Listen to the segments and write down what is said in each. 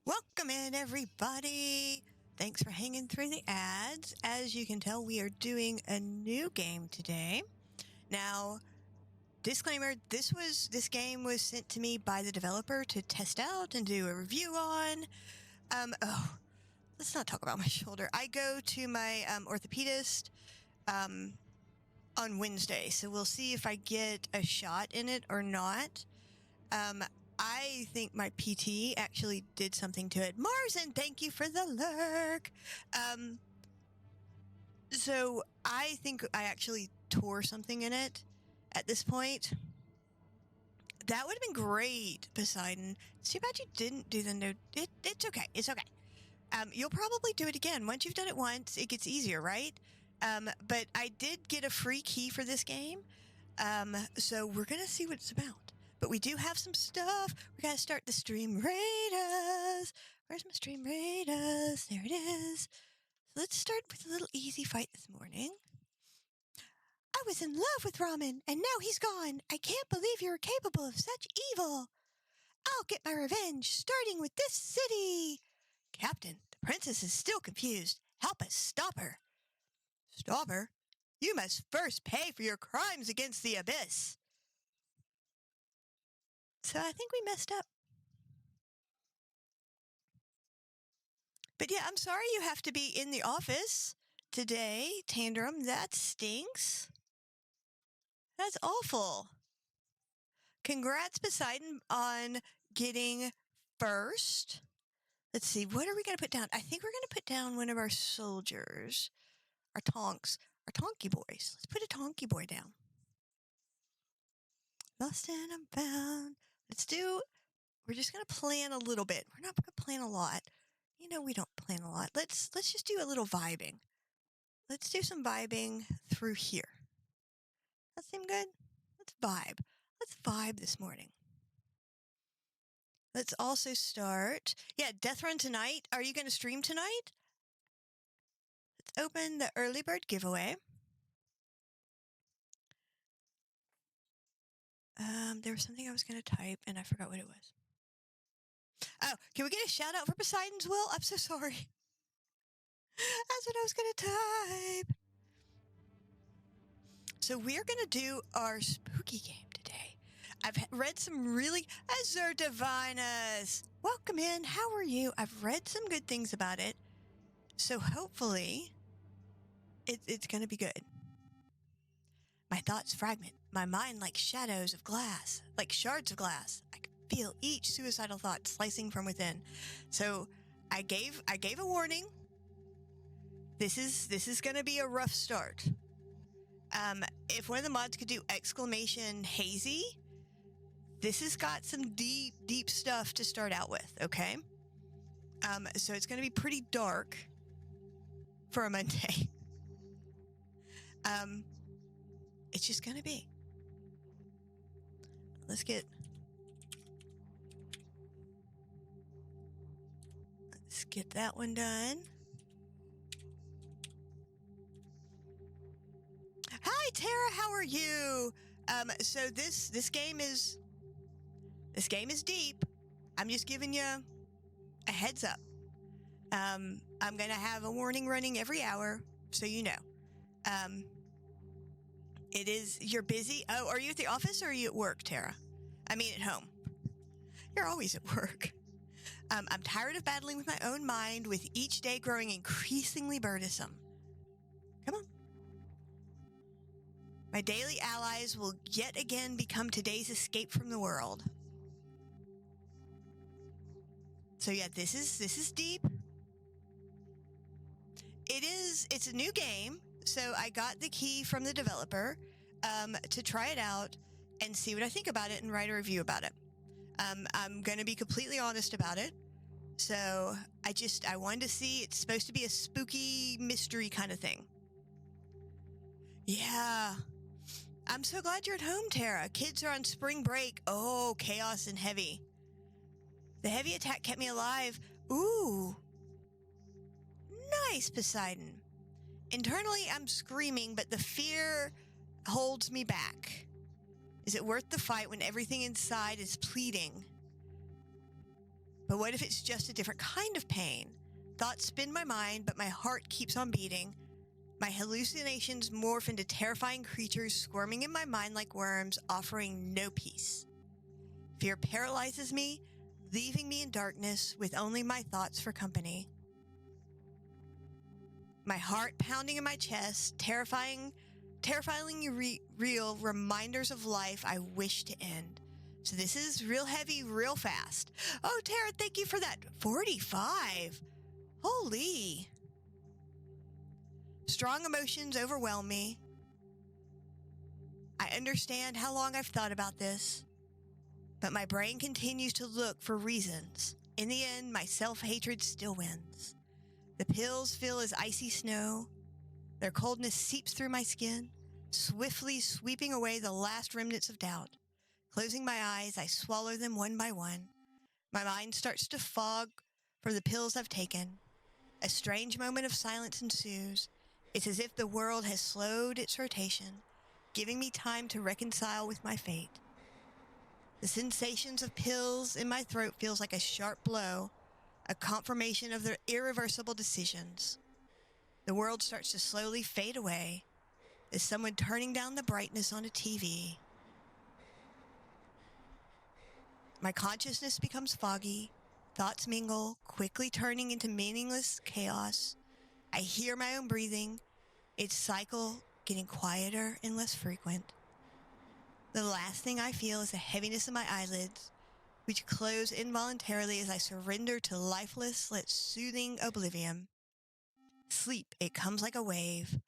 Welcome in, everybody. Thanks for hanging through the ads. As you can tell, we are doing a new game today. Now, disclaimer, this game was sent to me by the developer to test out and do a review on. Let's not talk about my shoulder. I go to my orthopedist on Wednesday, so we'll see if I get a shot in it or not. I think my PT actually did something to it. Marzen, thank you for the lurk. So I think I actually tore something in it at this point. That would have been great, Poseidon. It's too bad you didn't do the no. It's okay. It's okay. You'll probably do it again. Once you've done it once, it gets easier, right? But I did get a free key for this game. So we're going to see what it's about. But we do have some stuff. We got to start the stream raiders. Where's my stream raiders? There it is. So let's start with a little easy fight this morning. I was in love with Ramen, and now he's gone. I can't believe you were capable of such evil. I'll get my revenge, starting with this city. Captain, the princess is still confused. Help us stop her. Stop her? You must first pay for your crimes against the abyss. So I think we messed up. But yeah, I'm sorry you have to be in the office today, Tandrum. That stinks. That's awful. Congrats, Poseidon, on getting first. Let's see, what are we going to put down? I think we're going to put down one of our soldiers. Our Tonky boys. Let's put a Tonky boy down. Lost and I'm found. We're just going to plan a little bit. We're not going to plan a lot. You know, we don't plan a lot. Let's just do a little vibing. Let's do some vibing through here. That seem good? Let's vibe. Let's vibe this morning. Let's also start. Yeah, Death Run tonight. Are you going to stream tonight? Let's open the early bird giveaway. There was something I was going to type, and I forgot what it was. Oh, can we get a shout out for Poseidon's Will? I'm so sorry. That's what I was going to type. So we're going to do our spooky game today. I've read some really... Azure Divinus! Welcome in. How are you? I've read some good things about it. So hopefully, it's going to be good. My thoughts fragment. My mind like shadows of glass. Like shards of glass. I can feel each suicidal thought slicing from within. So I gave a warning. This is going to be a rough start. If one of the mods could do exclamation Hazy, this has got some deep stuff to start out with, okay? So it's going to be pretty dark for a Monday. It's just going to be. Let's get that one done. Hi, Tara. How are you? So this game is deep. I'm just giving you a heads up. I'm gonna have a warning running every hour, so you know. It is. You're busy. Oh, are you at the office or are you at work, Tara? I mean, at home. You're always at work. I'm tired of battling with my own mind, with each day growing increasingly burdensome. Come on. My daily allies will yet again become today's escape from the world. So yeah, this is deep. It's a new game, so I got the key from the developer to try it out and see what I think about it and write a review about it. I'm going to be completely honest about it. So I wanted to see. It's supposed to be a spooky mystery kind of thing. Yeah. I'm so glad you're at home, Tara. Kids are on spring break. Oh, chaos and heavy. The heavy attack kept me alive. Ooh. Nice, Poseidon. Internally, I'm screaming, but the fear holds me back. Is it worth the fight when everything inside is pleading? But what if it's just a different kind of pain? Thoughts spin my mind, but my heart keeps on beating. My hallucinations morph into terrifying creatures squirming in my mind like worms, offering no peace. Fear paralyzes me, leaving me in darkness with only my thoughts for company. My heart pounding in my chest, terrifyingly real reminders of life I wish to end. So this is real heavy, real fast. Oh, Tara, thank you for that. 45. Holy. Strong emotions overwhelm me. I understand how long I've thought about this, but my brain continues to look for reasons. In the end, my self-hatred still wins. The pills feel as icy snow. Their coldness seeps through my skin, swiftly sweeping away the last remnants of doubt. Closing my eyes, I swallow them one by one. My mind starts to fog from the pills I've taken. A strange moment of silence ensues. It's as if the world has slowed its rotation, giving me time to reconcile with my fate. The sensations of pills in my throat feels like a sharp blow, a confirmation of their irreversible decisions. The world starts to slowly fade away, as someone turning down the brightness on a TV. My consciousness becomes foggy, thoughts mingle, quickly turning into meaningless chaos. I hear my own breathing, its cycle getting quieter and less frequent. The last thing I feel is the heaviness of my eyelids, which close involuntarily as I surrender to lifeless, yet soothing oblivion. Sleep, it comes like a wave,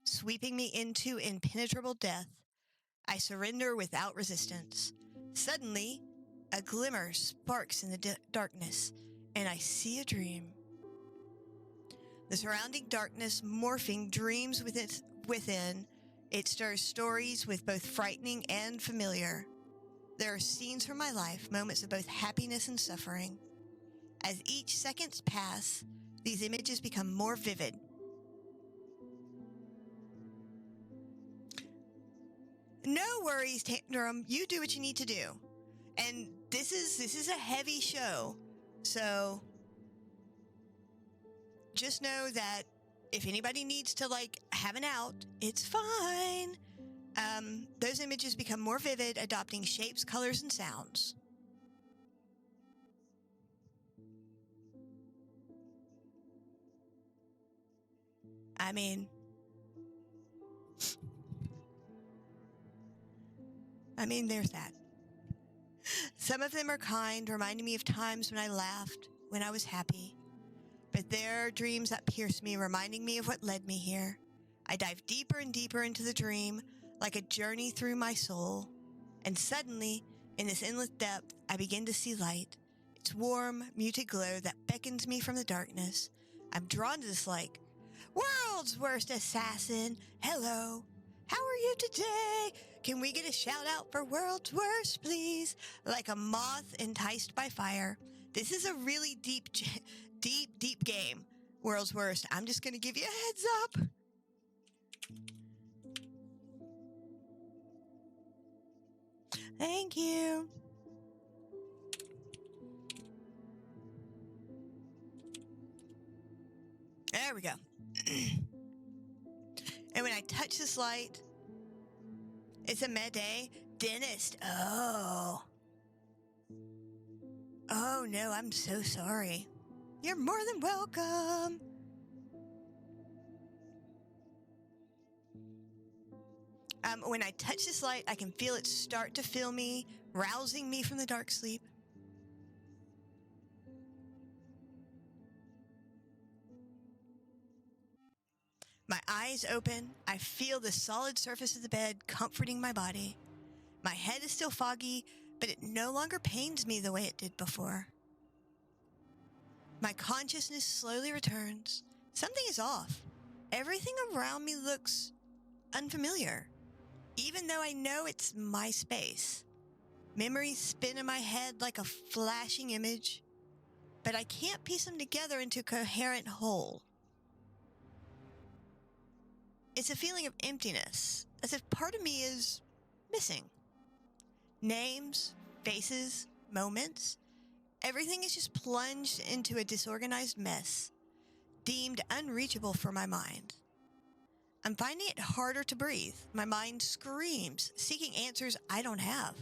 sweeping me into impenetrable death. I surrender without resistance. Suddenly, a glimmer sparks in the darkness, and I see a dream. The surrounding darkness morphing dreams within. It stirs stories with both frightening and familiar. There are scenes from my life, moments of both happiness and suffering. As each seconds pass, these images become more vivid. No worries, Tantrum. You do what you need to do. And this is a heavy show. So just know that if anybody needs to have an out, it's fine. Those images become more vivid, adopting shapes, colors, and sounds. I mean, there's that. Some of them are kind, reminding me of times when I laughed, when I was happy. But there are dreams that pierce me, reminding me of what led me here. I dive deeper and deeper into the dream, like a journey through my soul. And suddenly, in this endless depth, I begin to see light. Its warm, muted glow that beckons me from the darkness. I'm drawn to this world's worst assassin. Hello. How are you today? Can we get a shout out for world's worst, please? Like a moth enticed by fire. This is a really deep game. World's worst. I'm just going to give you a heads up. Thank you. There we go. And when I touch this light, it's a Mayday dentist. Oh no, I'm so sorry. You're more than welcome. When I touch this light, I can feel it start to fill me, rousing me from the dark sleep. My eyes open. I feel the solid surface of the bed comforting my body. My head is still foggy, but it no longer pains me the way it did before. My consciousness slowly returns. Something is off. Everything around me looks unfamiliar, even though I know it's my space. Memories spin in my head like a flashing image, but I can't piece them together into a coherent whole. It's a feeling of emptiness, as if part of me is missing. Names, faces, moments, Everything is just plunged into a disorganized mess, deemed unreachable for my mind. I'm finding it harder to breathe. My mind screams, seeking answers I don't have.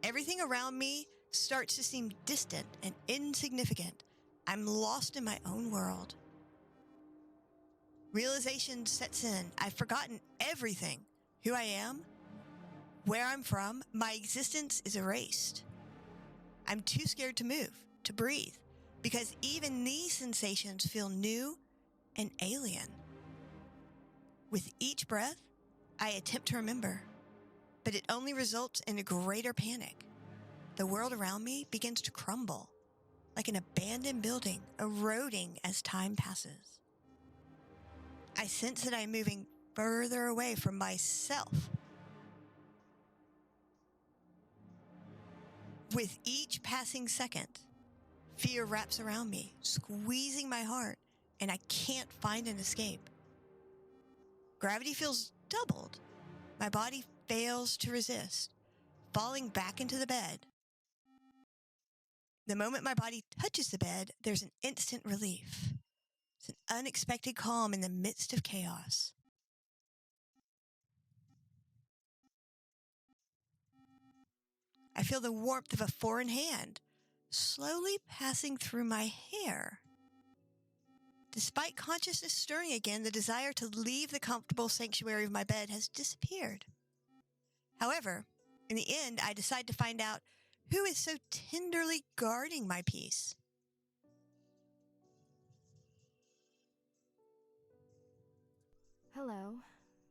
Everything around me starts to seem distant and insignificant. I'm lost in my own world. Realization sets in. I've forgotten everything. Who I am, where I'm from, my existence is erased. I'm too scared to move, to breathe, because even these sensations feel new and alien. With each breath, I attempt to remember, but it only results in a greater panic. The world around me begins to crumble, like an abandoned building, eroding as time passes. I sense that I'm moving further away from myself. With each passing second, fear wraps around me, squeezing my heart, and I can't find an escape. Gravity feels doubled. My body fails to resist, falling back into the bed. The moment my body touches the bed, there's an instant relief. It's an unexpected calm in the midst of chaos. I feel the warmth of a foreign hand slowly passing through my hair. Despite consciousness stirring again, the desire to leave the comfortable sanctuary of my bed has disappeared. However, in the end, I decide to find out who is so tenderly guarding my peace. Hello.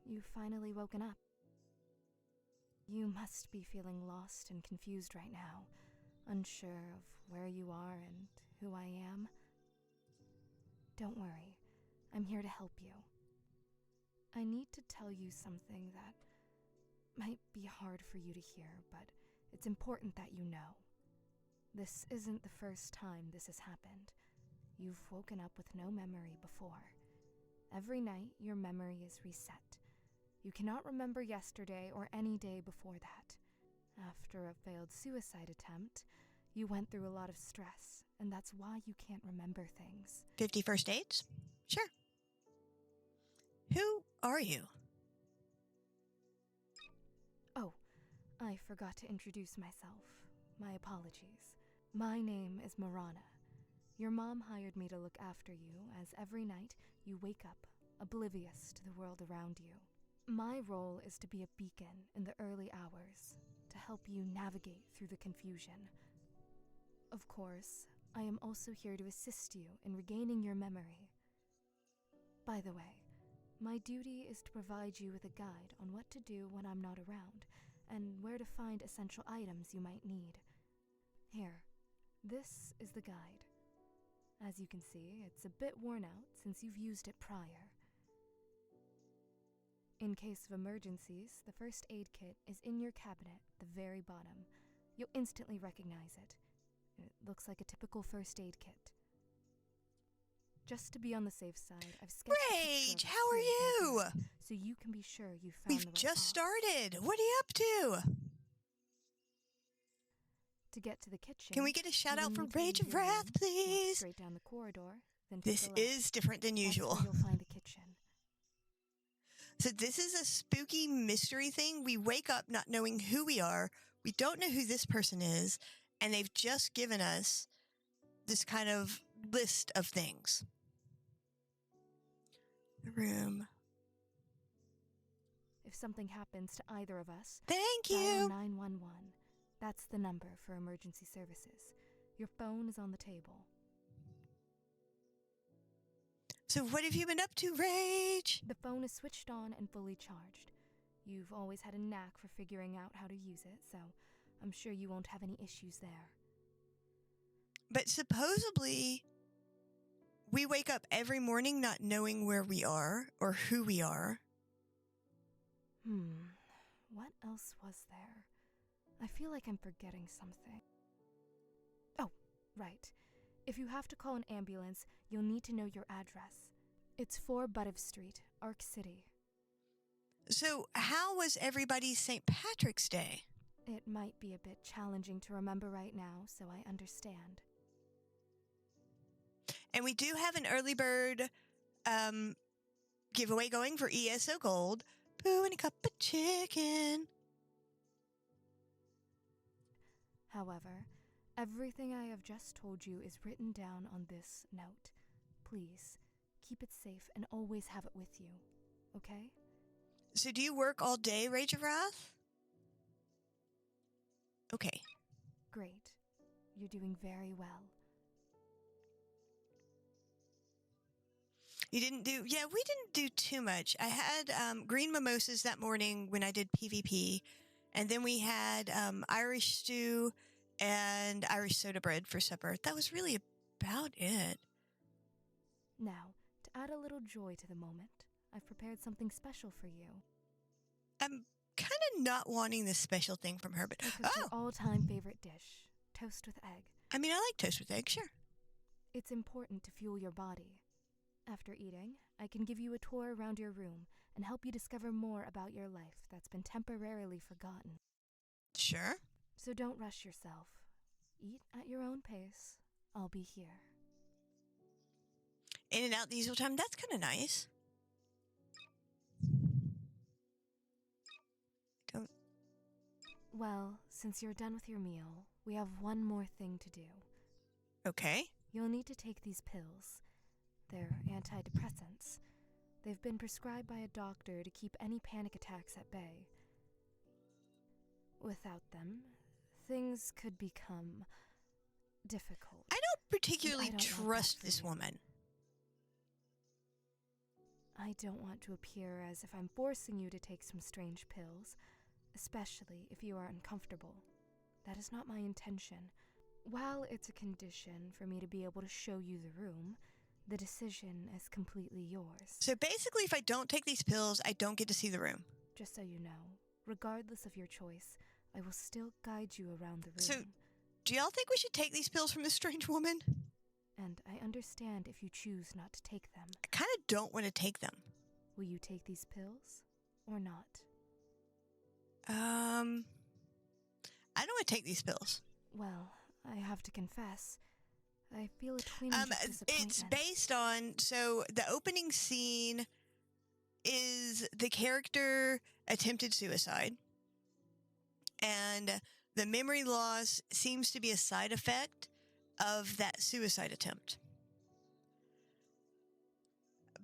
You've finally woken up. You must be feeling lost and confused right now, unsure of where you are and who I am. Don't worry, I'm here to help you. I need to tell you something that might be hard for you to hear, but it's important that you know. This isn't the first time this has happened. You've woken up with no memory before. Every night, your memory is reset. You cannot remember yesterday or any day before that. After a failed suicide attempt, you went through a lot of stress, and that's why you can't remember things. 50 first dates? Sure. Who are you? Oh, I forgot to introduce myself. My apologies. My name is Marana. Your mom hired me to look after you, as every night you wake up, oblivious to the world around you. My role is to be a beacon in the early hours, to help you navigate through the confusion. Of course, I am also here to assist you in regaining your memory. By the way, my duty is to provide you with a guide on what to do when I'm not around, and where to find essential items you might need. Here, this is the guide. As you can see, it's a bit worn out since you've used it prior. In case of emergencies, the first aid kit is in your cabinet at the very bottom. You'll instantly recognize it. It looks like a typical first aid kit. Just to be on the safe side, I've sketched a picture Rage, of how are it you? so you can be sure you found We've the right just box. started. What are you up to? To get to the kitchen, Can we get a shout you out will for need to Rage leave of your room, Wrath, walk please? straight down the corridor, then take This a left. is different than usual. That's where you'll find the kitchen. So this is a spooky mystery thing. We wake up not knowing who we are. We don't know who this person is. And they've just given us this kind of list of things. The room. If something happens to either of us, Thank dial you. 911. That's the number for emergency services. Your phone is on the table. So what have you been up to, Rage? The phone is switched on and fully charged. You've always had a knack for figuring out how to use it, so I'm sure you won't have any issues there. But supposedly, we wake up every morning not knowing where we are or who we are. What else was there? I feel like I'm forgetting something. Oh, right. If you have to call an ambulance, you'll need to know your address. It's 4 Buttiff Street, Arc City. So how was everybody's St. Patrick's Day? It might be a bit challenging to remember right now, so I understand. And we do have an early bird giveaway going for ESO Gold. Boo and a cup of chicken. However, everything I have just told you is written down on this note. Please, keep it safe and always have it with you, okay? So do you work all day, Rage of Wrath? Okay. Great. You're doing very well. You didn't do... Yeah, we didn't do too much. I had green mimosas that morning when I did PvP. And then we had Irish stew and Irish soda bread for supper. That was really about it. Now, to add a little joy to the moment, I've prepared something special for you. I'm kind of not wanting this special thing from her, but... It's your all-time favorite dish, toast with egg. I mean, I like toast with egg, sure. It's important to fuel your body. After eating, I can give you a tour around your room and help you discover more about your life that's been temporarily forgotten. Sure. So don't rush yourself. Eat at your own pace. I'll be here. In and out the usual time, that's kind of nice. Don't... Well, since you're done with your meal, we have one more thing to do. Okay. You'll need to take these pills. They're antidepressants. They've been prescribed by a doctor to keep any panic attacks at bay. Without them, things could become difficult. I don't particularly I don't want trust that for this you. woman. I don't want to appear as if I'm forcing you to take some strange pills, especially if you are uncomfortable. That is not my intention. While it's a condition for me to be able to show you the room, the decision is completely yours. So basically, if I don't take these pills, I don't get to see the room. Just so you know, regardless of your choice, I will still guide you around the room. So, do y'all think we should take these pills from this strange woman? And I understand if you choose not to take them. I kind of don't want to take them. Will you take these pills or not? I don't want to take these pills. Well, I have to confess, I feel a twinge of disappointment. It's based on, so the opening scene is the character attempted suicide, and the memory loss seems to be a side effect of that suicide attempt.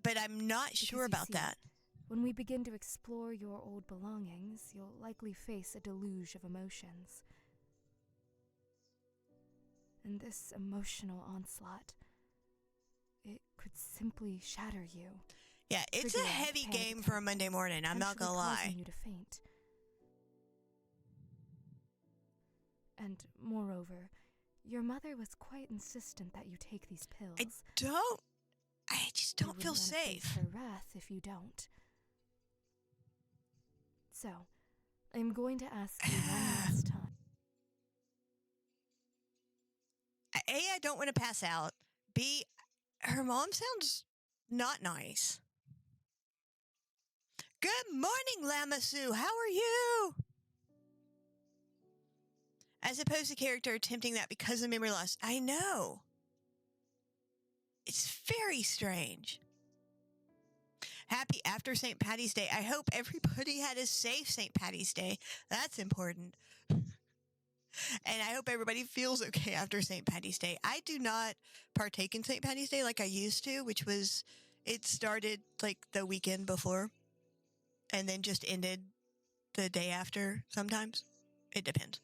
But I'm not sure about that. When we begin to explore your old belongings, you'll likely face a deluge of emotions. And this emotional onslaught, it could simply shatter you. Yeah, it's a heavy game for a Monday morning, I'm not gonna lie. Causing you to faint. And moreover, your mother was quite insistent that you take these pills. I just don't feel safe. Her wrath if you don't. So, I'm going to ask you one last time. A, I don't want to pass out. B, her mom sounds not nice. Good morning, Lamassu. How are you? As opposed to character attempting that because of memory loss. I know. It's very strange. Happy after St. Patty's Day. I hope everybody had a safe St. Patty's Day. That's important. And I hope everybody feels okay after St. Patty's Day. I do not partake in St. Patty's Day like I used to, which was, it started like the weekend before and then just ended the day after sometimes. It depends.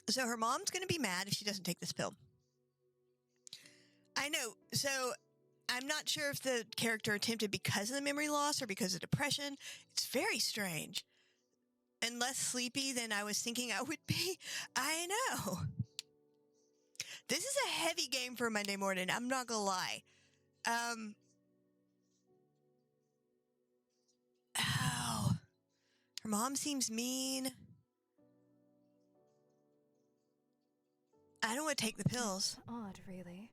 So her mom's going to be mad if she doesn't take this pill. I know. So I'm not sure if the character attempted because of the memory loss or because of depression. It's very strange. And less sleepy than I was thinking I would be. I know. This is a heavy game for a Monday morning. I'm not going to lie. Oh. Her mom seems mean. I don't want to take the pills. It's odd, really.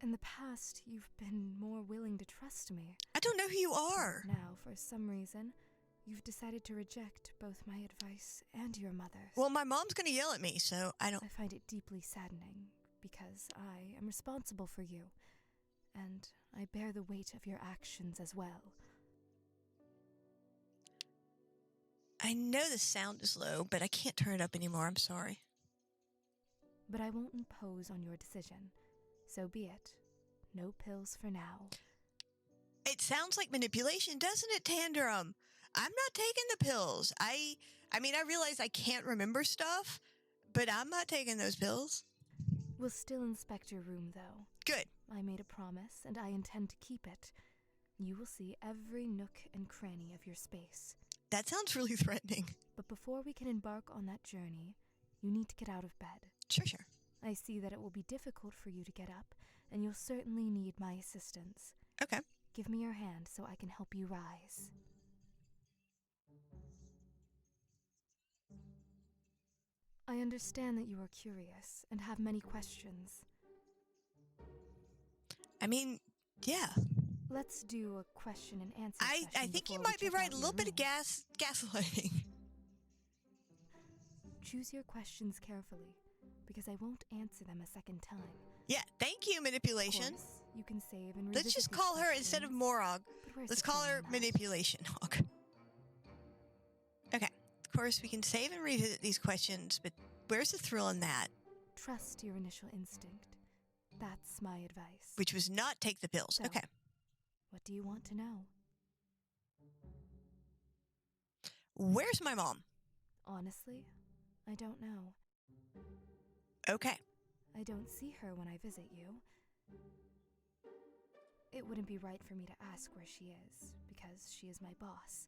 In the past, you've been more willing to trust me. I don't know who you are. Now, for some reason, you've decided to reject both my advice and your mother's. Well, my mom's gonna yell at me, so I don't... I find it deeply saddening, because I am responsible for you, and I bear the weight of your actions as well. I know the sound is low, but I can't turn it up anymore. I'm sorry. But I won't impose on your decision. So be it. No pills for now. It sounds like manipulation, doesn't it, Tantrum? I'm not taking the pills. I mean, I realize I can't remember stuff, but I'm not taking those pills. We'll still inspect your room, though. Good. I made a promise, and I intend to keep it. You will see every nook and cranny of your space. That sounds really threatening. But before we can embark on that journey, you need to get out of bed. Sure. I see that it will be difficult for you to get up, and you'll certainly need my assistance. Okay. Give me your hand so I can help you rise. I understand that you are curious and have many questions. I mean, yeah. Let's do a question and answer I session think you before might we be check right. out A your little bit of room. gaslighting. Choose your questions carefully, because I won't answer them a second time. Yeah, thank you, manipulation. Of course, you can save and Let's revisit just these call her, instead of questions, Morog, but where's let's the call point her in that? Manipulation Hawk. Okay, of course, we can save and revisit these questions, but where's the thrill in that? Trust your initial instinct. That's my advice. Which was not take the pills. So, Okay. What do you want to know? Where's my mom? Honestly, I don't know. Okay. I don't see her when I visit you. It wouldn't be right for me to ask where she is, because she is my boss.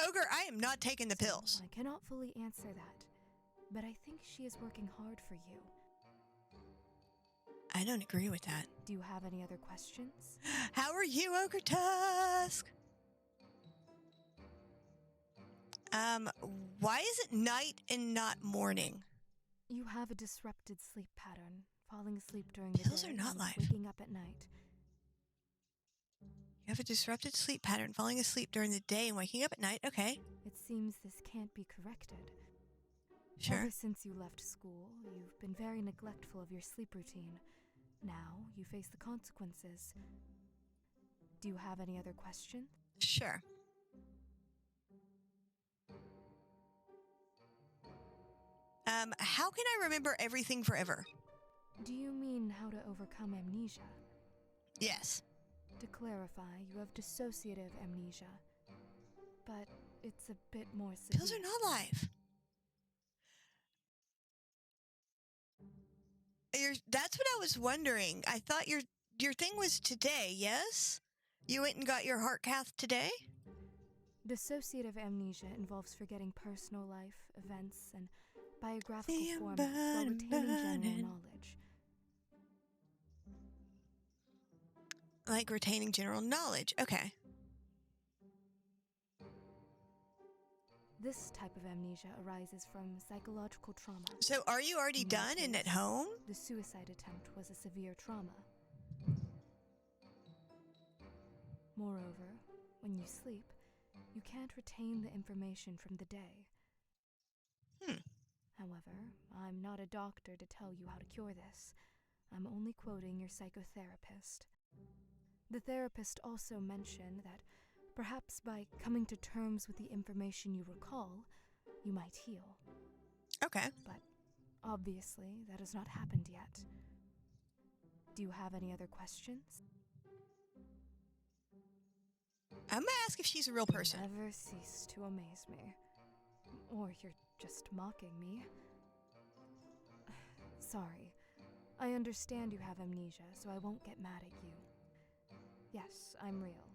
Ogre, I am not taking the pills. I cannot fully answer that, but I think she is working hard for you. I don't agree with that. Do you have any other questions? How are you, Ogre Tusk? Why is it night and not morning? You have a disrupted sleep pattern, falling asleep during the Pills day are not and life. waking up at night. You have a disrupted sleep pattern, falling asleep during the day and waking up at night. Okay. It seems this can't be corrected. Sure. Ever since you left school, you've been very neglectful of your sleep routine. Now, you face the consequences. Do you have any other questions? Sure. How can I remember everything forever? Do you mean how to overcome amnesia? Yes. To clarify, you have dissociative amnesia. But it's a bit more severe. Pills are not life. That's what I was wondering. I thought your thing was today, yes? You went and got your heart cath today? Dissociative amnesia involves forgetting personal life, events, and biographical See 'em formats burn while and retaining burning. general knowledge. Like retaining general knowledge. Okay. This type of amnesia arises from psychological trauma. So are you already In your done and case, at home? The suicide attempt was a severe trauma. Moreover, when you sleep, you can't retain the information from the day. However, I'm not a doctor to tell you how to cure this. I'm only quoting your psychotherapist. The therapist also mentioned that perhaps by coming to terms with the information you recall, you might heal. Okay. But obviously, that has not happened yet. Do you have any other questions? I'm gonna ask if she's a real person. Never cease to amaze me. Or you're just mocking me. Sorry. I understand you have amnesia, so I won't get mad at you. Yes, I'm real.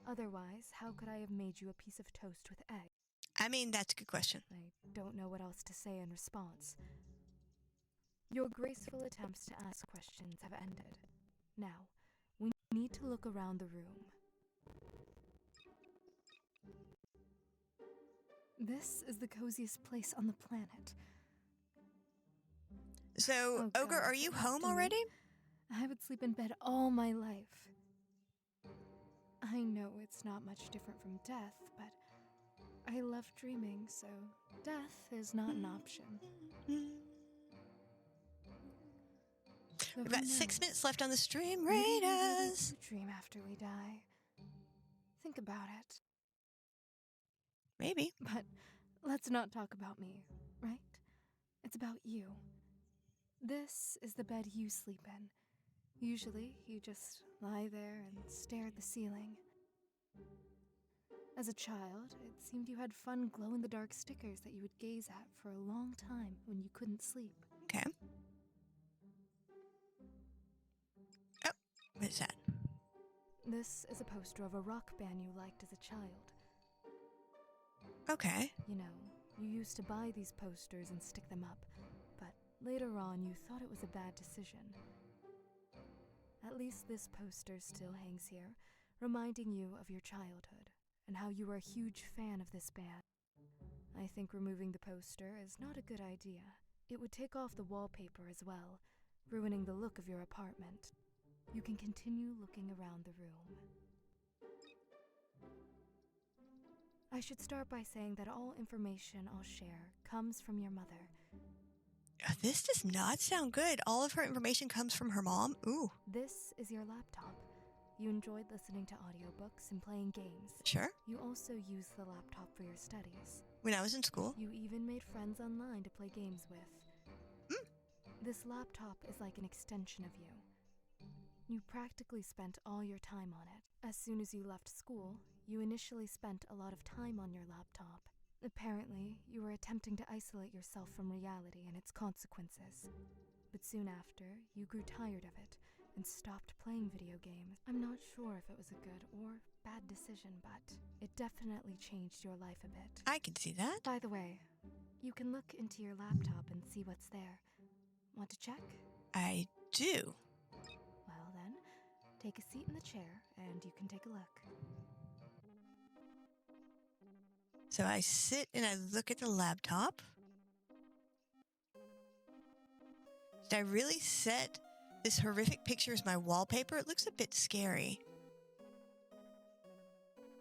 Otherwise, how could I have made you a piece of toast with egg? I mean, that's a good question. I don't know what else to say in response. Your graceful attempts to ask questions have ended. Now, we need to look around the room. This is the coziest place on the planet. So, Oh, Ogre, God, are you don't home do me. already? I would sleep in bed all my life. I know it's not much different from death, but I love dreaming, so death is not an option. We've got 6 minutes left on the stream, Maybe we really Raiders. do dream after we die. Think about it. Maybe. But let's not talk about me, right? It's about you. This is the bed you sleep in. Usually, you just lie there and stare at the ceiling. As a child, it seemed you had fun glow-in-the-dark stickers that you would gaze at for a long time when you couldn't sleep. Okay. Oh, what is that? This is a poster of a rock band you liked as a child. Okay. You know, you used to buy these posters and stick them up, but later on you thought it was a bad decision. At least this poster still hangs here, reminding you of your childhood and how you were a huge fan of this band. I think removing the poster is not a good idea. It would take off the wallpaper as well, ruining the look of your apartment. You can continue looking around the room. I should start by saying that all information I'll share comes from your mother. This does not sound good. All of her information comes from her mom? Ooh. This is your laptop. You enjoyed listening to audiobooks and playing games. Sure. You also used the laptop for your studies. When I was in school. You even made friends online to play games with. This laptop is like an extension of you. You practically spent all your time on it. As soon as you left school, you initially spent a lot of time on your laptop. Apparently, you were attempting to isolate yourself from reality and its consequences. But soon after, you grew tired of it and stopped playing video games. I'm not sure if it was a good or bad decision, but it definitely changed your life a bit. I can see that. By the way, you can look into your laptop and see what's there. Want to check? I do. Well then, take a seat in the chair and you can take a look. So I sit and I look at the laptop. Did I really set this horrific picture as my wallpaper? It looks a bit scary.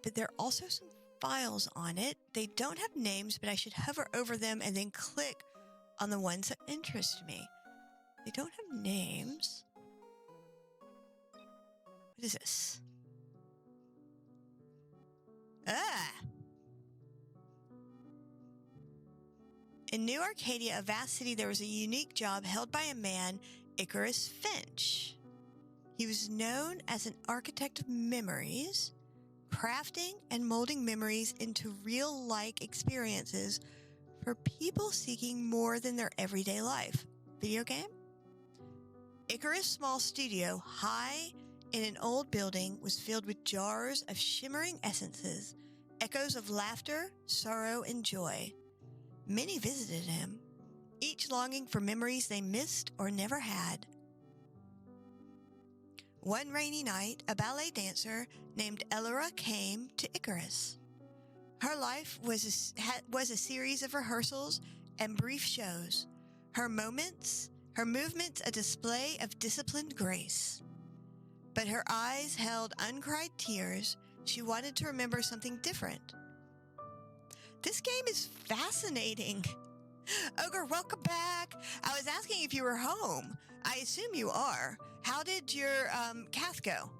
But there are also some files on it. They don't have names, but I should hover over them and then click on the ones that interest me. They don't have names. What is this? Ah! In New Arcadia, a vast city, there was a unique job held by a man, Icarus Finch. He was known as an architect of memories, crafting and molding memories into real-like experiences for people seeking more than their everyday life. Video game? Icarus' small studio, high in an old building, was filled with jars of shimmering essences, echoes of laughter, sorrow, and joy. Many visited him, each longing for memories they missed or never had. One rainy night, a ballet dancer named Elora came to Icarus. Her life was a series of rehearsals and brief shows. Her movements a display of disciplined grace. But her eyes held uncried tears. She wanted to remember something different. This game is fascinating. Ogre, welcome back. I was asking if you were home. I assume you are. How did your Cath go?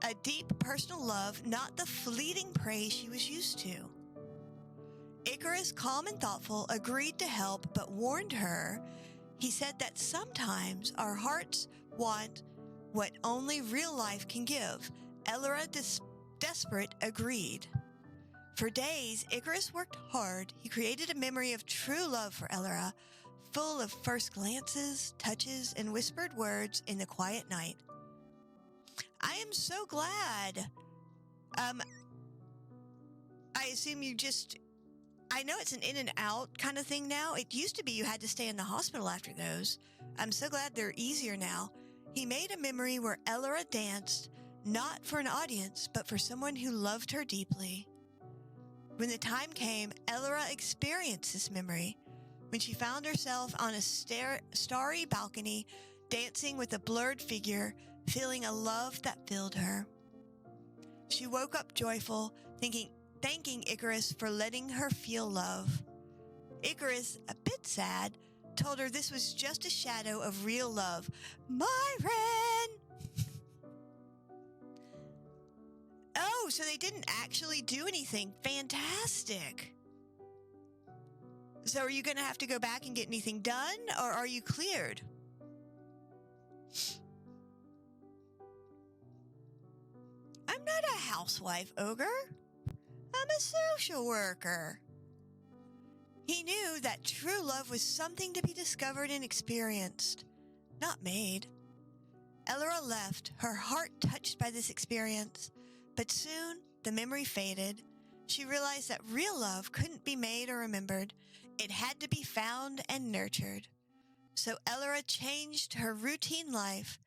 A deep personal love, not the fleeting praise she was used to. Icarus, calm and thoughtful, agreed to help, but warned her. He said that sometimes our hearts want what only real life can give. Elora, desperate, agreed. For days, Icarus worked hard. He created a memory of true love for Elora, full of first glances, touches, and whispered words in the quiet night. I am so glad. I assume you just... I know it's an in and out kind of thing now. It used to be you had to stay in the hospital after those. I'm so glad they're easier now. He made a memory where Elora danced, not for an audience, but for someone who loved her deeply. When the time came, Elora experienced this memory when she found herself on a starry balcony, dancing with a blurred figure, feeling a love that filled her. She woke up joyful, thanking Icarus for letting her feel love. Icarus, a bit sad, told her this was just a shadow of real love. Myron! Oh, so they didn't actually do anything. Fantastic. So are you going to have to go back and get anything done, or are you cleared? I'm not a housewife, Ogre. I'm a social worker. He knew that true love was something to be discovered and experienced, not made. Elora left, her heart touched by this experience. But soon, the memory faded. She realized that real love couldn't be made or remembered. It had to be found and nurtured. So Elora changed her routine life.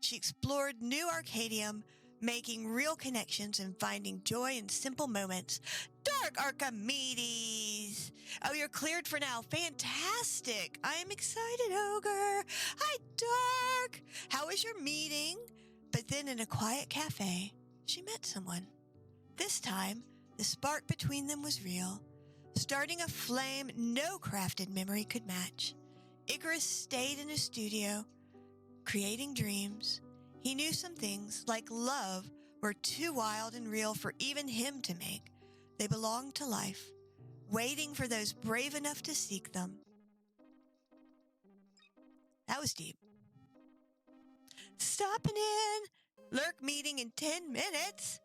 She explored New Arcadium, making real connections and finding joy in simple moments. Dark Archimedes! Oh, you're cleared for now. Fantastic. I am excited, Ogre. Hi, Dark. How was your meeting? But then in a quiet cafe, she met someone. This time, the spark between them was real, starting a flame no crafted memory could match. Icarus stayed in his studio, creating dreams. He knew some things, like love, were too wild and real for even him to make. They belonged to life, waiting for those brave enough to seek them. That was deep. Stopping in. Lurk meeting in 10 minutes.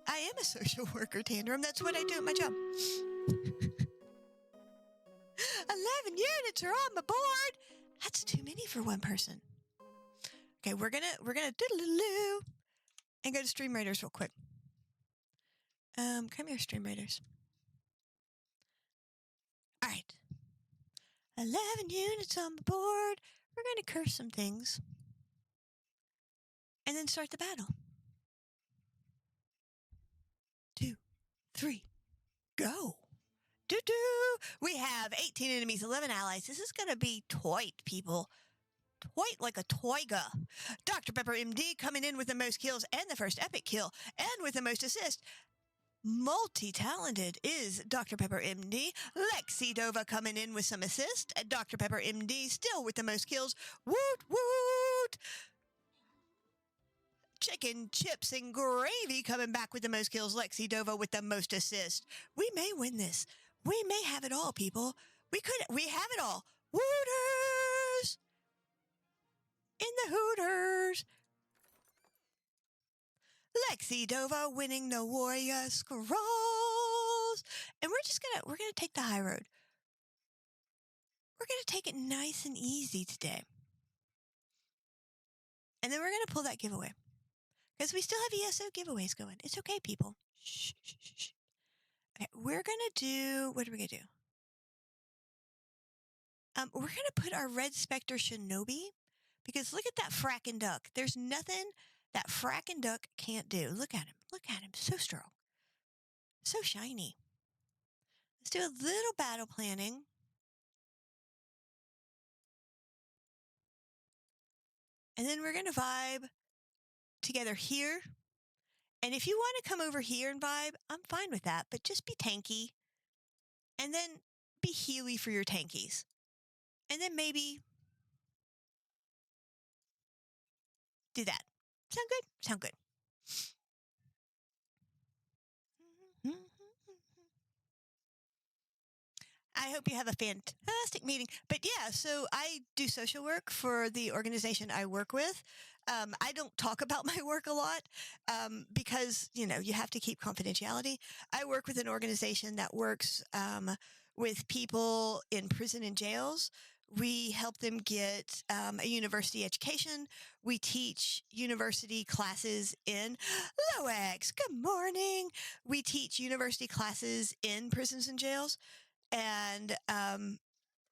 I am a social worker, Tantrum. That's what I do at my job. 11 units are on my board. That's too many for one person. Okay, we're gonna diddle-loo and go to Stream Raiders real quick. Come here, Stream Raiders. All right. 11 units on the board. We're gonna curse some things. And then start the battle. 2, 3, go. Doo-doo! We have 18 enemies, 11 allies. This is gonna be toit, people. Toit like a toiga. Dr. Pepper MD coming in with the most kills and the first epic kill, and with the most assists. Multi-talented is Dr. Pepper MD. Lexi Dova coming in with some assist. Dr. Pepper MD still with the most kills. Woot woot! Chicken, chips, and gravy coming back with the most kills. Lexi Dova with the most assist. We may win this. We may have it all, people. We have it all. Wooters! In the Hooters. Lexi Dova winning the Warrior Scrolls. And we're gonna take the high road. We're gonna take it nice and easy today. And then we're gonna pull that giveaway. Because we still have ESO giveaways going. It's okay, people. Shh, shh, shh, shh. Okay, we're gonna do, what are we gonna do? We're gonna put our Red Spectre Shinobi, because look at that frackin' duck. There's nothing that frackin' duck can't do. Look at him. Look at him. So strong. So shiny. Let's do a little battle planning. And then we're gonna vibe together here. And if you want to come over here and vibe, I'm fine with that. But just be tanky. And then be healy for your tankies. And then maybe do that. Sound good? Sound good. I hope you have a fantastic meeting. But yeah, so I do social work for the organization I work with. I don't talk about my work a lot because, you know, you have to keep confidentiality. I work with an organization that works with people in prison and jails. We help them get a university education. We teach university classes in Loex. Good morning. We teach university classes in prisons and jails and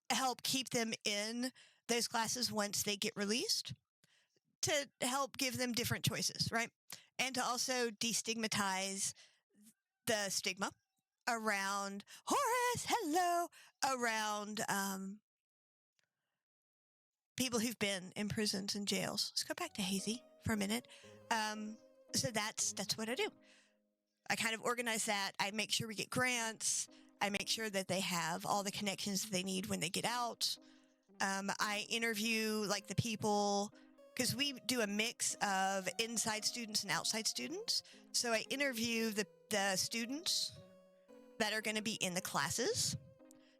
help keep them in those classes once they get released to help give them different choices, right? And to also destigmatize the stigma around Horace, hello, around people who've been in prisons and jails. Let's go back to Hazy for a minute. So that's what I do. I kind of organize that. I make sure we get grants. I make sure that they have all the connections that they need when they get out. I interview like the people because we do a mix of inside students and outside students. So I interview the students that are going to be in the classes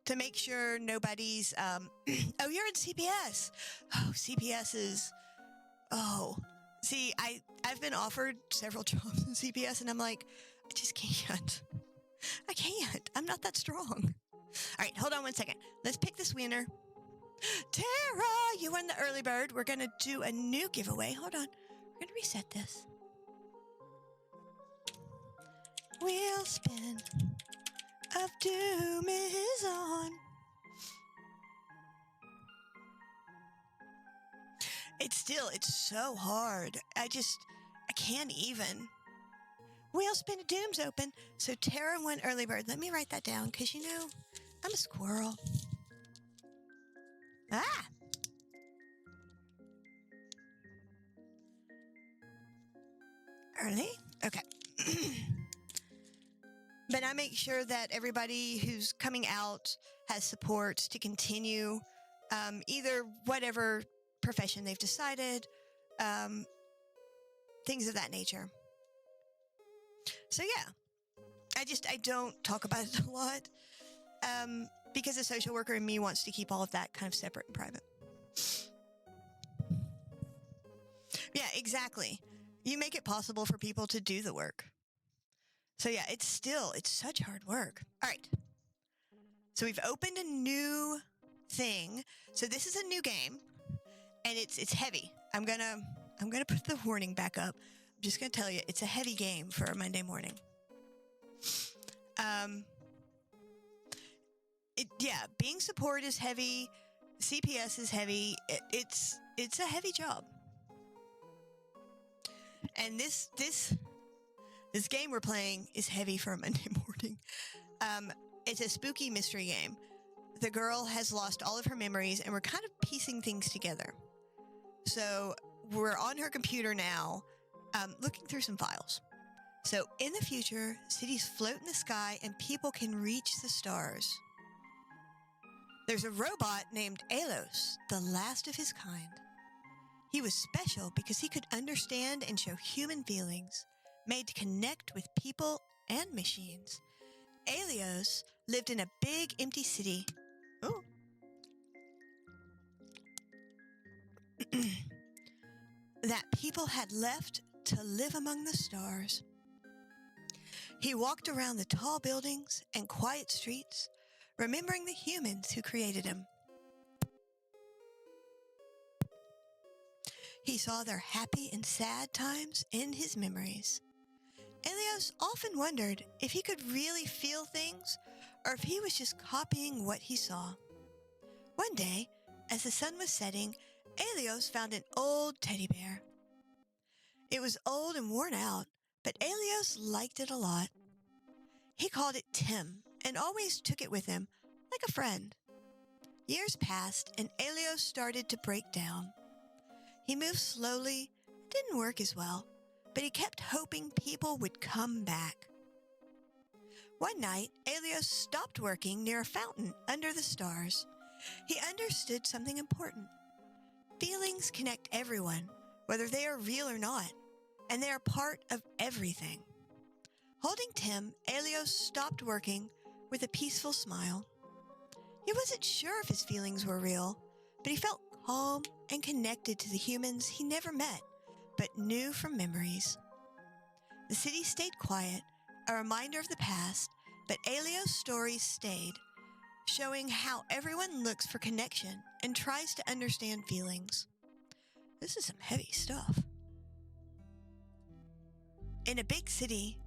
to make sure nobody's, oh, you're in CPS. Oh, CPS is, oh, see, I've been offered several jobs in CPS and I'm like, I just can't. I can't. I'm not that strong. All right, hold on one second. Let's pick this winner. Tara, you won the early bird. We're going to do a new giveaway. Hold on. We're going to reset this. Wheel spin of doom is on. It's so hard. I can't even. Wheel spin of doom's open. So Tara won early bird. Let me write that down because, you know, I'm a squirrel. Ah! Early? Okay. But I make sure that everybody who's coming out has support to continue either whatever profession they've decided, things of that nature. So yeah, I don't talk about it a lot because a social worker in me wants to keep all of that kind of separate and private. Yeah, exactly. You make it possible for people to do the work. So yeah, it's such hard work. All right. So we've opened a new thing. So this is a new game and it's heavy. I'm going to put the warning back up. I'm just going to tell you it's a heavy game for a Monday morning. Being support is heavy. CPS is heavy. It's a heavy job. And this game we're playing is heavy for a Monday morning. It's a spooky mystery game. The girl has lost all of her memories, and we're kind of piecing things together. So we're on her computer now, looking through some files. So in the future, cities float in the sky, and people can reach the stars. There's a robot named Alos, the last of his kind. He was special because he could understand and show human feelings, made to connect with people and machines. Alos lived in a big, empty city. Oh. That people had left to live among the stars. He walked around the tall buildings and quiet streets, remembering the humans who created him. He saw their happy and sad times in his memories. Alos often wondered if he could really feel things or if he was just copying what he saw. One day, as the sun was setting, Alos found an old teddy bear. It was old and worn out, but Alos liked it a lot. He called it Tim and always took it with him, like a friend. Years passed and Alos started to break down. He moved slowly, didn't work as well, but he kept hoping people would come back. One night, Alos stopped working near a fountain under the stars. He understood something important. Feelings connect everyone, whether they are real or not, and they are part of everything. Holding Tim, Alos stopped working with a peaceful smile. He wasn't sure if his feelings were real, but he felt calm and connected to the humans he never met, but knew from memories. The city stayed quiet, a reminder of the past, but Alos' stories stayed, showing how everyone looks for connection and tries to understand feelings. This is some heavy stuff. In a big city,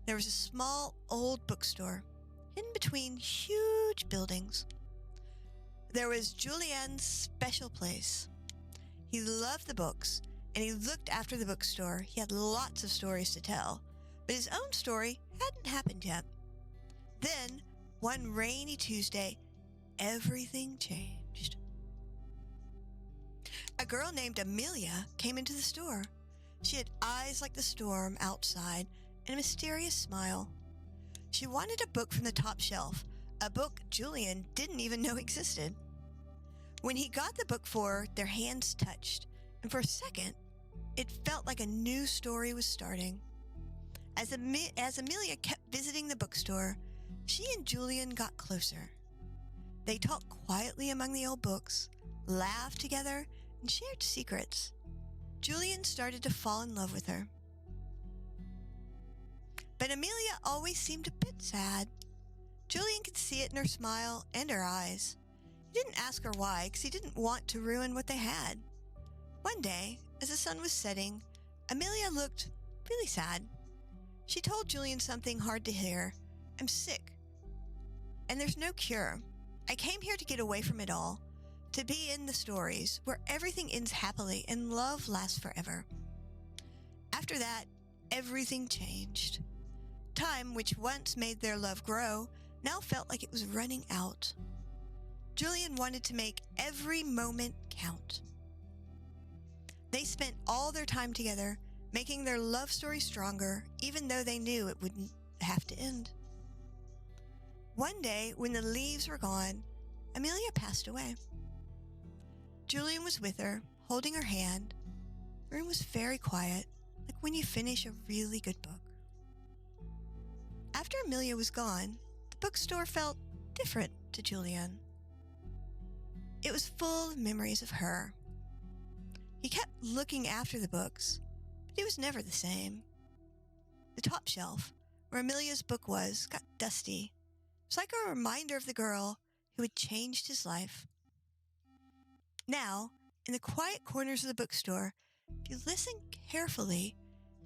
there was a small old bookstore, hidden between huge buildings. There was Julien's special place. He loved the books, and he looked after the bookstore. He had lots of stories to tell, but his own story hadn't happened yet. Then, one rainy Tuesday, everything changed. A girl named Amelia came into the store. She had eyes like the storm outside and a mysterious smile. She wanted a book from the top shelf, a book Julian didn't even know existed. When he got the book for her, their hands touched, and for a second, it felt like a new story was starting. As Amelia kept visiting the bookstore, she and Julian got closer. They talked quietly among the old books, laughed together, and shared secrets. Julian started to fall in love with her. But Amelia always seemed a bit sad. Julian could see it in her smile and her eyes. He didn't ask her why, because he didn't want to ruin what they had. One day, as the sun was setting, Amelia looked really sad. She told Julian something hard to hear. I'm sick, and there's no cure. I came here to get away from it all, to be in the stories where everything ends happily and love lasts forever. After that, everything changed. Time, which once made their love grow, now felt like it was running out. Julian wanted to make every moment count. They spent all their time together, making their love story stronger, even though they knew it wouldn't have to end. One day, when the leaves were gone, Amelia passed away. Julian was with her, holding her hand. The room was very quiet, like when you finish a really good book. After Amelia was gone, the bookstore felt different to Julian. It was full of memories of her. He kept looking after the books, but it was never the same. The top shelf, where Amelia's book was, got dusty. It was like a reminder of the girl who had changed his life. Now, in the quiet corners of the bookstore, if you listen carefully,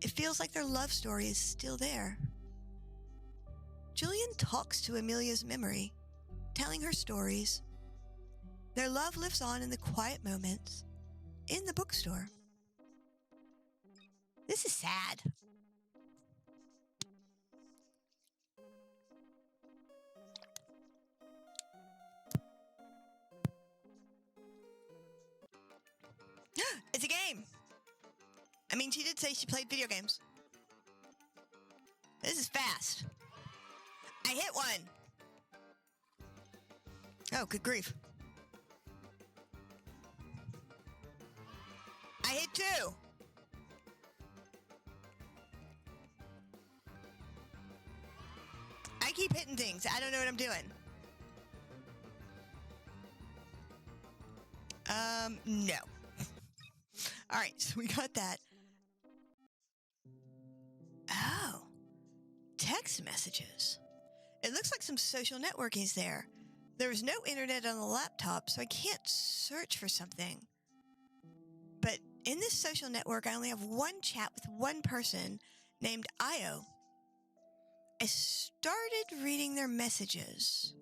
it feels like their love story is still there. Julian talks to Amelia's memory, telling her stories. Their love lives on in the quiet moments, in the bookstore. This is sad. It's a game! I mean, she did say she played video games. This is fast. I hit one! Oh, good grief. I hit two! I keep hitting things. I don't know what I'm doing. No. All right, so we got that. Oh, text messages. It looks like some social networking's there. There was no internet on the laptop, so I can't search for something. But in this social network, I only have one chat with one person named Io. I started reading their messages.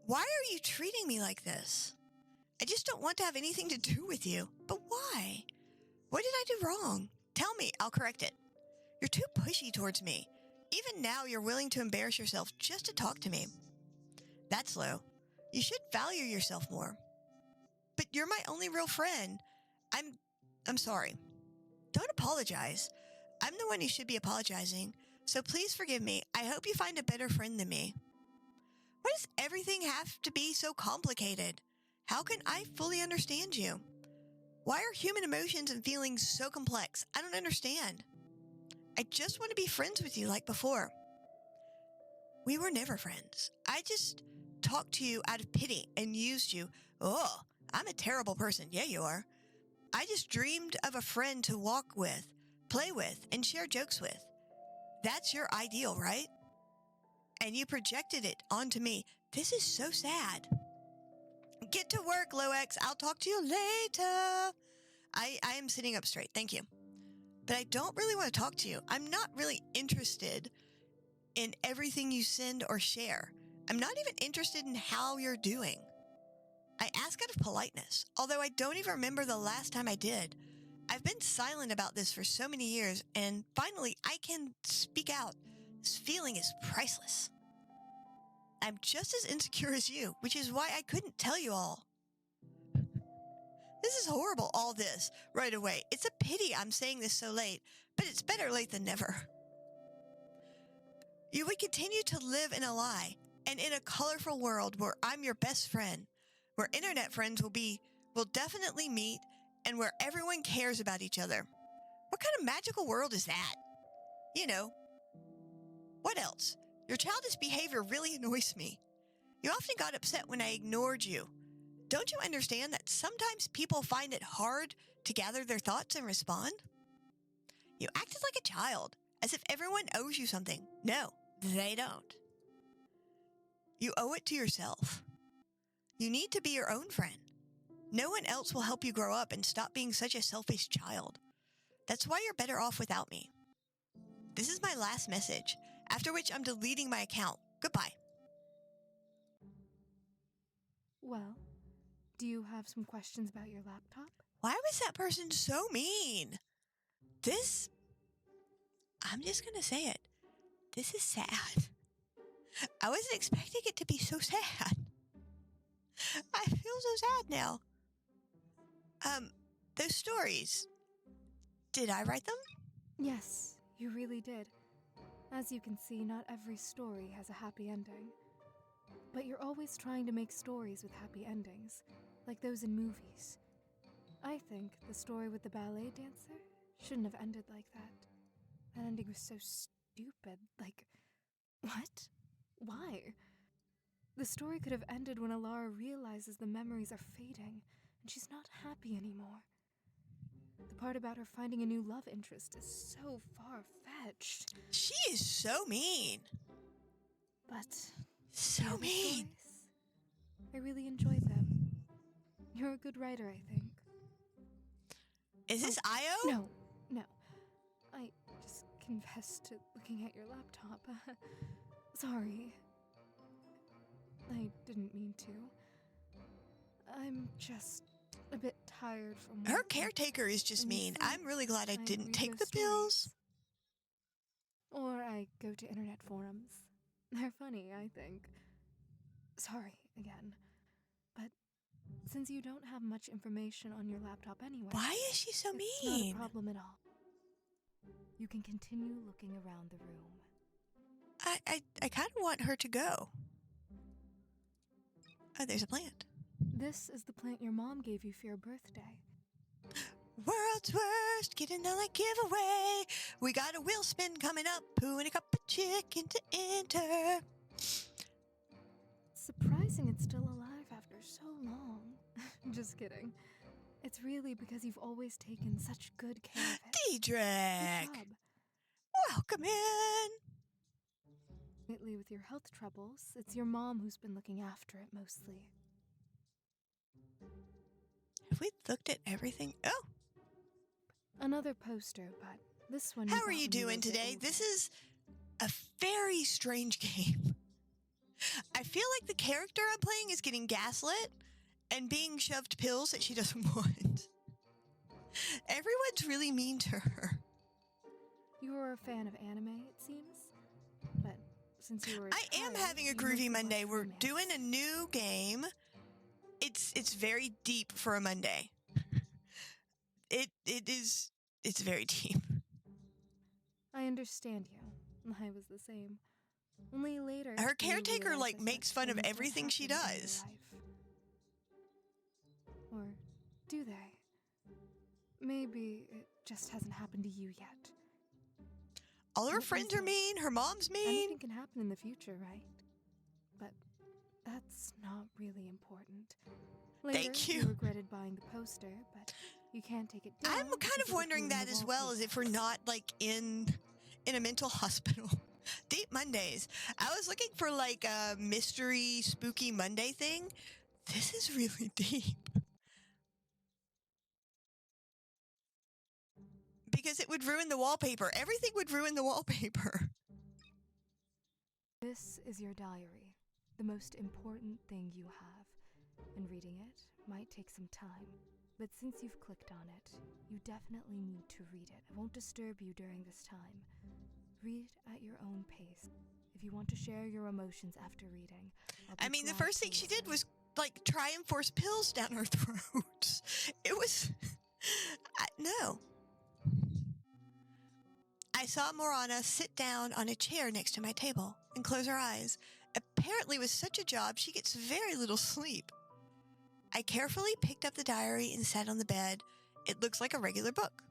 Why are you treating me like this? I just don't want to have anything to do with you. But why? What did I do wrong? Tell me, I'll correct it. You're too pushy towards me. Even now, you're willing to embarrass yourself just to talk to me. That's low. You should value yourself more. But you're my only real friend. I'm sorry. Don't apologize. I'm the one who should be apologizing. So please forgive me. I hope you find a better friend than me. Why does everything have to be so complicated? How can I fully understand you? Why are human emotions and feelings so complex? I don't understand. I just want to be friends with you like before. We were never friends. I just talked to you out of pity and used you. Oh, I'm a terrible person. Yeah, you are. I just dreamed of a friend to walk with, play with, and share jokes with. That's your ideal, right? And you projected it onto me. This is so sad. Get to work, Loex. I'll talk to you later. I am sitting up straight. Thank you. But I don't really want to talk to you. I'm not really interested in everything you send or share. I'm not even interested in how you're doing. I ask out of politeness, although I don't even remember the last time I did. I've been silent about this for so many years, and finally I can speak out. This feeling is priceless. I'm just as insecure as you, which is why I couldn't tell you all. This is horrible, all this, right away. It's a pity I'm saying this so late, but it's better late than never. You would continue to live in a lie, and in a colorful world where I'm your best friend, where internet friends will definitely meet, and where everyone cares about each other. What kind of magical world is that? You know. What else? Your childish behavior really annoys me. You often got upset when I ignored you. Don't you understand that sometimes people find it hard to gather their thoughts and respond? You acted like a child, as if everyone owes you something. No, they don't. You owe it to yourself. You need to be your own friend. No one else will help you grow up and stop being such a selfish child. That's why you're better off without me. This is my last message, after which I'm deleting my account. Goodbye. Well, do you have some questions about your laptop? Why was that person so mean? I'm just gonna say it. This is sad. I wasn't expecting it to be so sad. I feel so sad now. Those stories. Did I write them? Yes, you really did. As you can see, not every story has a happy ending. But you're always trying to make stories with happy endings, like those in movies. I think the story with the ballet dancer shouldn't have ended like that. That ending was so stupid. Like, what? Why? The story could have ended when Alara realizes the memories are fading and she's not happy anymore. The part about her finding a new love interest is so far-fetched. She is so mean. But so the other mean. Stories, I really enjoyed them. You're a good writer, I think. Is this Io? No. I just confessed to looking at your laptop. Sorry. I didn't mean to. I'm just a bit tired from Her work. caretaker is just mean. I'm really glad I didn't read take those the pills. Or I go to internet forums. They're funny, I think. Sorry, again. But since you don't have much information on your laptop anyway... Why is she so it's mean? not a problem at all. You can continue looking around the room. I kind of want her to go. Oh, there's a plant. This is the plant your mom gave you for your birthday. World's worst, get another giveaway. We got a wheel spin coming up. Poo and a cup of chicken to enter. Surprising it's still alive after so long. Just kidding. It's really because you've always taken such good care of it. Diedrich! Good job. Welcome in! Lately with your health troubles, it's your mom who's been looking after it mostly. Have we looked at everything? Oh! Another poster, but this one... How are you doing today? This is a very strange game. I feel like the character I'm playing is getting gaslit and being shoved pills that she doesn't want. Everyone's really mean to her. You were a fan of anime, it seems? But since you were I am having a groovy Monday. We're doing a new game. It's very deep for a Monday. It's very deep. I understand you. I was the same. Only later... Her caretaker, like, makes fun of everything she does. Or do they? Maybe it just hasn't happened to you yet. All her friends are mean, her mom's mean. Anything can happen in the future, right? But that's not really important. Later, Thank you. You regretted buying the poster, but you can't take it down. I'm kind of wondering that as well, as if we're not, like, in a mental hospital. Deep Mondays. I was looking for, like, a mystery, spooky Monday thing. This is really deep. Because it would ruin the wallpaper. Everything would ruin the wallpaper. This is your diary, the most important thing you have. And reading it might take some time. But since you've clicked on it, you definitely need to read it. I won't disturb you during this time. Read at your own pace. If you want to share your emotions after reading, I mean, the first thing she did was like try and force pills down our throats. It was no. I saw Morana sit down on a chair next to my table and close her eyes. Apparently with such a job, she gets very little sleep. I carefully picked up the diary and sat on the bed. It looks like a regular book.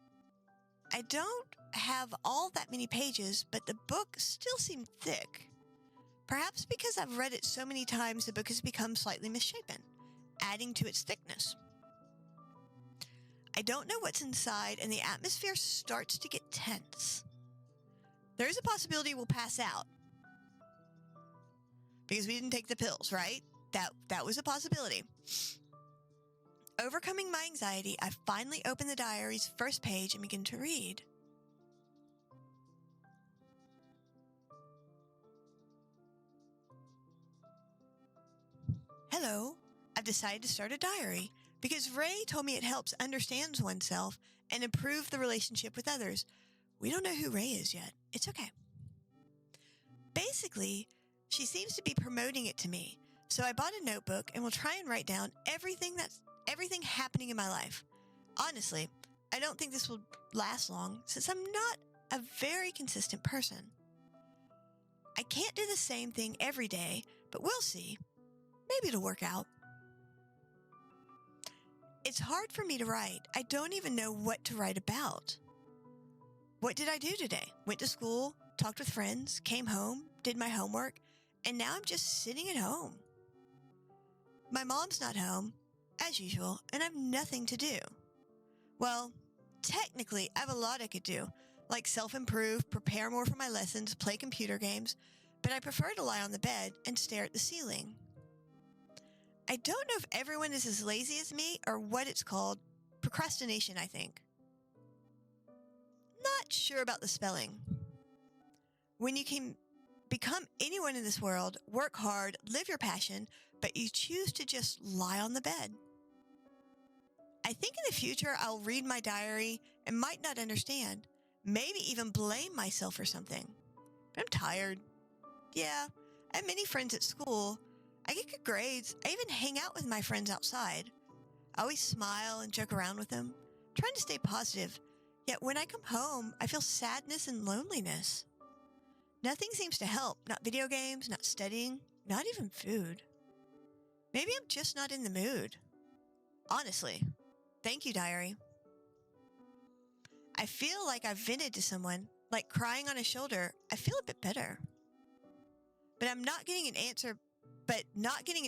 I don't have all that many pages, but the book still seemed thick. Perhaps because I've read it so many times, the book has become slightly misshapen, adding to its thickness. I don't know what's inside, and the atmosphere starts to get tense. There's a possibility we'll pass out. Because we didn't take the pills, right? That was a possibility. Overcoming my anxiety, I finally opened the diary's first page and began to read. Hello, I've decided to start a diary because Ray told me it helps understand oneself and improve the relationship with others. We don't know who Ray is yet. It's okay. Basically, she seems to be promoting it to me, so I bought a notebook and will try and write down everything happening in my life. Honestly, I don't think this will last long since I'm not a very consistent person. I can't do the same thing every day, but we'll see. Maybe it'll work out. It's hard for me to write. I don't even know what to write about. What did I do today? Went to school, talked with friends, came home, did my homework, and now I'm just sitting at home. My mom's not home, as usual, and I have nothing to do. Well, technically, I have a lot I could do, like self-improve, prepare more for my lessons, play computer games, but I prefer to lie on the bed and stare at the ceiling. I don't know if everyone is as lazy as me or what it's called. Procrastination, I think. Not sure about the spelling. When you can become anyone in this world, work hard, live your passion, but you choose to just lie on the bed. I think in the future I'll read my diary and might not understand, maybe even blame myself for something. But I'm tired. Yeah, I have many friends at school. I get good grades. I even hang out with my friends outside. I always smile and joke around with them, trying to stay positive. Yet when I come home, I feel sadness and loneliness. Nothing seems to help. Not video games, not studying, not even food. Maybe I'm just not in the mood. Honestly. Thank you, diary. I feel like I've vented to someone, like crying on a shoulder. I feel a bit better. But not getting an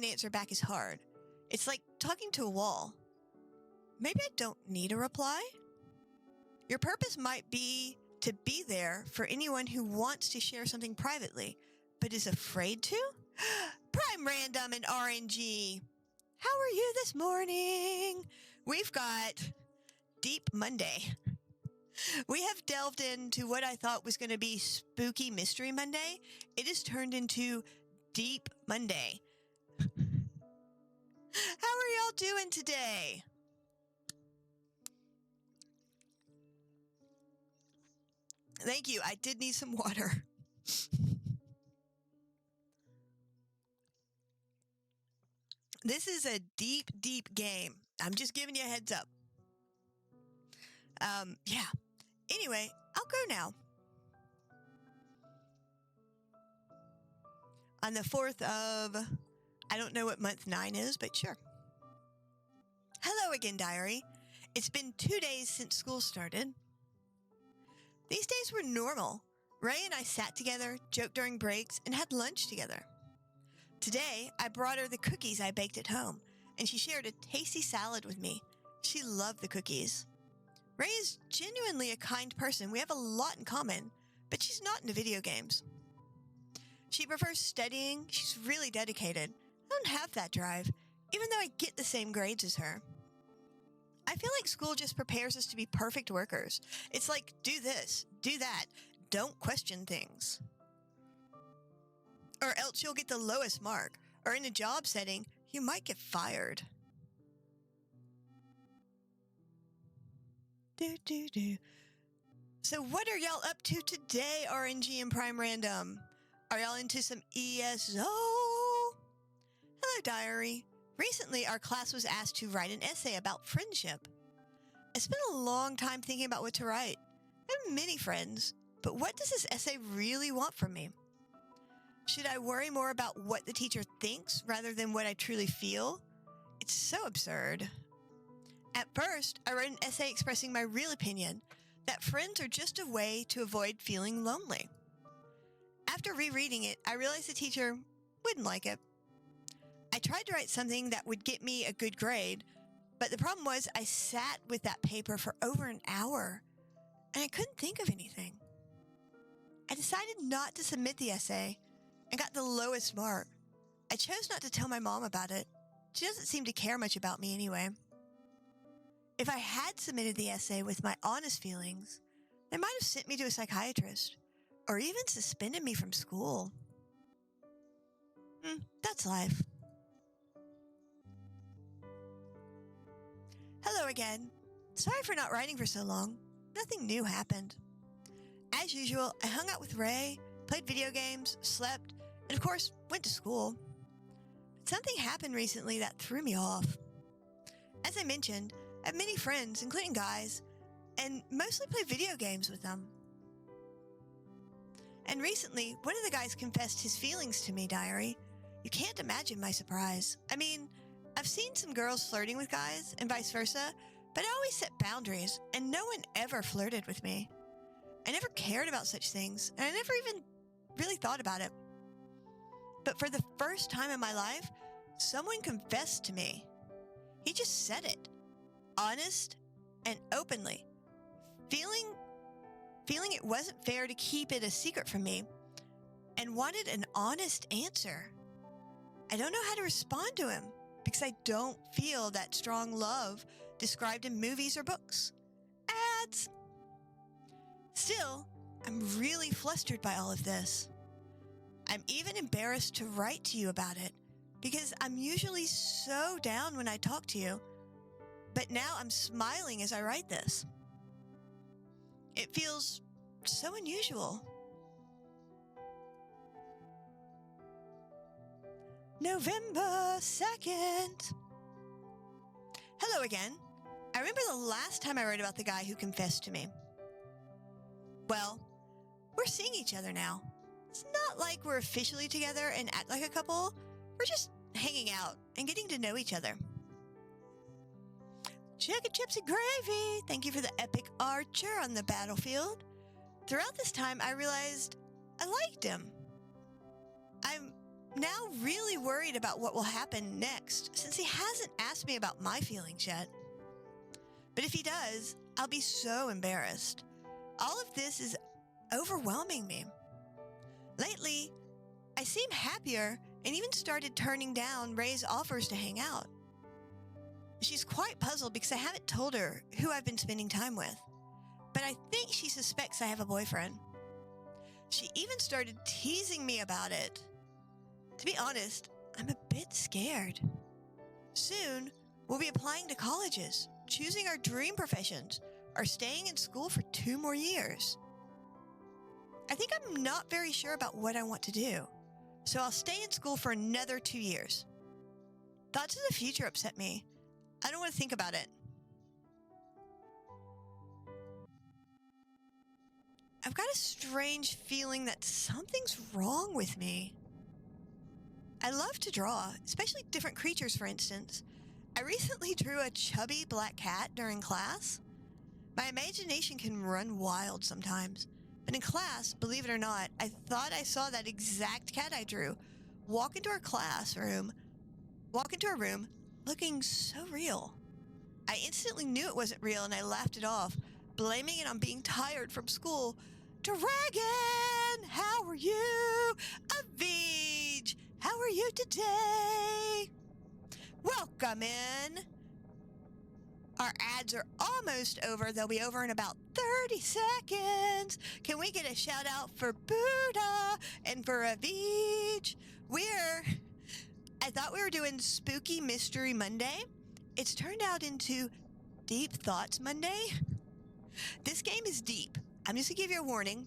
answer back is hard. It's like talking to a wall. Maybe I don't need a reply. Your purpose might be to be there for anyone who wants to share something privately, but is afraid to? Prime Random and RNG. How are you this morning? We've got Deep Monday. We have delved into what I thought was going to be Spooky Mystery Monday. It has turned into Deep Monday. How are y'all doing today? Thank you. I did need some water. This is a deep, deep game. I'm just giving you a heads up. Yeah. Anyway, I'll go now. On the 4th of... I don't know what month 9 is, but sure. Hello again, diary. It's been 2 days since school started. These days were normal. Ray and I sat together, joked during breaks, and had lunch together. Today, I brought her the cookies I baked at home, and she shared a tasty salad with me. She loved the cookies. Ray is genuinely a kind person. We have a lot in common, but she's not into video games. She prefers studying. She's really dedicated. I don't have that drive, even though I get the same grades as her. I feel like school just prepares us to be perfect workers. It's like, do this, do that, don't question things. Or else you'll get the lowest mark, or in a job setting, you might get fired. So what are y'all up to today, RNG and Prime Random? Are y'all into some ESO? Hello, diary. Recently, our class was asked to write an essay about friendship. I spent a long time thinking about what to write. I have many friends, but what does this essay really want from me? Should I worry more about what the teacher thinks rather than what I truly feel? It's so absurd. At first, I wrote an essay expressing my real opinion that friends are just a way to avoid feeling lonely. After rereading it, I realized the teacher wouldn't like it. I tried to write something that would get me a good grade, but the problem was I sat with that paper for over an hour, and I couldn't think of anything. I decided not to submit the essay and got the lowest mark. I chose not to tell my mom about it. She doesn't seem to care much about me anyway. If I had submitted the essay with my honest feelings, they might have sent me to a psychiatrist or even suspended me from school. That's life. Hello again. Sorry for not writing for so long. Nothing new happened. As usual, I hung out with Ray, played video games, slept, and of course, went to school. But something happened recently that threw me off. As I mentioned, I have many friends, including guys, and mostly play video games with them. And recently, one of the guys confessed his feelings to me, Diary. You can't imagine my surprise. I mean, I've seen some girls flirting with guys and vice versa, but I always set boundaries, and no one ever flirted with me. I never cared about such things, and I never even really thought about it. But for the first time in my life, someone confessed to me. He just said it, honest and openly, feeling it wasn't fair to keep it a secret from me, and wanted an honest answer. I don't know how to respond to him because I don't feel that strong love described in movies or books. Ads. Still, I'm really flustered by all of this. I'm even embarrassed to write to you about it because I'm usually so down when I talk to you, but now I'm smiling as I write this. It feels so unusual. November 2nd. Hello again. I remember the last time I wrote about the guy who confessed to me. Well, we're seeing each other now. It's not like we're officially together and act like a couple. We're just hanging out and getting to know each other. Chicken chips and gravy. Thank you for the epic archer on the battlefield. Throughout this time, I realized I liked him. I'm now really worried about what will happen next, since he hasn't asked me about my feelings yet. But if he does, I'll be so embarrassed. All of this is overwhelming me. Lately, I seem happier and even started turning down Ray's offers to hang out. She's quite puzzled because I haven't told her who I've been spending time with, but I think she suspects I have a boyfriend. She even started teasing me about it. To be honest, I'm a bit scared. Soon, we'll be applying to colleges, choosing our dream professions, or staying in school for 2 more years. I think I'm not very sure about what I want to do, so I'll stay in school for another 2 years. Thoughts of the future upset me. I don't want to think about it. I've got a strange feeling that something's wrong with me. I love to draw, especially different creatures, for instance. I recently drew a chubby black cat during class. My imagination can run wild sometimes, but in class, believe it or not, I thought I saw that exact cat I drew walk into a room looking so real. I instantly knew it wasn't real and I laughed it off, blaming it on being tired from school. Dragon, how are you? Avij, how are you today? Welcome in. Our ads are almost over. They'll be over in about 30 seconds. Can we get a shout out for Buddha and for Avij? I thought we were doing Spooky Mystery Monday. It's turned out into Deep Thoughts Monday. This game is deep. I'm just going to give you a warning.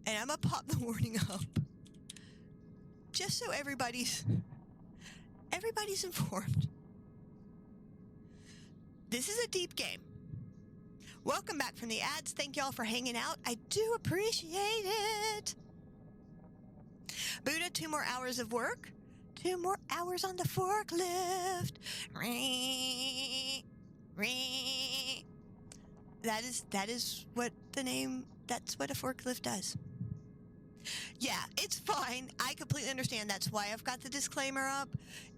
And I'm going to pop the warning up. Just so everybody's everybody's informed. This is a deep game. Welcome back from the ads. Thank y'all for hanging out. I do appreciate it. Buddha, 2 more hours of work. 2 more hours on the forklift. That is what the name, that's what a forklift does. Yeah, it's fine. I completely understand. That's why I've got the disclaimer up.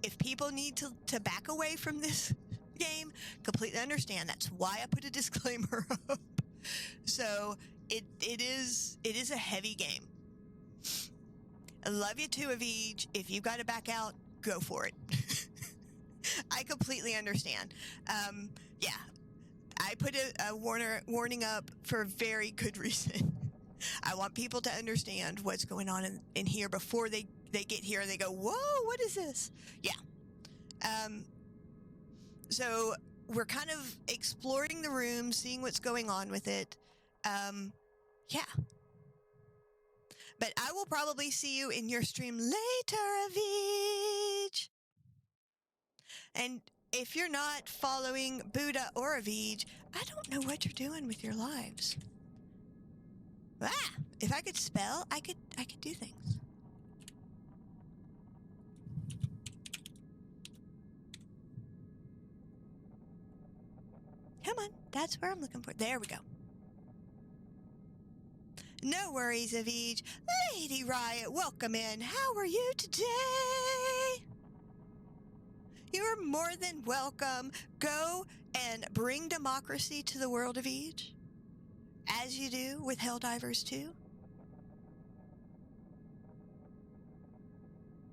If people need to back away from this game, completely understand. That's why I put a disclaimer up. So it is a heavy game. I love you too, Avij. If you've got to back out, go for it. I completely understand. Yeah, I put a warning up for a very good reason. I want people to understand what's going on in here before they get here and they go, whoa, what is this? Yeah. So we're kind of exploring the room, seeing what's going on with it. Yeah. But I will probably see you in your stream later, Avij. And if you're not following Buddha or Avij, I don't know what you're doing with your lives. If I could spell, I could do things. Come on, that's where I'm looking for. There we go. No worries, Avij. Lady Riot, welcome in. How are you today? You're more than welcome. Go and bring democracy to the world, Avij, as you do with Helldivers 2.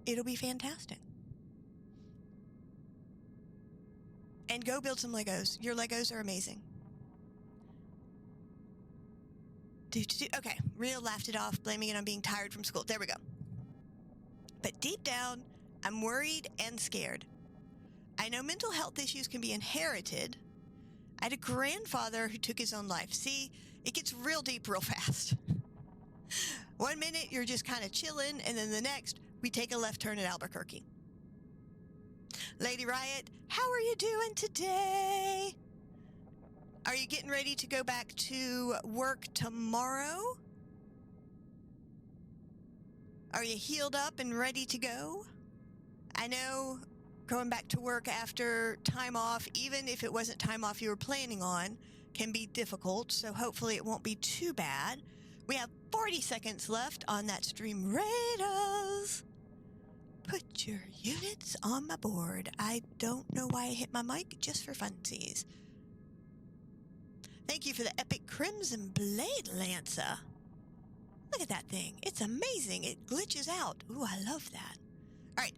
It'll be fantastic. And go build some Legos. Your Legos are amazing. Okay, Real laughed it off, blaming it on being tired from school. There we go. But deep down, I'm worried and scared. I know mental health issues can be inherited. I had a grandfather who took his own life. See, it gets real deep real fast. 1 minute, you're just kind of chilling, and then the next, we take a left turn at Albuquerque. Lady Riot, how are you doing today? Are you getting ready to go back to work tomorrow? Are you healed up and ready to go? I know going back to work after time off, even if it wasn't time off you were planning on, can be difficult, so hopefully it won't be too bad. We have 40 seconds left on that stream. Raiders! Put your units on my board. I don't know why I hit my mic, just for funsies. Thank you for the epic Crimson Blade Lancer. Look at that thing. It's amazing. It glitches out. Ooh, I love that. All right.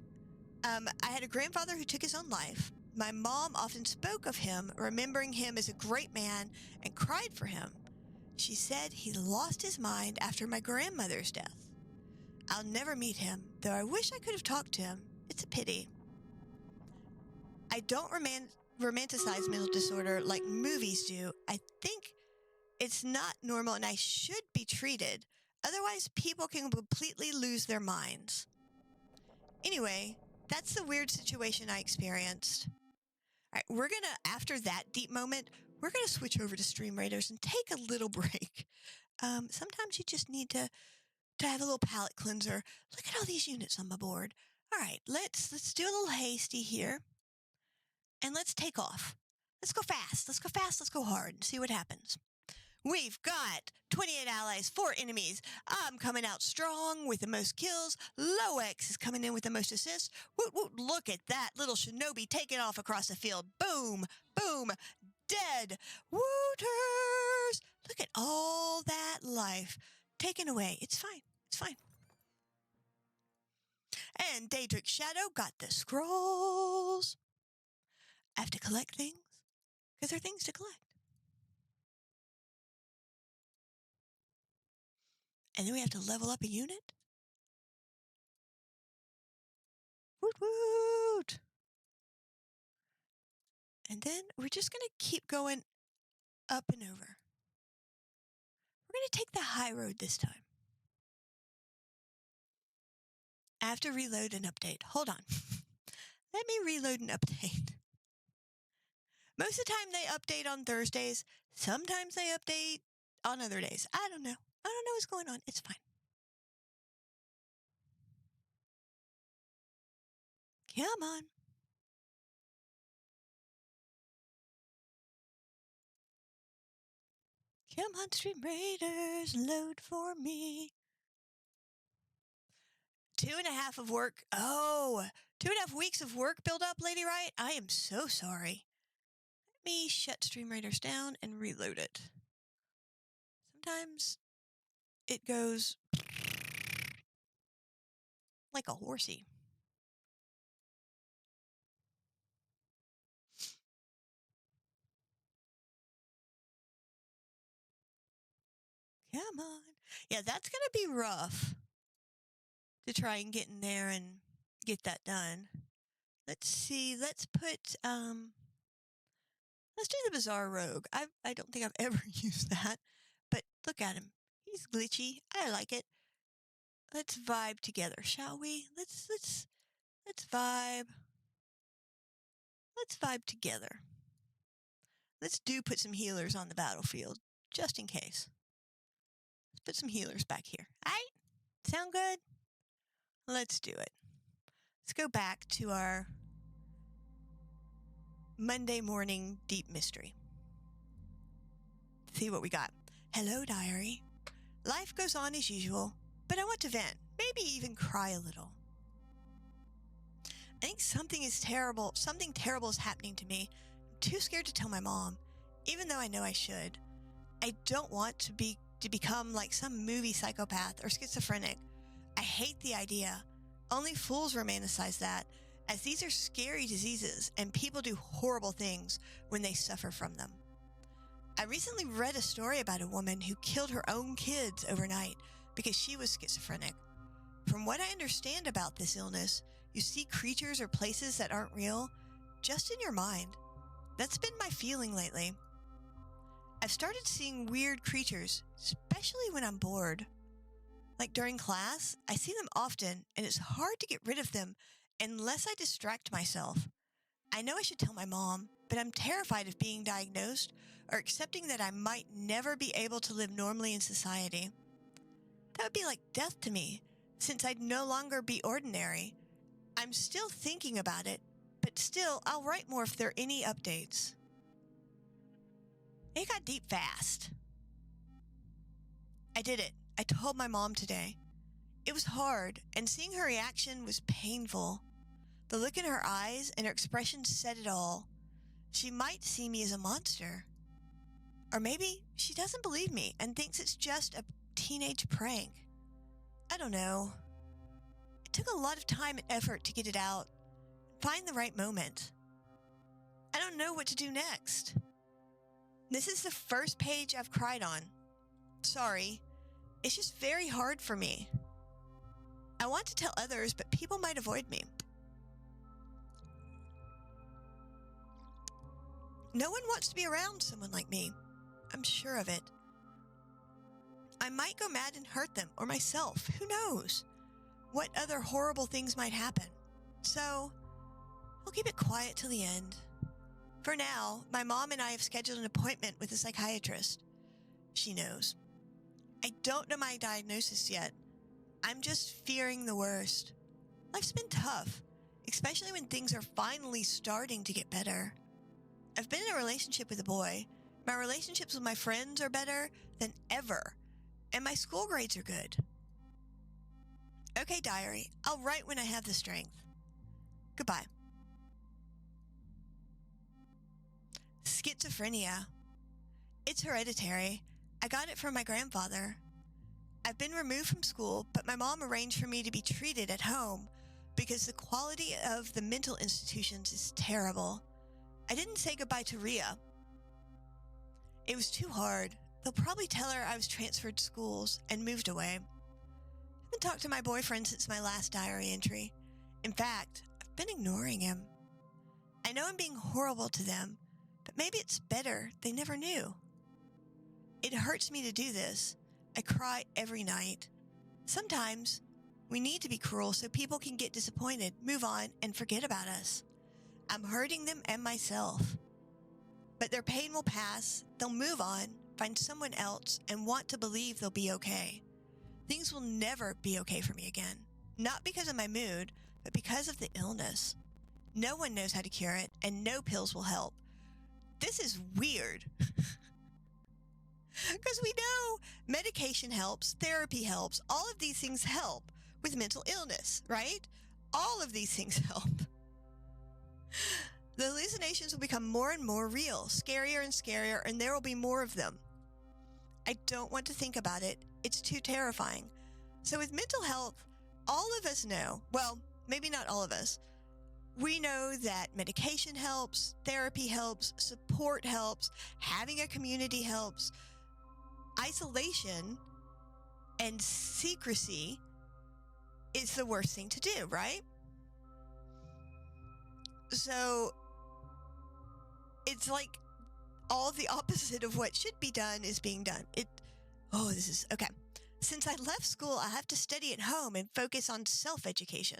I had a grandfather who took his own life. My mom often spoke of him, remembering him as a great man, and cried for him. She said he lost his mind after my grandmother's death. I'll never meet him, though I wish I could have talked to him. It's a pity. I don't romanticize mental disorder like movies do. I think it's not normal and I should be treated. Otherwise, people can completely lose their minds. Anyway, that's the weird situation I experienced. All right, we're going to, after that deep moment, we're going to switch over to Stream Raiders and take a little break. Sometimes you just need to have a little palate cleanser. Look at all these units on my board. All right, let's do a little hasty here. And let's take off. Let's go fast. Let's go fast. Let's go hard and see what happens. We've got 28 allies, 4 enemies. I'm coming out strong with the most kills. Loex is coming in with the most assists. Woot, woot, look at that little shinobi taking off across the field. Boom, boom, dead. Wooters! Look at all that life taken away. It's fine. It's fine. And Daedric Shadow got the scrolls. I have to collect things because there are things to collect. And then we have to level up a unit. Woot woot! And then we're just going to keep going up and over. We're going to take the high road this time. I have to reload and update. Hold on. Let me reload and update. Most of the time they update on Thursdays. Sometimes they update on other days. I don't know. I don't know what's going on. It's fine. Come on. Come on, Stream Raiders, load for me. 2.5 of work. Oh, 2.5 weeks of work build up, Lady Right. I am so sorry. Let me shut Stream Raiders down and reload it. Sometimes it goes like a horsey. Come on. Yeah, that's going to be rough to try and get in there and get that done. Let's see. Let's put, let's do the Bizarre Rogue. I don't think I've ever used that, but look at him. He's glitchy. I like it. Let's vibe together, shall we? Let's vibe. Let's vibe together. Let's put some healers on the battlefield, just in case. Let's put some healers back here. All right? Sound good? Let's do it. Let's go back to our Monday morning deep mystery. See what we got. Hello, diary. Life goes on as usual, but I want to vent, maybe even cry a little. I think something terrible is happening to me. I'm too scared to tell my mom, even though I know I should. I don't want to become like some movie psychopath or schizophrenic. I hate the idea. Only fools romanticize that, as these are scary diseases and people do horrible things when they suffer from them. I recently read a story about a woman who killed her own kids overnight because she was schizophrenic. From what I understand about this illness, you see creatures or places that aren't real, just in your mind. That's been my feeling lately. I've started seeing weird creatures, especially when I'm bored. Like during class, I see them often, and it's hard to get rid of them unless I distract myself. I know I should tell my mom, but I'm terrified of being diagnosed or accepting that I might never be able to live normally in society. That would be like death to me, since I'd no longer be ordinary. I'm still thinking about it, but still, I'll write more if there are any updates. It got deep fast. I did it. I told my mom today. It was hard, and seeing her reaction was painful. The look in her eyes and her expression said it all. She might see me as a monster. Or maybe she doesn't believe me and thinks it's just a teenage prank. I don't know. It took a lot of time and effort to get it out, find the right moment. I don't know what to do next. This is the first page I've cried on. Sorry. It's just very hard for me. I want to tell others, but people might avoid me. No one wants to be around someone like me. I'm sure of it. I might go mad and hurt them, or myself. Who knows? What other horrible things might happen? So, I'll keep it quiet till the end. For now, my mom and I have scheduled an appointment with a psychiatrist. She knows. I don't know my diagnosis yet. I'm just fearing the worst. Life's been tough, especially when things are finally starting to get better. I've been in a relationship with a boy. My relationships with my friends are better than ever, and my school grades are good. Okay, diary, I'll write when I have the strength. Goodbye. Schizophrenia. It's hereditary. I got it from my grandfather. I've been removed from school, but my mom arranged for me to be treated at home because the quality of the mental institutions is terrible. I didn't say goodbye to Rhea. It was too hard. They'll probably tell her I was transferred schools and moved away. I haven't talked to my boyfriend since my last diary entry. In fact, I've been ignoring him. I know I'm being horrible to them, but maybe it's better they never knew. It hurts me to do this. I cry every night. Sometimes We need to be cruel so people can get disappointed, move on, and forget about us. I'm hurting them and myself. But their pain will pass, they'll move on, find someone else, and want to believe they'll be okay. Things will never be okay for me again. Not because of my mood, but because of the illness. No one knows how to cure it, and no pills will help. This is weird. Because we know medication helps, therapy helps, all of these things help with mental illness, right? All of these things help. The hallucinations will become more and more real, scarier and scarier, and there will be more of them. I don't want to think about it. It's too terrifying. So with mental health, all of us know, well, maybe not all of us, we know that medication helps, therapy helps, support helps, having a community helps. Isolation and secrecy is the worst thing to do, right? So it's like all the opposite of what should be done is being done. This is okay. Since I left school, I have to study at home and focus on self-education.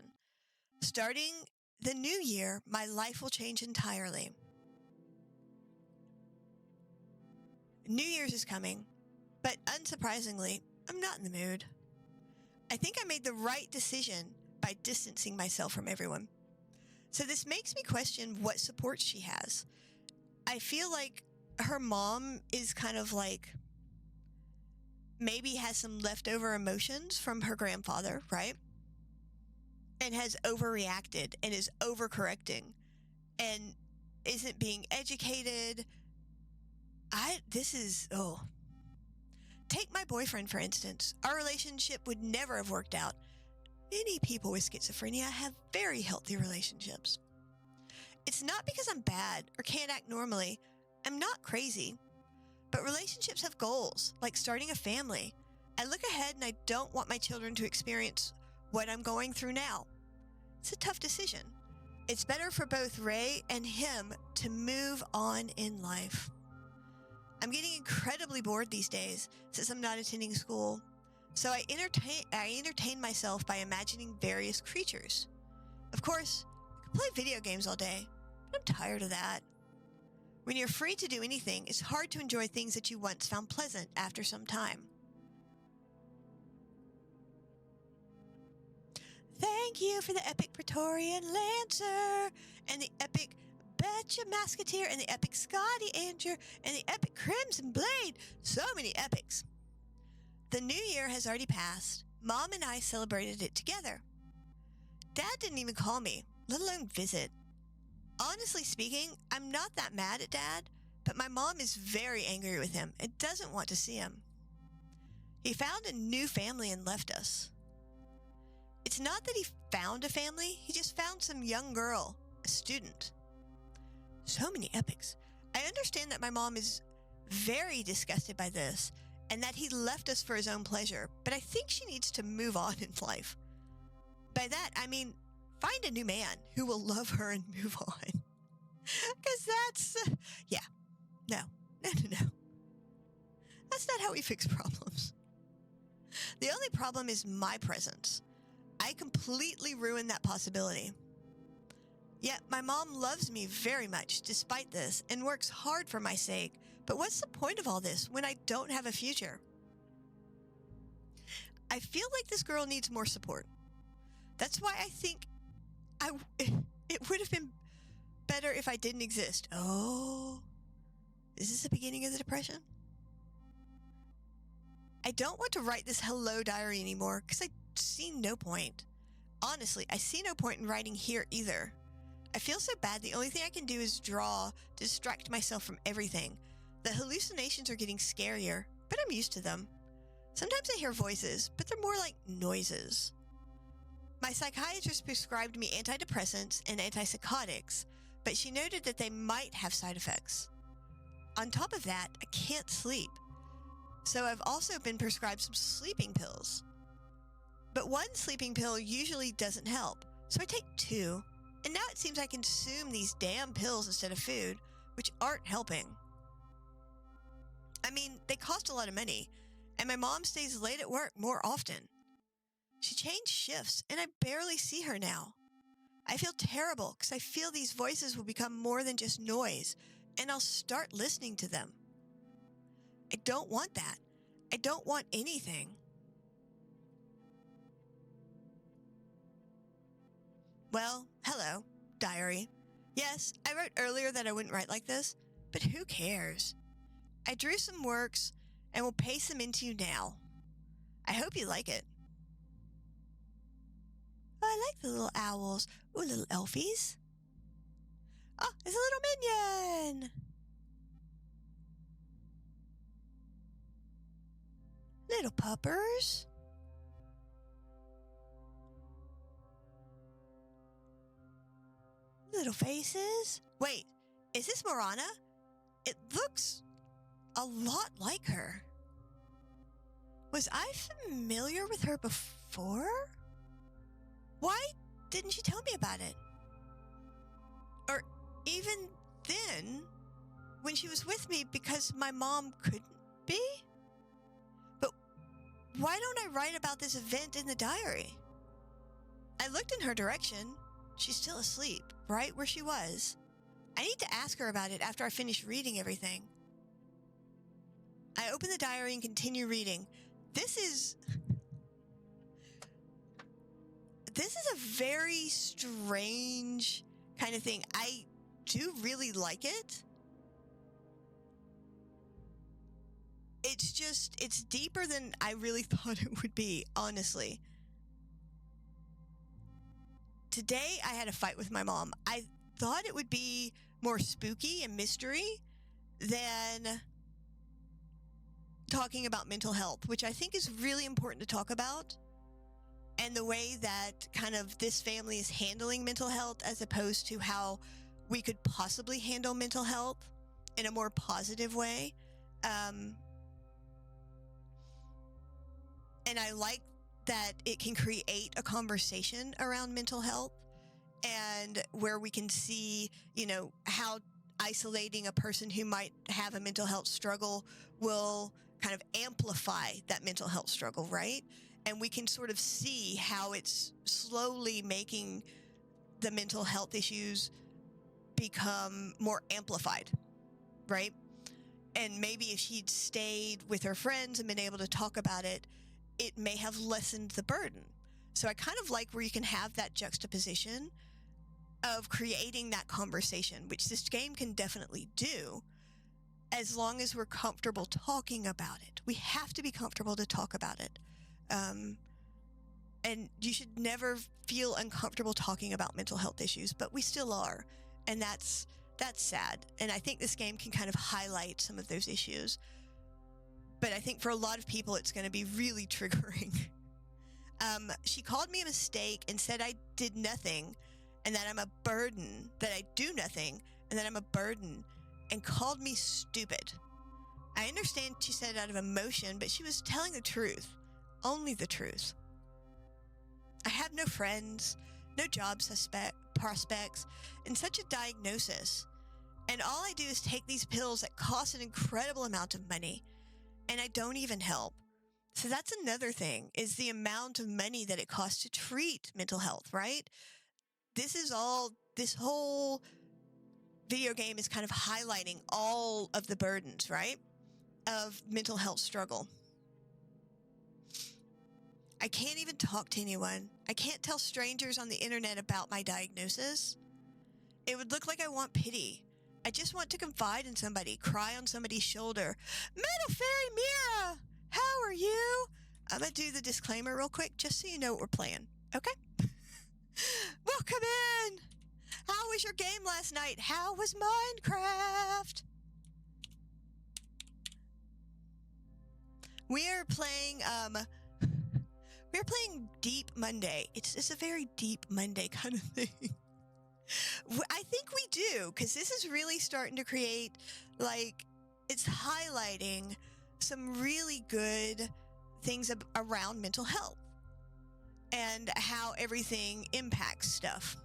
Starting the new year, my life will change entirely. New Year's is coming, but unsurprisingly, I'm not in the mood. I think I made the right decision by distancing myself from everyone. So this makes me question what support she has. I feel like her mom is kind of like, maybe has some leftover emotions from her grandfather, right? And has overreacted and is overcorrecting and isn't being educated. Take my boyfriend, for instance. Our relationship would never have worked out. Many people with schizophrenia have very healthy relationships. It's not because I'm bad or can't act normally. I'm not crazy. But relationships have goals, like starting a family. I look ahead and I don't want my children to experience what I'm going through now. It's a tough decision. It's better for both Ray and him to move on in life. I'm getting incredibly bored these days since I'm not attending school. So I entertain myself by imagining various creatures. Of course, I could play video games all day, but I'm tired of that. When you're free to do anything, it's hard to enjoy things that you once found pleasant after some time. Thank you for the epic Praetorian Lancer, and the epic Betcha Masketeer, and the epic Scotty Anger, and the epic Crimson Blade. So many epics. The new year has already passed. Mom and I celebrated it together. Dad didn't even call me, let alone visit. Honestly speaking, I'm not that mad at Dad, but my mom is very angry with him and doesn't want to see him. He found a new family and left us. It's not that he found a family, he just found some young girl, a student. So many epics. I understand that my mom is very disgusted by this and that he left us for his own pleasure, but I think she needs to move on in life. By that, I mean, find a new man who will love her and move on. Because that's, no. That's not how we fix problems. The only problem is my presence. I completely ruined that possibility. Yet my mom loves me very much despite this and works hard for my sake. But what's the point of all this when I don't have a future? I feel like this girl needs more support. That's why I think it would have been better if I didn't exist. Oh, is this the beginning of the depression? I don't want to write this hello diary anymore because I see no point. Honestly, I see no point in writing here either. I feel so bad the only thing I can do is draw to distract myself from everything. The hallucinations are getting scarier, but I'm used to them. Sometimes I hear voices, but they're more like noises. My psychiatrist prescribed me antidepressants and antipsychotics, but she noted that they might have side effects. On top of that, I can't sleep. So I've also been prescribed some sleeping pills. But one sleeping pill usually doesn't help, so I take 2, and now it seems I consume these damn pills instead of food, which aren't helping. I mean, they cost a lot of money, and my mom stays late at work more often. She changed shifts, and I barely see her now. I feel terrible because I feel these voices will become more than just noise, and I'll start listening to them. I don't want that. I don't want anything. Well, hello, diary. Yes, I wrote earlier that I wouldn't write like this, but who cares? I drew some works and will paste them into you now. I hope you like it. Oh, I like the little owls. Ooh, little elfies. Oh, it's a little minion. Little puppers. Little faces. Wait, is this Morana? It looks a lot like her. Was I familiar with her before? Why didn't she tell me about it? Or even then, when she was with me because my mom couldn't be? But why don't I write about this event in the diary? I looked in her direction. She's still asleep, right where she was. I need to ask her about it after I finish reading everything. I open the diary and continue reading. This is a very strange kind of thing. I do really like it. It's deeper than I really thought it would be, honestly. Today, I had a fight with my mom. I thought it would be more spooky and mystery than talking about mental health, which I think is really important to talk about, and the way that kind of this family is handling mental health as opposed to how we could possibly handle mental health in a more positive way. And I like that it can create a conversation around mental health and where we can see, how isolating a person who might have a mental health struggle will kind of amplify that mental health struggle, right? And we can sort of see how it's slowly making the mental health issues become more amplified, right? And maybe if she'd stayed with her friends and been able to talk about it, it may have lessened the burden. So I kind of like where you can have that juxtaposition of creating that conversation, which this game can definitely do, as long as we're comfortable talking about it. We have to be comfortable to talk about it. And you should never feel uncomfortable talking about mental health issues, but we still are. And that's sad. And I think this game can kind of highlight some of those issues. But I think for a lot of people, it's going to be really triggering. She called me a mistake and said I did nothing and that I'm a burden, that I do nothing and that I'm a burden, and called me stupid. I understand she said it out of emotion, but she was telling the truth. Only the truth. I have no friends, no job prospects, and such a diagnosis. And all I do is take these pills that cost an incredible amount of money, and I don't even help. So that's another thing, is the amount of money that it costs to treat mental health, right? This whole video game is kind of highlighting all of the burdens, right, of mental health struggle. I can't even talk to anyone. I can't tell strangers on the internet about my diagnosis. It would look like I want pity. I just want to confide in somebody, cry on somebody's shoulder. Metal Fairy Mira, how are you? I'm going to do the disclaimer real quick, just so you know what we're playing, okay? Welcome in. How was your game last night? How was Minecraft? We're playing Deep Monday. It's a very Deep Monday kind of thing. I think we do, because this is really starting to create, it's highlighting some really good things around mental health and how everything impacts stuff.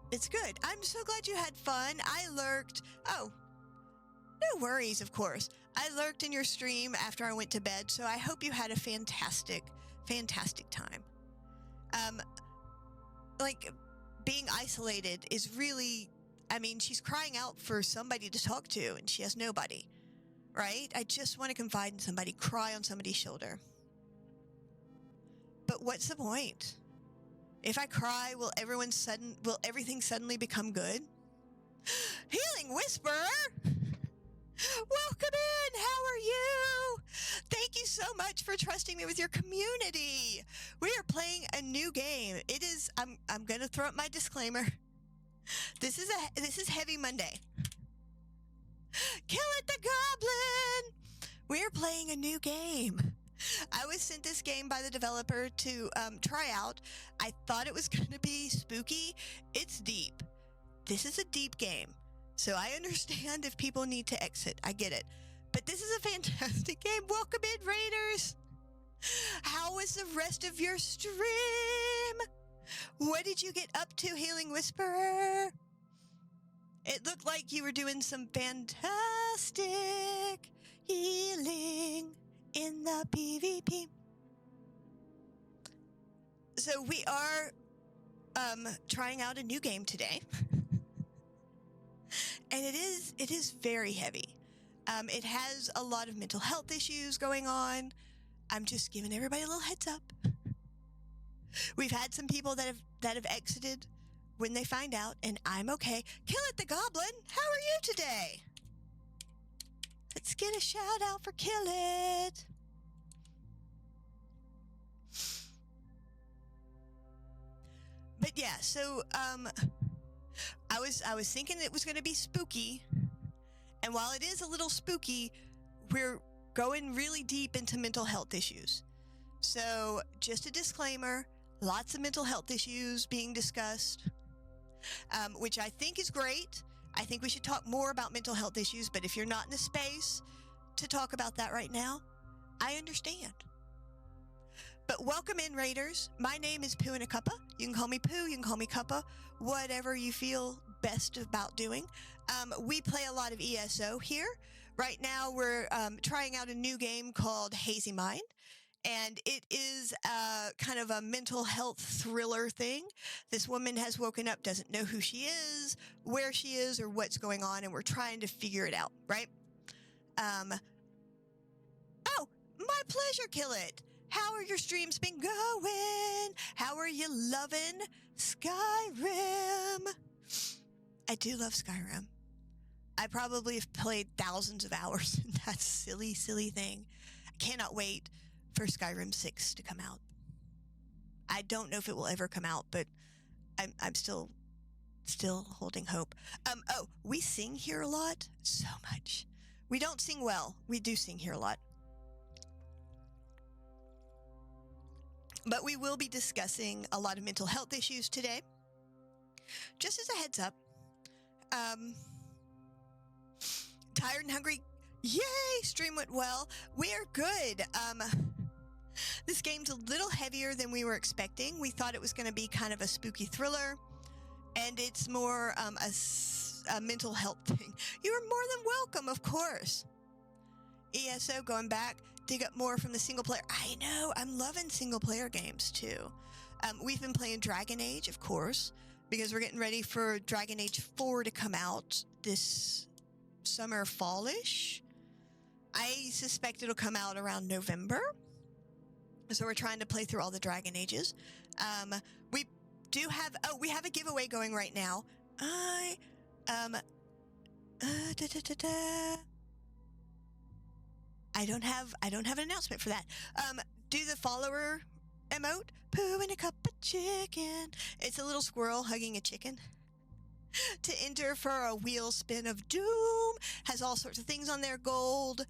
It's good. I'm so glad you had fun. I lurked. Oh, no worries, of course. I lurked in your stream after I went to bed, so I hope you had a fantastic, fantastic time. Like, being isolated is really, I mean, she's crying out for somebody to talk to, and she has nobody, right? I just want to confide in somebody, cry on somebody's shoulder. But what's the point? If I cry, will everything suddenly become good? Healing Whisperer! Welcome in! How are you? Thank you so much for trusting me with your community. We are playing a new game. It is, I'm gonna throw up my disclaimer. This is Heavy Monday. Kill it, the goblin! We are playing a new game. I was sent this game by the developer to try out. I thought it was gonna be spooky. It's deep. This is a deep game. So I understand if people need to exit. I get it. But this is a fantastic game. Welcome in, Raiders. How was the rest of your stream? What did you get up to, Healing Whisperer? It looked like you were doing some fantastic healing in the PvP. So we are trying out a new game today. And it is very heavy. It has a lot of mental health issues going on. I'm just giving everybody a little heads up. We've had some people that have exited when they find out, and I'm okay. Kill it, the goblin. How are you today? Let's get a shout out for Kill It. But yeah, so I was thinking it was going to be spooky, and while it is a little spooky, we're going really deep into mental health issues. So just a disclaimer, lots of mental health issues being discussed, which I think is great. I think we should talk more about mental health issues, but if you're not in a space to talk about that right now, I understand. But welcome in, Raiders. My name is Pooh in a Cuppa. You can call me Pooh, you can call me Cuppa, whatever you feel best about doing. We play a lot of ESO here. Right now, we're trying out a new game called Hazy, and it is kind of a mental health thriller thing. This woman has woken up, doesn't know who she is, where she is, or what's going on, and we're trying to figure it out, right? Oh, my pleasure, Kill It. How are your streams been going? How are you loving Skyrim? I do love Skyrim. I probably have played thousands of hours in that silly, silly thing. I cannot wait for Skyrim 6 to come out. I don't know if it will ever come out, but I'm still holding hope. Oh, we sing here a lot. So much. We don't sing well. We do sing here a lot. But we will be discussing a lot of mental health issues today. Just as a heads up, tired and hungry. Yay! Stream went well. We are good. This game's a little heavier than we were expecting. We thought it was going to be kind of a spooky thriller, and it's more a mental health thing. You are more than welcome, of course. ESO, going back, dig up more from the single player. I know, I'm loving single player games too. We've been playing Dragon Age, of course, because we're getting ready for Dragon Age 4 to come out this summer, fallish. I suspect it'll come out around November. So we're trying to play through all the Dragon Ages. We do have, we have a giveaway going right now. I don't have an announcement for that. Do the follower emote. Pooh in a cup of chicken. It's a little squirrel hugging a chicken. To enter for a wheel spin of doom. Has all sorts of things on there. Gold.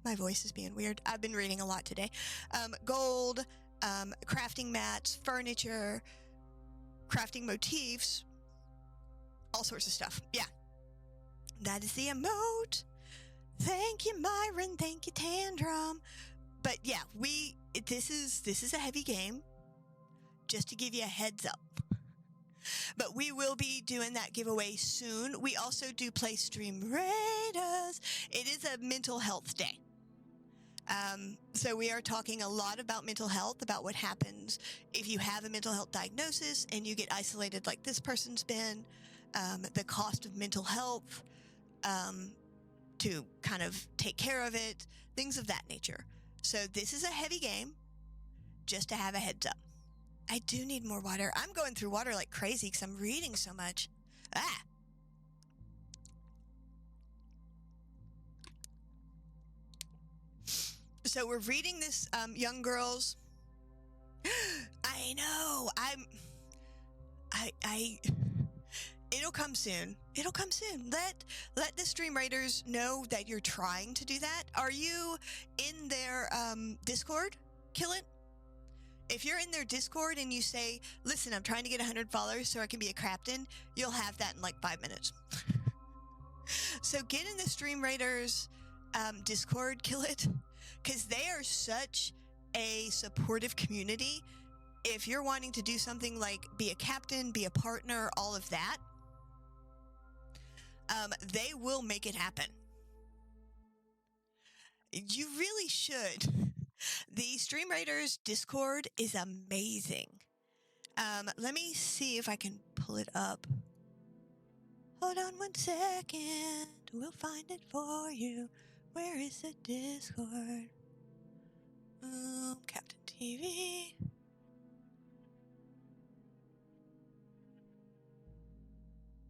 My voice is being weird. I've been reading a lot today. Gold. Crafting mats. Furniture. Crafting motifs. All sorts of stuff. Yeah. That is the emote. Thank you, Myron. Thank you, Tandrum. But yeah, this is a heavy game. Just to give you a heads up. But we will be doing that giveaway soon. We also do play Stream Raiders. It is a mental health day. So we are talking a lot about mental health, about what happens if you have a mental health diagnosis and you get isolated like this person's been, the cost of mental health, to kind of take care of it, things of that nature. So this is a heavy game, just to have a heads up. I do need more water. I'm going through water like crazy because I'm reading so much. Ah! So we're reading this young girl's. I know. It'll come soon. It'll come soon. Let the Stream Raiders know that you're trying to do that. Are you in their Discord? Kill it. If you're in their Discord and you say, listen, I'm trying to get 100 followers so I can be a captain, you'll have that in like 5 minutes. So get in the Stream Raiders Discord, Kill it, because they are such a supportive community. If you're wanting to do something like be a captain, be a partner, all of that, they will make it happen. You really should. The Stream Raiders Discord is amazing. Let me see if I can pull it up. Hold on 1 second. We'll find it for you. Where is the Discord? Captain TV.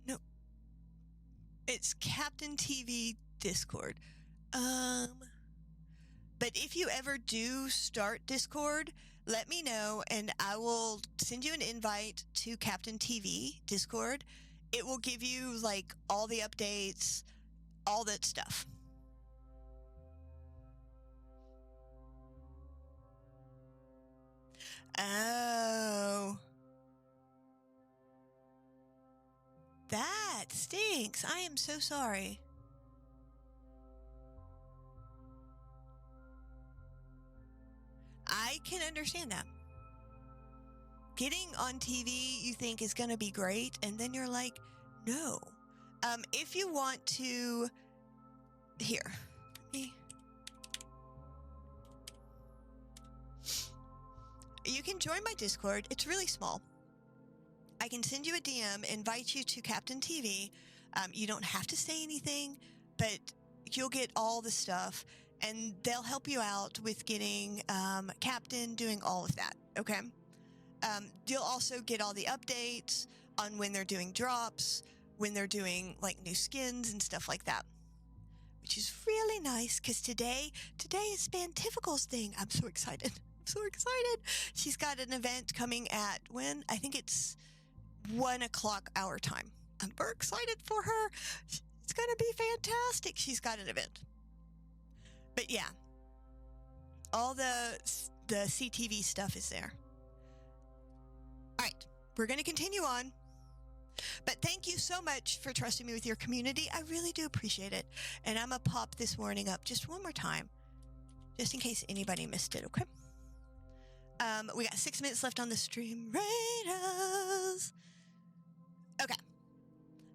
No. It's Captain TV Discord. But if you ever do start Discord, let me know and I will send you an invite to Captain TV Discord. It will give you like all the updates, all that stuff. Oh. That stinks. I am so sorry. I can understand that. Getting on TV you think is going to be great, and then you're like, no. If you want to... Here. You can join my Discord. It's really small. I can send you a DM, invite you to Captain TV. You don't have to say anything, but you'll get all the stuff, and they'll help you out with getting Captain, doing all of that, okay? You'll also get all the updates on when they're doing drops, when they're doing, like, new skins and stuff like that, which is really nice, because today is Spantifical's thing. I'm so excited. I'm so excited. She's got an event coming at when? I think it's 1 o'clock our time. I'm very excited for her. It's going to be fantastic. She's got an event. But yeah, all the CTV stuff is there. All right, we're going to continue on. But thank you so much for trusting me with your community. I really do appreciate it. And I'm going to pop this warning up just one more time, just in case anybody missed it, okay? We got 6 minutes left on the Stream Raiders. Okay.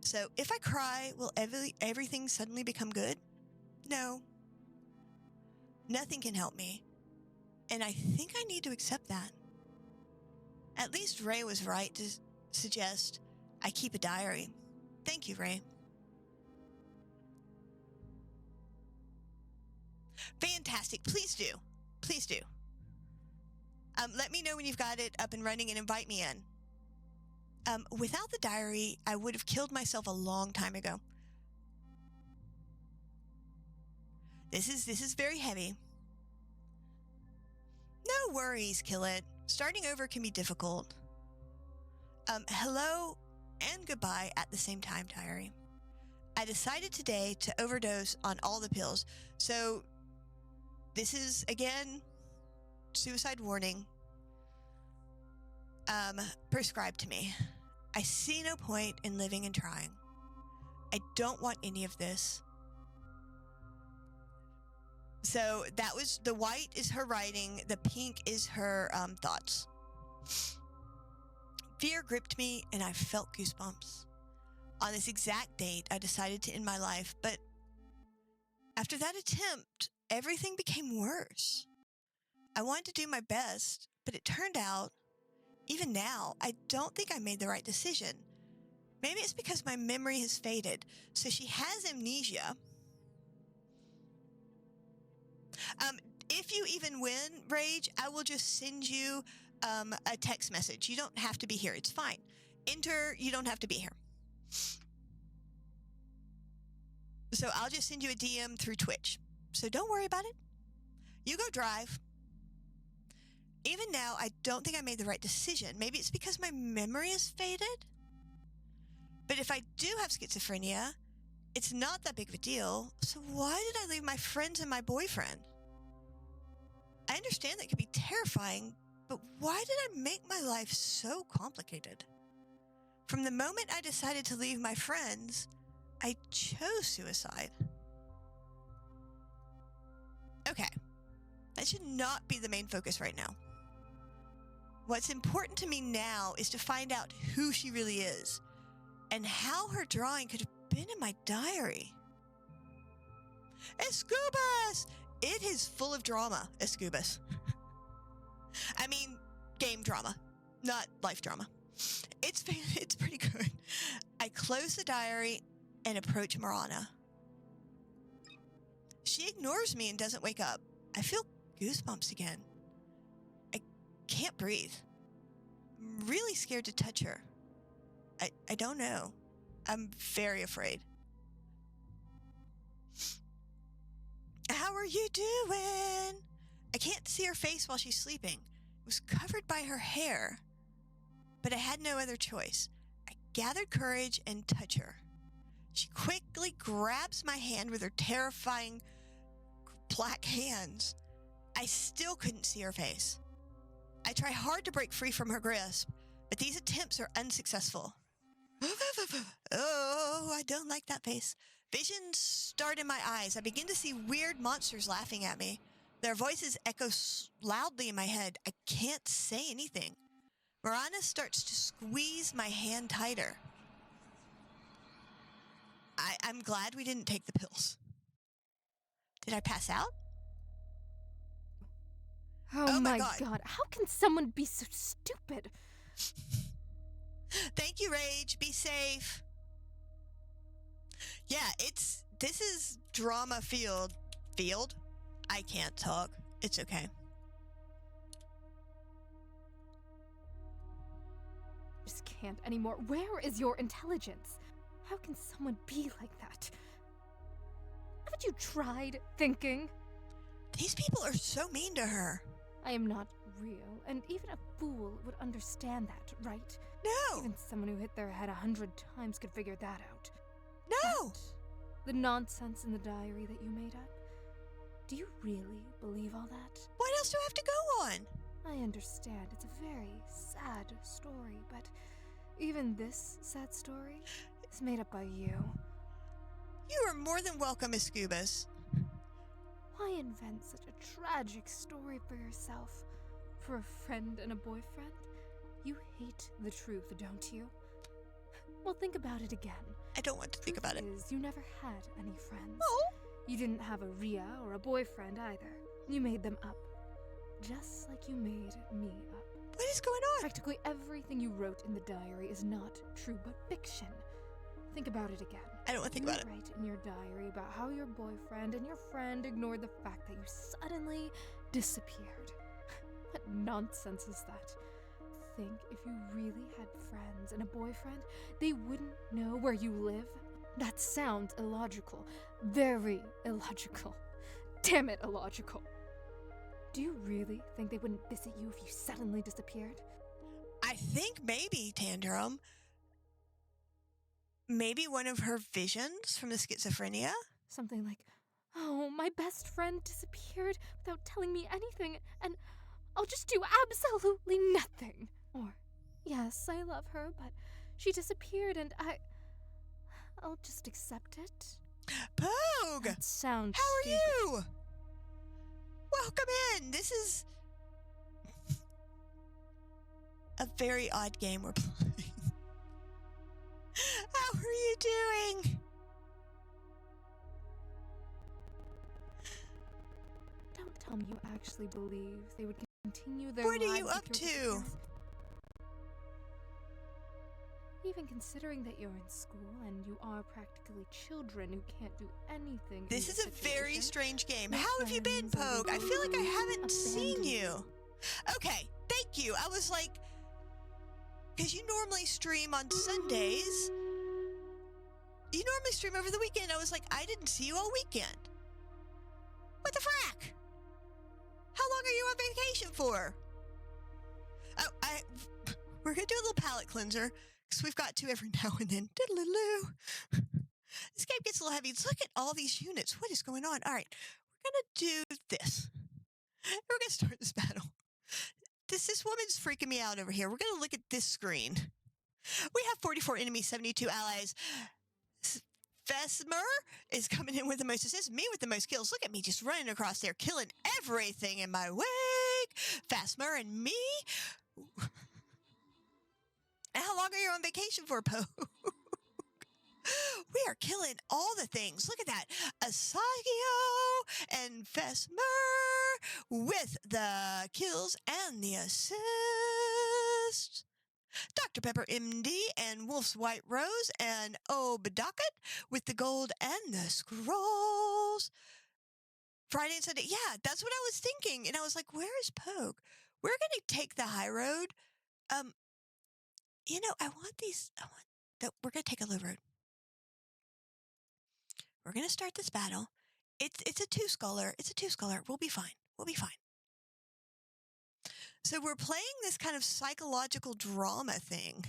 So if I cry, will everything suddenly become good? No. Nothing can help me. And I think I need to accept that. At least Ray was right to suggest I keep a diary. Thank you, Ray. Fantastic. Please do. Please do. Let me know when you've got it up and running and invite me in. Without the diary, I would have killed myself a long time ago. This is very heavy. No worries, Kill It. Starting over can be difficult. Hello and goodbye at the same time, diary. I decided today to overdose on all the pills. So this is, again, suicide warning. Prescribed to me. I see no point in living and trying. I don't want any of this. So that was, the white is her writing, the pink is her thoughts. Fear gripped me and I felt goosebumps. On this exact date, I decided to end my life, but after that attempt everything became worse. I wanted to do my best, but it turned out, even now, I don't think I made the right decision. Maybe it's because my memory has faded, so she has amnesia. If you even win, Rage, I will just send you a text message. You don't have to be here. It's fine. Enter, you don't have to be here. So I'll just send you a DM through Twitch. So don't worry about it. You go drive. Even now, I don't think I made the right decision. Maybe it's because my memory has faded. But if I do have schizophrenia, it's not that big of a deal. So why did I leave my friends and my boyfriend? I understand that could be terrifying, but why did I make my life so complicated? From the moment I decided to leave my friends, I chose suicide. Okay, that should not be the main focus right now. What's important to me now is to find out who she really is and how her drawing could have been in my diary. Escubas! It is full of drama, Escubas. I mean, game drama, not life drama. It's pretty good. I close the diary and approach Marana. She ignores me and doesn't wake up. I feel goosebumps again. I can't breathe. I'm really scared to touch her. I don't know. I'm very afraid. How are you doing? I can't see her face while she's sleeping. It was covered by her hair. But I had no other choice. I gathered courage and touch her. She quickly grabs my hand with her terrifying black hands. I still couldn't see her face. I try hard to break free from her grasp, but these attempts are unsuccessful. Oh, I don't like that face. Visions start in my eyes. I begin to see weird monsters laughing at me. Their voices echo loudly in my head. I can't say anything. Marana starts to squeeze my hand tighter. I'm glad we didn't take the pills. Did I pass out? Oh my God. How can someone be so stupid? Thank you, Rage. Be safe. Yeah, this is drama field. Field? I can't talk. It's okay. Just can't anymore. Where is your intelligence? How can someone be like that? Haven't you tried thinking? These people are so mean to her. I am not real, and even a fool would understand that, right? No! Even someone who hit their head 100 times could figure that out. No! But the nonsense in the diary that you made up, do you really believe all that? What else do I have to go on? I understand it's a very sad story, but even this sad story is made up by you. You are more than welcome, Escubas. Why invent such a tragic story for yourself? For a friend and a boyfriend? You hate the truth, don't you? Well, think about it again. I don't want to think about it. You never had any friends. Oh. You didn't have a Rhea or a boyfriend either. You made them up. Just like you made me up. What is going on? Practically everything you wrote in the diary is not true, but fiction. Think about it again. I don't want to think about it. You write in your diary about how your boyfriend and your friend ignored the fact that you suddenly disappeared. What nonsense is that? Think if you really had friends and a boyfriend, they wouldn't know where you live? That sounds illogical. Very illogical. Damn it, illogical. Do you really think they wouldn't visit you if you suddenly disappeared? I think maybe, Tantrum. Maybe one of her visions from the schizophrenia? Something like, oh, my best friend disappeared without telling me anything, and I'll just do absolutely nothing. Or, yes, I love her, but she disappeared and I'll just accept it. Pogue! That sounds How are stupid. you? Welcome in. This is a very odd game we're playing. How are you doing? tell me you actually believe they would continue their What lives are you with up your to? disappearance? Even considering that you're in school and you are practically children who can't do anything. This in is a very situation, strange game. your How have you been, friends are Pogue? I feel like I haven't seen abandon you. Okay, thank you. I was like, because you normally stream on Sundays. You normally stream over the weekend. I was like, I didn't see you all weekend. What the frack? How long are you on vacation for? Oh, we're going to do a little palate cleanser, because we've got to every now and then. Diddle-loo. This game gets a little heavy. Look at all these units. What is going on? All right, we're going to do this. We're going to start this battle. This woman's freaking me out over here. We're going to look at this screen. We have 44 enemies, 72 allies. Vesmer is coming in with the most assists, me with the most kills. Look at me just running across there, killing everything in my wake. Vesmer and me. And how long are you on vacation for, Poe? We are killing all the things. Look at that. Asagio and Vesmer with the kills and the assists. Dr. Pepper MD and Wolf's White Rose and Obedocket with the gold and the scrolls. Friday and Sunday. Yeah, that's what I was thinking. And I was like, where is Pogue? We're going to take the high road. We're going to take a low road. We're going to start this battle. It's a two-scholar. We'll be fine. So we're playing this kind of psychological drama thing.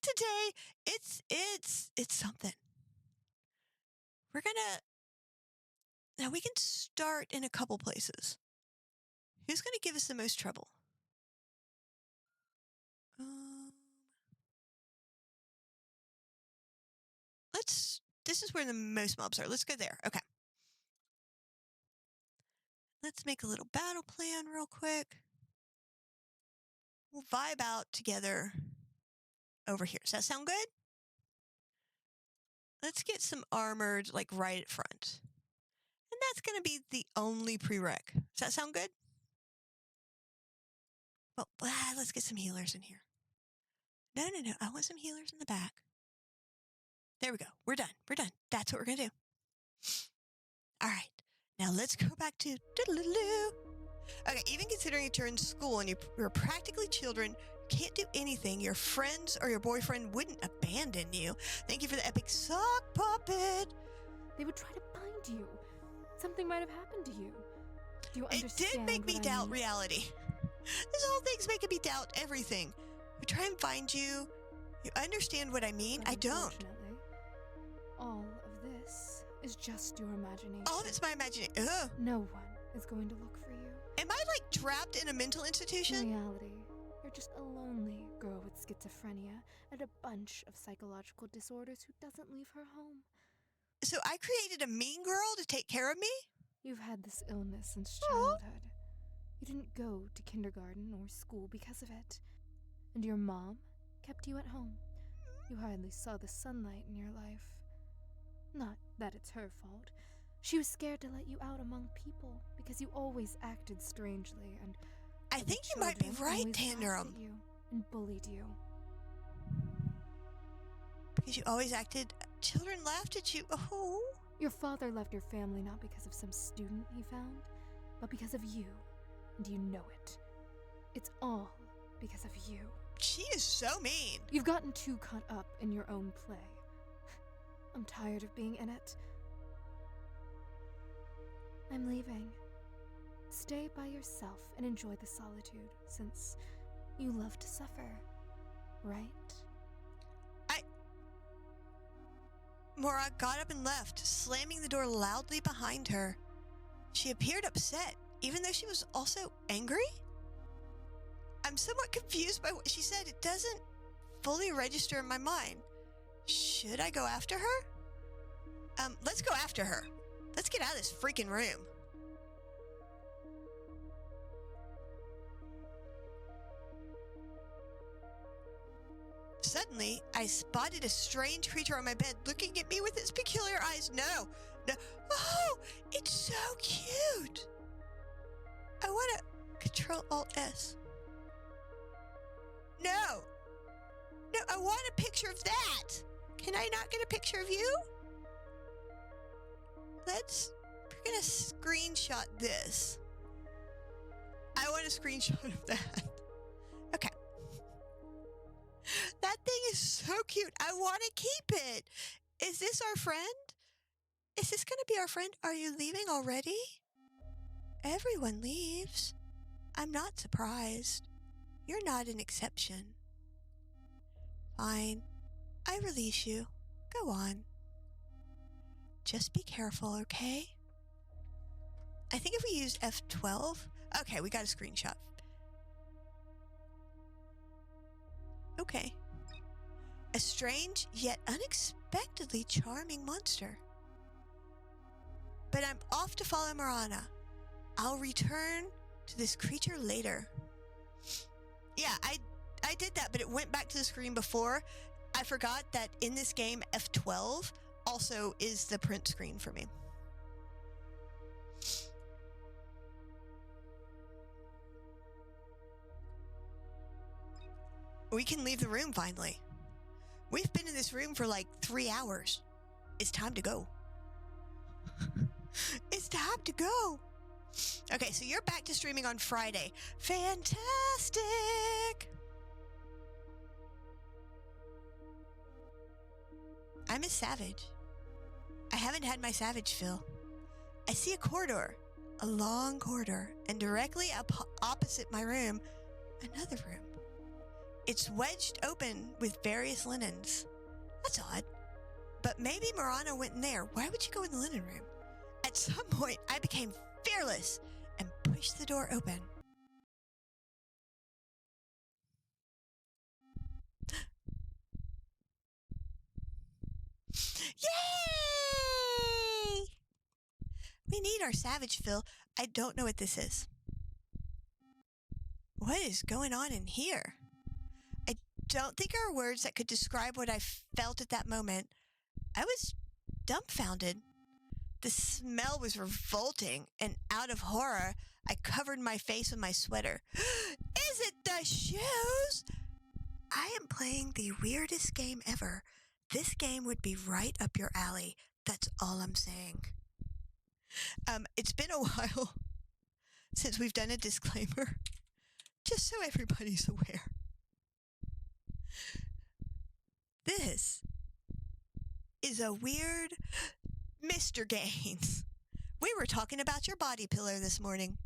Today, it's something. Now we can start in a couple places. Who's going to give us the most trouble? This is where the most mobs are. Let's go there. Okay. Let's make a little battle plan real quick. We'll vibe out together over here. Does that sound good? Let's get some armored, like, right at front. And that's going to be the only prereq. Does that sound good? Well, let's get some healers in here. No. I want some healers in the back. There we go. We're done. That's what we're going to do. All right. Now let's go back to doodle-doo. Okay, even considering that you're in school and you're practically children, you can't do anything. Your friends or your boyfriend wouldn't abandon you. Thank you for the epic sock puppet. They would try to find you. Something might have happened to you. Do you understand? It did make me doubt reality. This whole thing's making me doubt everything. We try and find you. You understand what I mean? I don't. Unfortunately, all of this is just your imagination. All of it's my imagination. Ugh. No one is going to look for you. Am I, like, trapped in a mental institution? In reality, you're just a lonely girl with schizophrenia and a bunch of psychological disorders who doesn't leave her home. So I created a mean girl to take care of me? You've had this illness since childhood. You didn't go to kindergarten or school because of it. And your mom kept you at home. You hardly saw the sunlight in your life. Not that it's her fault. She was scared to let you out among people because you always acted strangely, and I think you might be right, Tanderum. You and bullied you. Because you always acted. Children laughed at you. Oh. Your father left your family not because of some student he found, but because of you, and you know it. It's all because of you. She is so mean. You've gotten too caught up in your own play. I'm tired of being in it. I'm leaving. Stay by yourself and enjoy the solitude, since you love to suffer, right? Mora got up and left, slamming the door loudly behind her. She appeared upset, even though she was also angry? I'm somewhat confused by what she said. It doesn't fully register in my mind. Should I go after her? Let's go after her. Let's get out of this freaking room. Suddenly, I spotted a strange creature on my bed looking at me with its peculiar eyes. No. Oh, it's so cute. I want to Control Alt S. No. No, I want a picture of that. Can I not get a picture of you? We're going to screenshot this. I want a screenshot of that. Okay. That thing is so cute. I want to keep it. Is this our friend? Is this going to be our friend? Are you leaving already? Everyone leaves. I'm not surprised. You're not an exception. Fine. I release you. Go on. Just be careful, okay? I think if we use F12... Okay, we got a screenshot. Okay. A strange yet unexpectedly charming monster. But I'm off to follow Marana. I'll return to this creature later. Yeah, I did that, but it went back to the screen before. I forgot that in this game, F12 also is the print screen for me. We can leave the room finally. We've been in this room for like 3 hours. It's time to go. It's time to go. Okay, so you're back to streaming on Friday. Fantastic. I'm a savage. I haven't had my savage fill. I see a corridor, a long corridor, and directly opposite my room, another room. It's wedged open with various linens. That's odd. But maybe Marana went in there. Why would you go in the linen room? At some point, I became fearless and pushed the door open. Yay! We need our savage fill. I don't know what this is. What is going on in here? I don't think there are words that could describe what I felt at that moment. I was dumbfounded. The smell was revolting, and out of horror, I covered my face with my sweater. Is it the shoes? I am playing the weirdest game ever. This game would be right up your alley. That's all I'm saying. It's been a while since we've done a disclaimer, just so everybody's aware. This is a weird Mr. Gaines. We were talking about your body pillow this morning.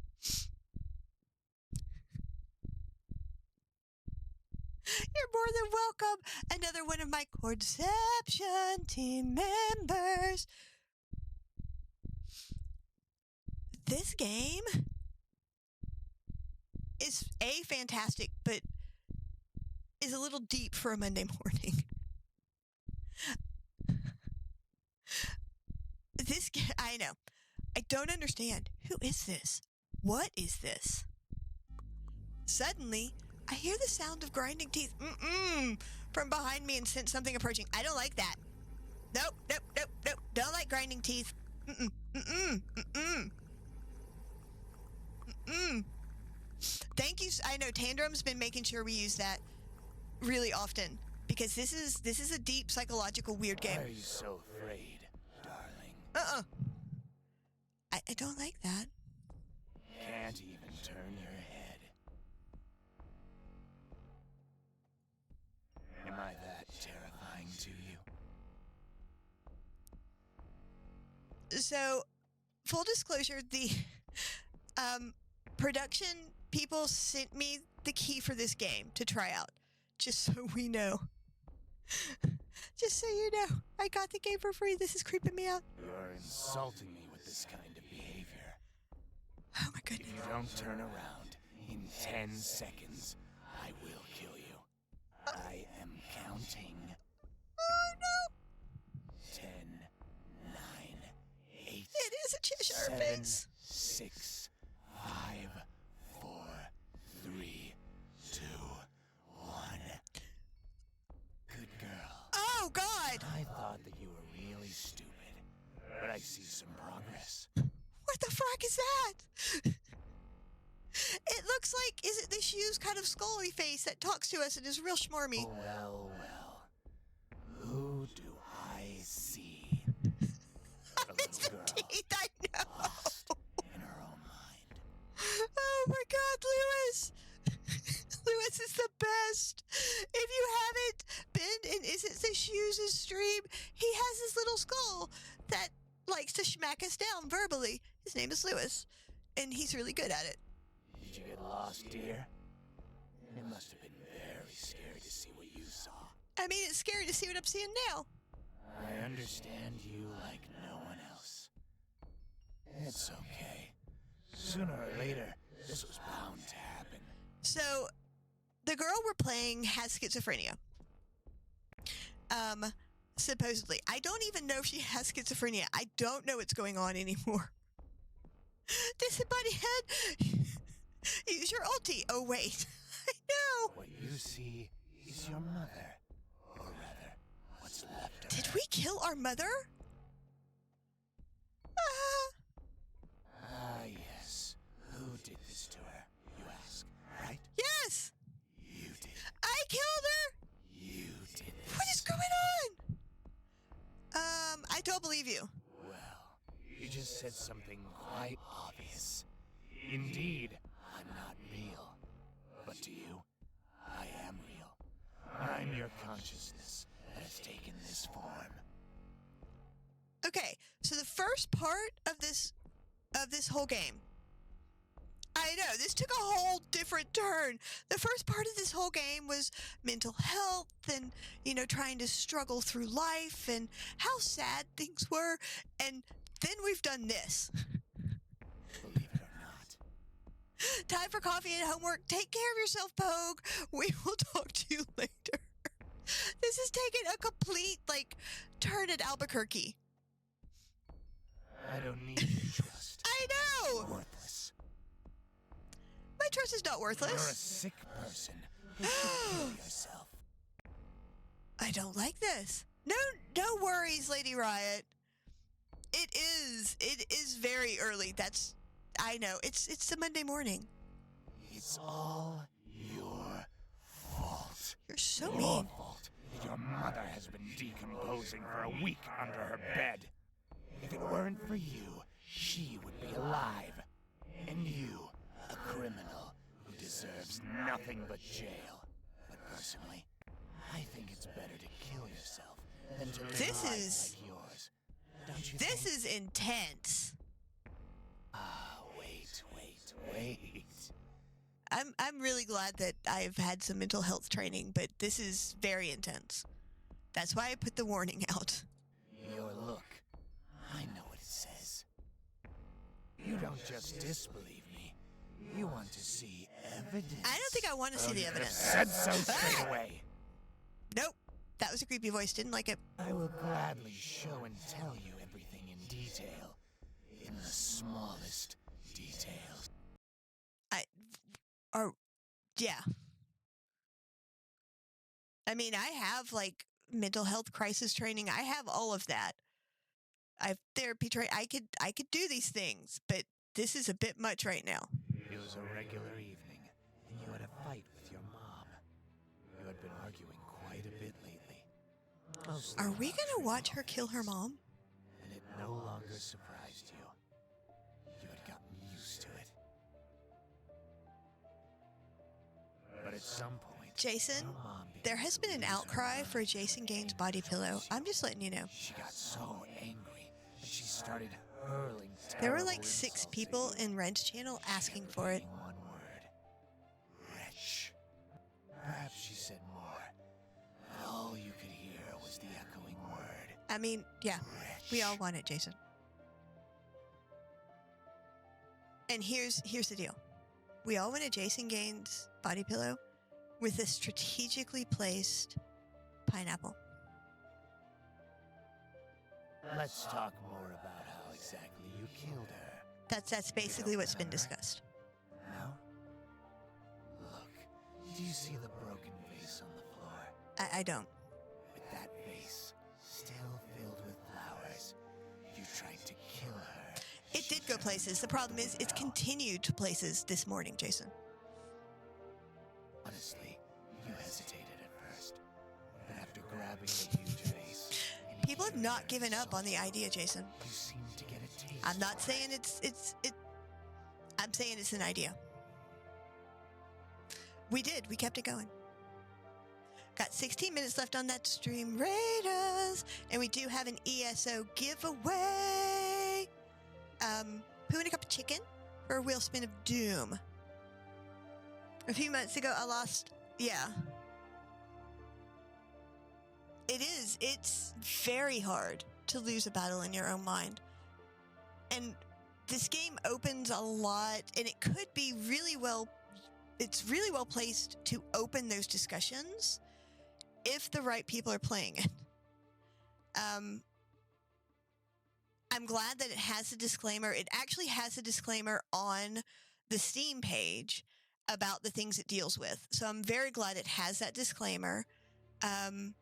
You're more than welcome. Another one of my Chordception team members. This game is fantastic, but is a little deep for a Monday morning. I know. I don't understand. Who is this? What is this? Suddenly, I hear the sound of grinding teeth from behind me and sense something approaching. I don't like that. Nope. Don't like grinding teeth. Thank you. I know Tandrum's been making sure we use that really often because this is a deep psychological weird game. Why are you so afraid, darling? I don't like that. Can't even turn your head. Am I that terrifying to you? So, full disclosure, the production people sent me the key for this game to try out, just so we know. Just so you know, I got the game for free. This is creeping me out. You're insulting me with this kind of behavior. Oh my goodness. If you don't turn around in 10 seconds, I will kill you. I am counting. Oh no! 10, 9, 8. It is a Cheshire 7, face. 6, 5, 4, 3, 2, 1. Good girl. Oh God! I thought that you were really stupid, but I see some progress. What the frack is that? looks like, is it the shoes kind of scully face that talks to us and is real schmarmy? Well, well. Who do I see? A It's the little girl teeth, I know. lost in her own mind. Oh my God, Lewis! Lewis is the best. If you haven't been in Isn't the Shoes' stream, he has this little skull that likes to smack us down verbally. His name is Lewis, and he's really good at it. Did you get lost, dear? It must have been very scary to see what you saw. I mean, it's scary to see what I'm seeing now. I understand you like no one else. It's okay. Sooner or later, this was bound to happen. So, the girl we're playing has schizophrenia. Supposedly. I don't even know if she has schizophrenia. I don't know what's going on anymore. Disembodied head! Use your ulti. Oh, wait. I know. What you see is your mother. Or rather, what's left of Did her. we kill our mother? Yes. Who did this to her, you ask, right? Yes! You did. I killed her! You did this. What is going on? I don't believe you. Well, you just said something quite obvious. Indeed, I'm not real. But to you, I am real. I'm your consciousness that has taken this form. Okay, so the first part of this whole game, I know, this took a whole different turn. The first part of this whole game was mental health and, trying to struggle through life and how sad things were. And then we've done this. Believe it or not. Time for coffee and homework. Take care of yourself, Pogue. We will talk to you later. This has taken a complete, turn at Albuquerque. I don't need your trust. I know! Worthless. My trust is not You're a worthless. sick person who should kill yourself. I don't like this. No worries, Lady Riot. It is very early. I know. It's a Monday morning. It's all your fault. You're so Your mean. fault that your mother has been decomposing for a week under her bed. If it weren't for you, she would be alive. And you, a criminal who deserves nothing but jail. But personally, I think it's better to kill yourself than to live This a life is- like yours. Don't you This think? is intense. Ah, wait. I'm really glad that I've had some mental health training, but this is very intense. That's why I put the warning out. Your look. I know what it says. You don't just disbelieve me. You want to see evidence. I don't think I want to see Oh, the you could have evidence. said so straight away. Nope. That was a creepy voice. Didn't like it. I will gladly show and tell you everything in detail. In the smallest details. Yeah. I mean, I have mental health crisis training. I have all of that. I've therapy training. I could do these things, but this is a bit much right now. It was a regular evening, and you had a fight with your mom. You had been arguing quite a bit lately. Mostly Are we about gonna watch trivial her kill her things, mom? And it no longer surprised you. You had gotten used to it. But at some point, Jason, your mom began there has to been an lose her outcry mind. for Jason Gaines' body pillow. I'm just letting you know. She got so angry that she started hurling There were terrible 6 insults at people you. in Ren's channel She asking kept for it. repeating one word. Wretch. Perhaps she said more, but all you could hear was the echoing word. I mean, yeah, Wretch. we all want it, Jason. And here's the deal. We all want a Jason Gaines body pillow with a strategically placed pineapple. Let's talk more about how exactly you killed her. That's basically what's been discussed. Now? Look, do you see the broken vase on the floor? I don't. With that vase still filled with flowers, you tried to kill her. It did go places. The problem is it's continued to places this morning, Jason. not given up on the idea, Jason. You seem to get a taste. I'm not for saying it. I'm saying it's an idea. We kept it going. Got 16 minutes left on that stream, Raiders, and we do have an ESO giveaway. Who in a cup of chicken for a wheel spin of doom? A few months ago, I lost. Yeah. It is. It's very hard to lose a battle in your own mind. And this game opens a lot, and it could be really well. It's really well placed to open those discussions if the right people are playing it. I'm glad that it has a disclaimer. It actually has a disclaimer on the Steam page about the things it deals with. So I'm very glad it has that disclaimer. And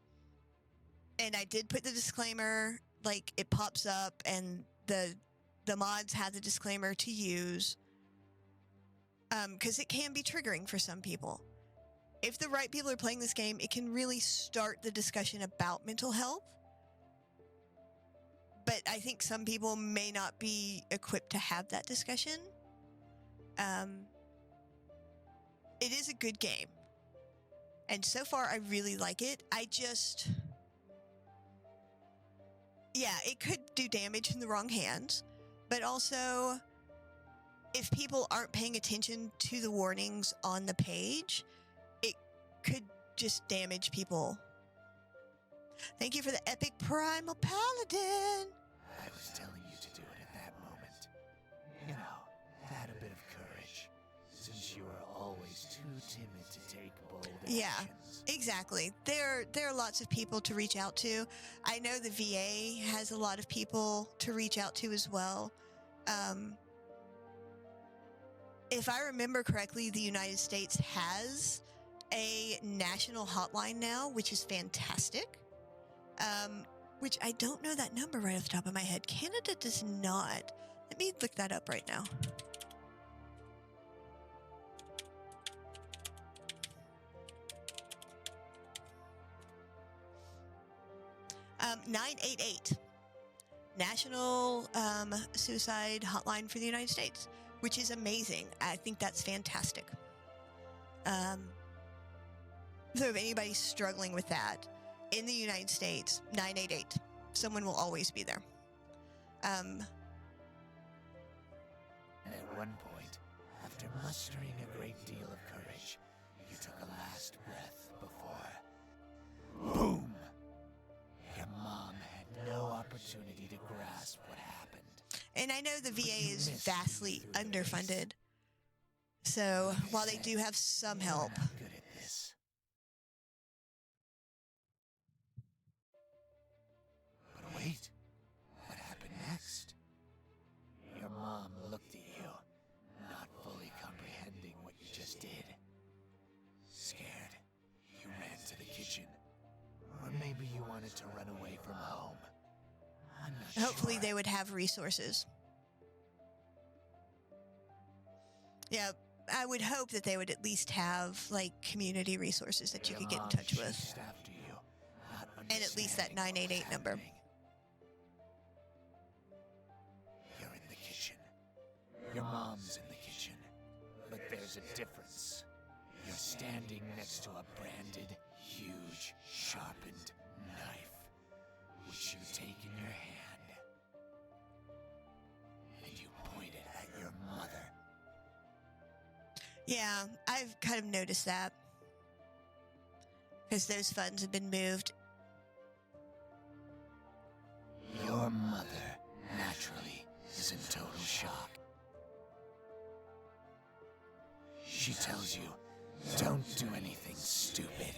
I did put the disclaimer, like it pops up, and the mods have the disclaimer to use. Because it can be triggering for some people. If the right people are playing this game, it can really start the discussion about mental health. But I think some people may not be equipped to have that discussion. It is a good game. And so far, I really like it. Yeah, it could do damage in the wrong hands. But also, if people aren't paying attention to the warnings on the page, it could just damage people. Thank you for the epic primal paladin. I was telling you to do it at that moment. You know, to add a bit of courage, since you are always too timid to take bold actions. Yeah, exactly. There are lots of people to reach out to. I know the VA has a lot of people to reach out to as well. If I remember correctly, the United States has a national hotline now, which is fantastic. Which I don't know that number right off the top of my head. Canada does not. Let me look that up right now. Um, 988. National Suicide Hotline for the United States, which is amazing. I think that's fantastic. So if anybody's struggling with that, in the United States, 988. Someone will always be there. And at one point, after mustering a great deal of courage, you took a last breath before... Boom! Your mom had no opportunity to grasp what happened. And I know the VA you is missed vastly through the underfunded. So while they do have some help... You're not good at this. But wait, what happened next? Your mom looked at you, not fully comprehending what you just did. Scared, you ran to the kitchen. Or maybe you wanted to run away from home. I'm not Hopefully sure. they would have resources. Yeah, I would hope that they would at least have, like, community resources that you Your could get in mom touch with. chased after you, not And at least that understanding what was 988 number. happening. You're in the kitchen. Your mom's in the kitchen. But there's a difference. You're standing next to a branded, huge, sharpened knife, which you take in your hand. And you point it at your mother. Yeah, I've kind of noticed that. Because those funds have been moved. Your mother, naturally, is in total shock. She tells you, don't do anything stupid,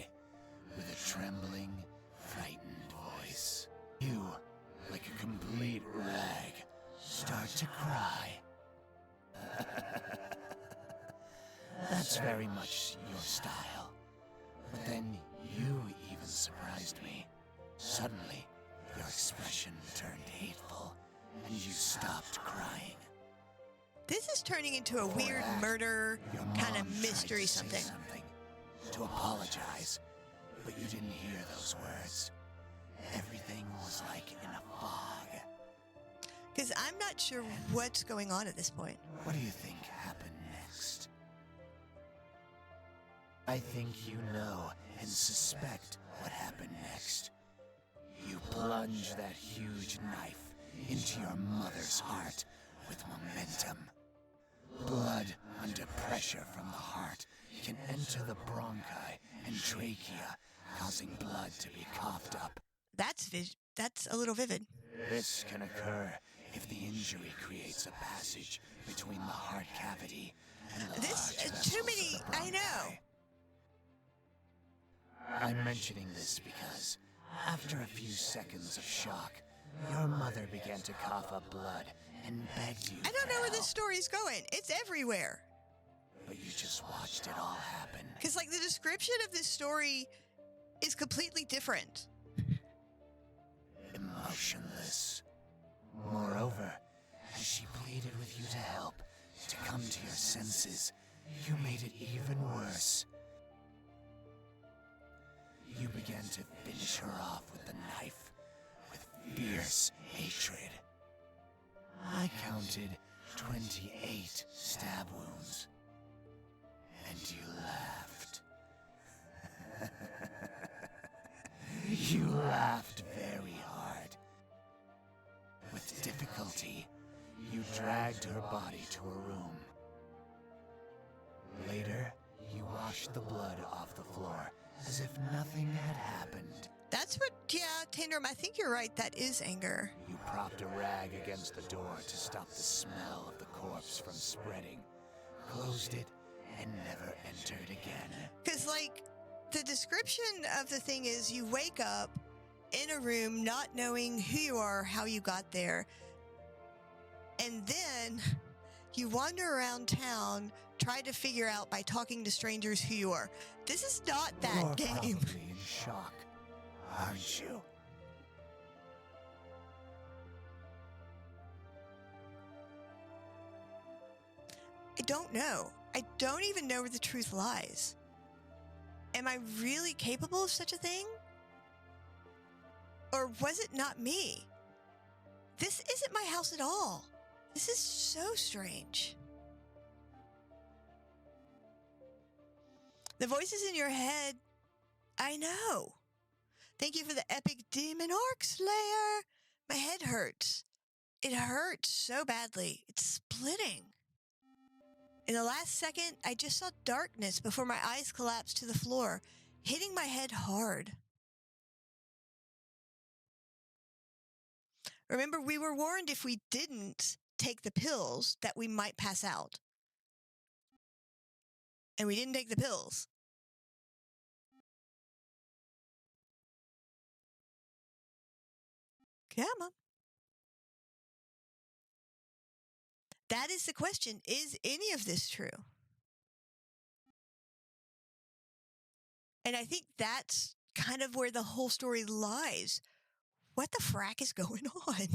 with a trembling, frightened voice. You, like a complete rag, start to cry. That's very much your style. But then you even surprised me. Suddenly, your expression turned hateful, and you stopped crying. This is turning into a For weird that, murder Your kind mom of tried mystery to say something. to apologize, but you didn't hear those words. Everything was like in a fog. Because I'm not sure what's going on at this point. What do you think happened next? I think you know and suspect what happened next. You plunge that huge knife into your mother's heart with momentum. Blood under pressure from the heart can enter the bronchi and trachea, causing blood to be coughed up. That's a little vivid. This can occur if the injury creates a passage between the heart cavity and the large vessels too many. of the I know. bronchi. I'm mentioning this because after a few seconds of shock, your mother began to cough up blood and begged you. I don't for know where this help, story's going. It's everywhere. but you just watched it all happen. Because, like, the description of this story is completely different. Emotionless. Moreover, as she pleaded with you to help, to come to your senses, you made it even worse. You began to finish her off with the knife, with fierce hatred. I counted 28 stab wounds, and you laughed. You laughed very hard. With difficulty, you dragged her body to a room. Later, you washed the blood off the floor as if nothing had happened. That's what, yeah, Tandem, I think you're right. That is anger. You propped a rag against the door to stop the smell of the corpse from spreading, closed it, and never entered again. Because, like, the description of the thing is you wake up in a room not knowing who you are, how you got there, and then you wander around town, try to figure out by talking to strangers who you are. This is not that You're game. probably in shock, aren't you? I don't know. I don't even know where the truth lies. Am I really capable of such a thing? Or was it not me? This isn't my house at all. This is so strange. The voices in your head, I know. Thank you for the epic demon arc, Slayer. My head hurts. It hurts so badly. It's splitting. In the last second, I just saw darkness before my eyes collapsed to the floor, hitting my head hard. Remember, we were warned if we didn't take the pills that we might pass out. And we didn't take the pills. Come on. That is the question. Is any of this true? And I think that's kind of where the whole story lies. What the frack is going on?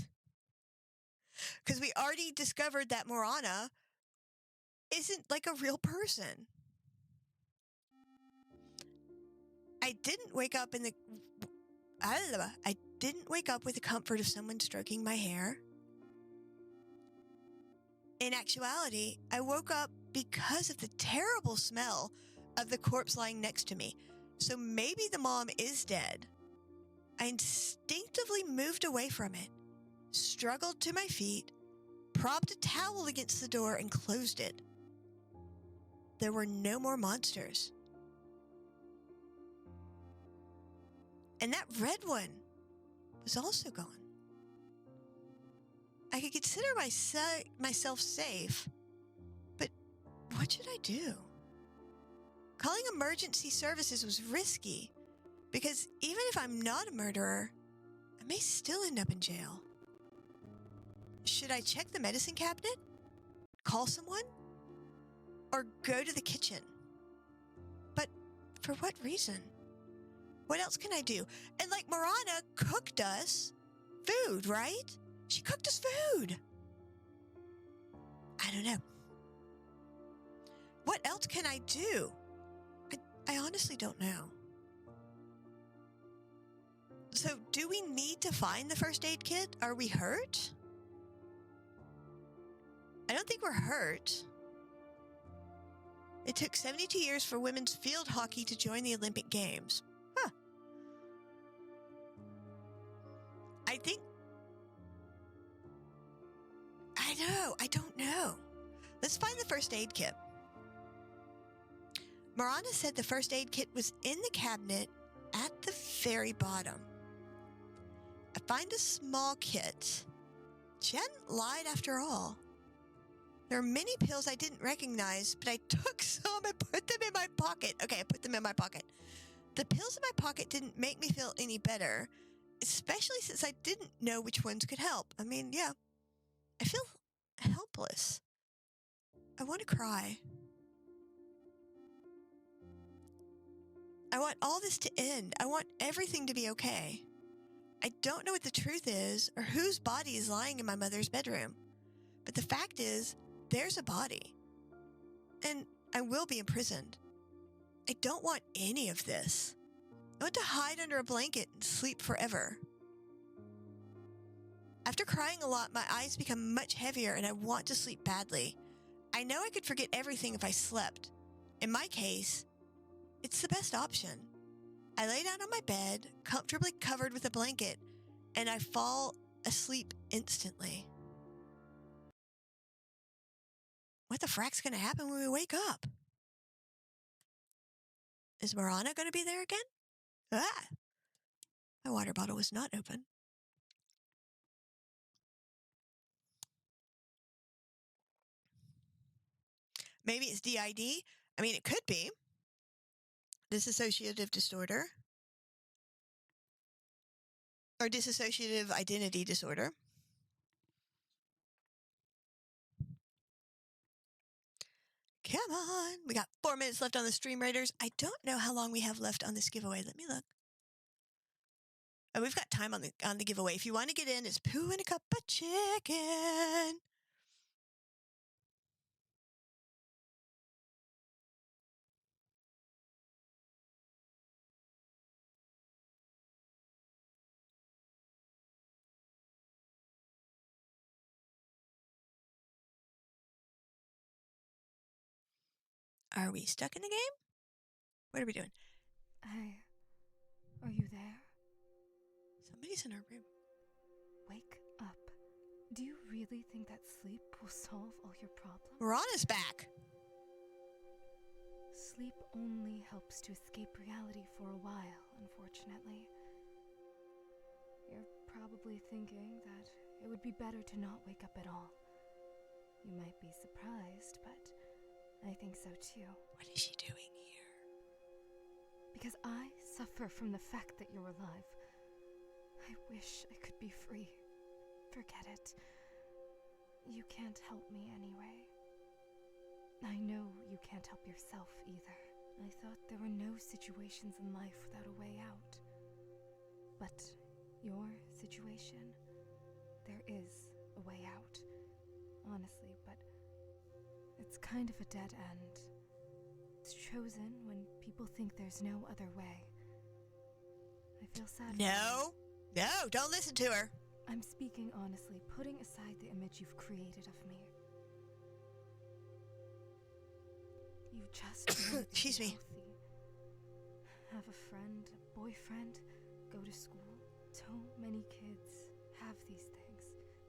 Because we already discovered that Morana isn't like a real person. I didn't wake up in the... I didn't wake up with the comfort of someone stroking my hair. In actuality, I woke up because of the terrible smell of the corpse lying next to me. So maybe the mom is dead. I instinctively moved away from it, struggled to my feet, propped a towel against the door, and closed it. There were no more monsters. And that red one was also gone. I could consider myself safe, but what should I do? Calling emergency services was risky, because even if I'm not a murderer, I may still end up in jail. Should I check the medicine cabinet? Call someone? Or go to the kitchen? But for what reason? What else can I do? And like Morana cooked us food, right? She cooked us food. I don't know. What else can I do? I honestly don't know. So, do we need to find the first aid kit? Are we hurt? I don't think we're hurt. It took 72 years for women's field hockey to join the Olympic Games. Huh. I think... I don't know. Let's find the first aid kit. Miranda said the first aid kit was in the cabinet at the very bottom. I find a small kit. She hadn't lied after all. There are many pills I didn't recognize, but I took some and put them in my pocket. Okay, I put them in my pocket. The pills in my pocket didn't make me feel any better, especially since I didn't know which ones could help. I mean, yeah, I feel helpless. I want to cry. I want all this to end. I want everything to be okay. I don't know what the truth is or whose body is lying in my mother's bedroom. But the fact is, there's a body. And I will be imprisoned. I don't want any of this. I want to hide under a blanket and sleep forever. After crying a lot, my eyes become much heavier and I want to sleep badly. I know I could forget everything if I slept. In my case, it's the best option. I lay down on my bed, comfortably covered with a blanket, and I fall asleep instantly. What the frack's going to happen when we wake up? Is Miranda going to be there again? Ah! My water bottle was not open. Maybe it's DID. I mean, it could be. Dissociative disorder. Or dissociative identity disorder. Come on. We got 4 minutes left on the stream, Raiders. I don't know how long we have left on this giveaway. Let me look. Oh, we've got time on the giveaway. If you want to get in, it's poo in a cup of chicken. Are we stuck in the game? What are we doing? Hey, are you there? Somebody's in our room. Wake up. Do you really think that sleep will solve all your problems? Mirana's back. Sleep only helps to escape reality for a while, unfortunately. You're probably thinking that it would be better to not wake up at all. You might be surprised, but I think so too. What is she doing here? Because I suffer from the fact that you're alive. I wish I could be free. Forget it. You can't help me anyway. I know you can't help yourself either. I thought there were no situations in life without a way out. But your situation, there is a way out. Honestly, but it's kind of a dead end. It's chosen when people think there's no other way. I feel sad. No, don't listen to her. I'm speaking honestly, putting aside the image you've created of me. You just want to Excuse be me. healthy. Have a friend, a boyfriend, go to school. So many kids have these things,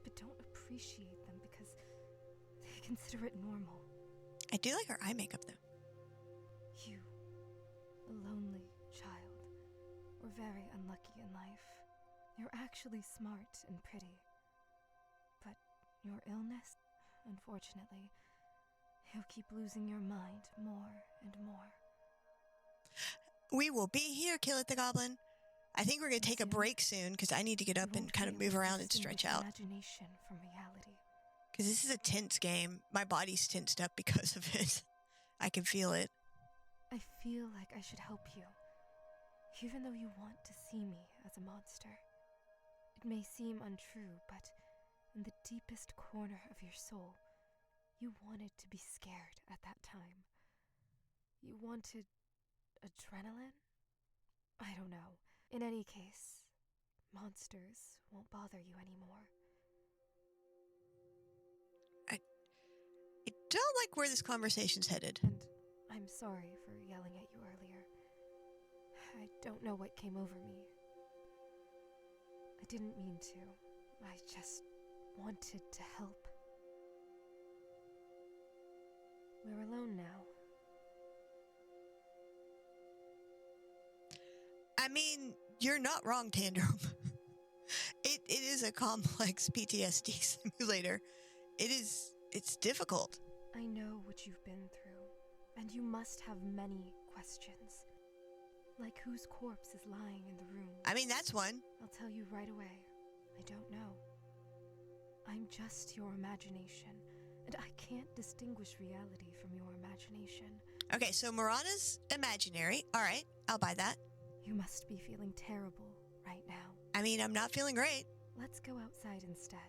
but don't appreciate them because they consider it normal. I do like her eye makeup, though. You, a lonely child, were very unlucky in life. You're actually smart and pretty. But your illness, unfortunately, you'll keep losing your mind more and more. We will be here, Kill It the Goblin. I think we're going to take a break soon because I need to get up and kind of move around and stretch out. Imagination from reality. Because this is a tense game. My body's tensed up because of it. I can feel it. I feel like I should help you, even though you want to see me as a monster. It may seem untrue, but in the deepest corner of your soul, you wanted to be scared at that time. You wanted adrenaline? I don't know. In any case, monsters won't bother you anymore. I don't like where this conversation's headed. And I'm sorry for yelling at you earlier. I don't know what came over me. I didn't mean to. I just wanted to help. We're alone now. I mean, you're not wrong, Tandem. It is a complex PTSD simulator. It's difficult. I know what you've been through, and you must have many questions. Like whose corpse is lying in the room? I mean, that's one. I'll tell you right away. I don't know. I'm just your imagination, and I can't distinguish reality from your imagination. Okay, so Marana's imaginary. All right, I'll buy that. You must be feeling terrible right now. I mean, I'm not feeling great. Let's go outside instead.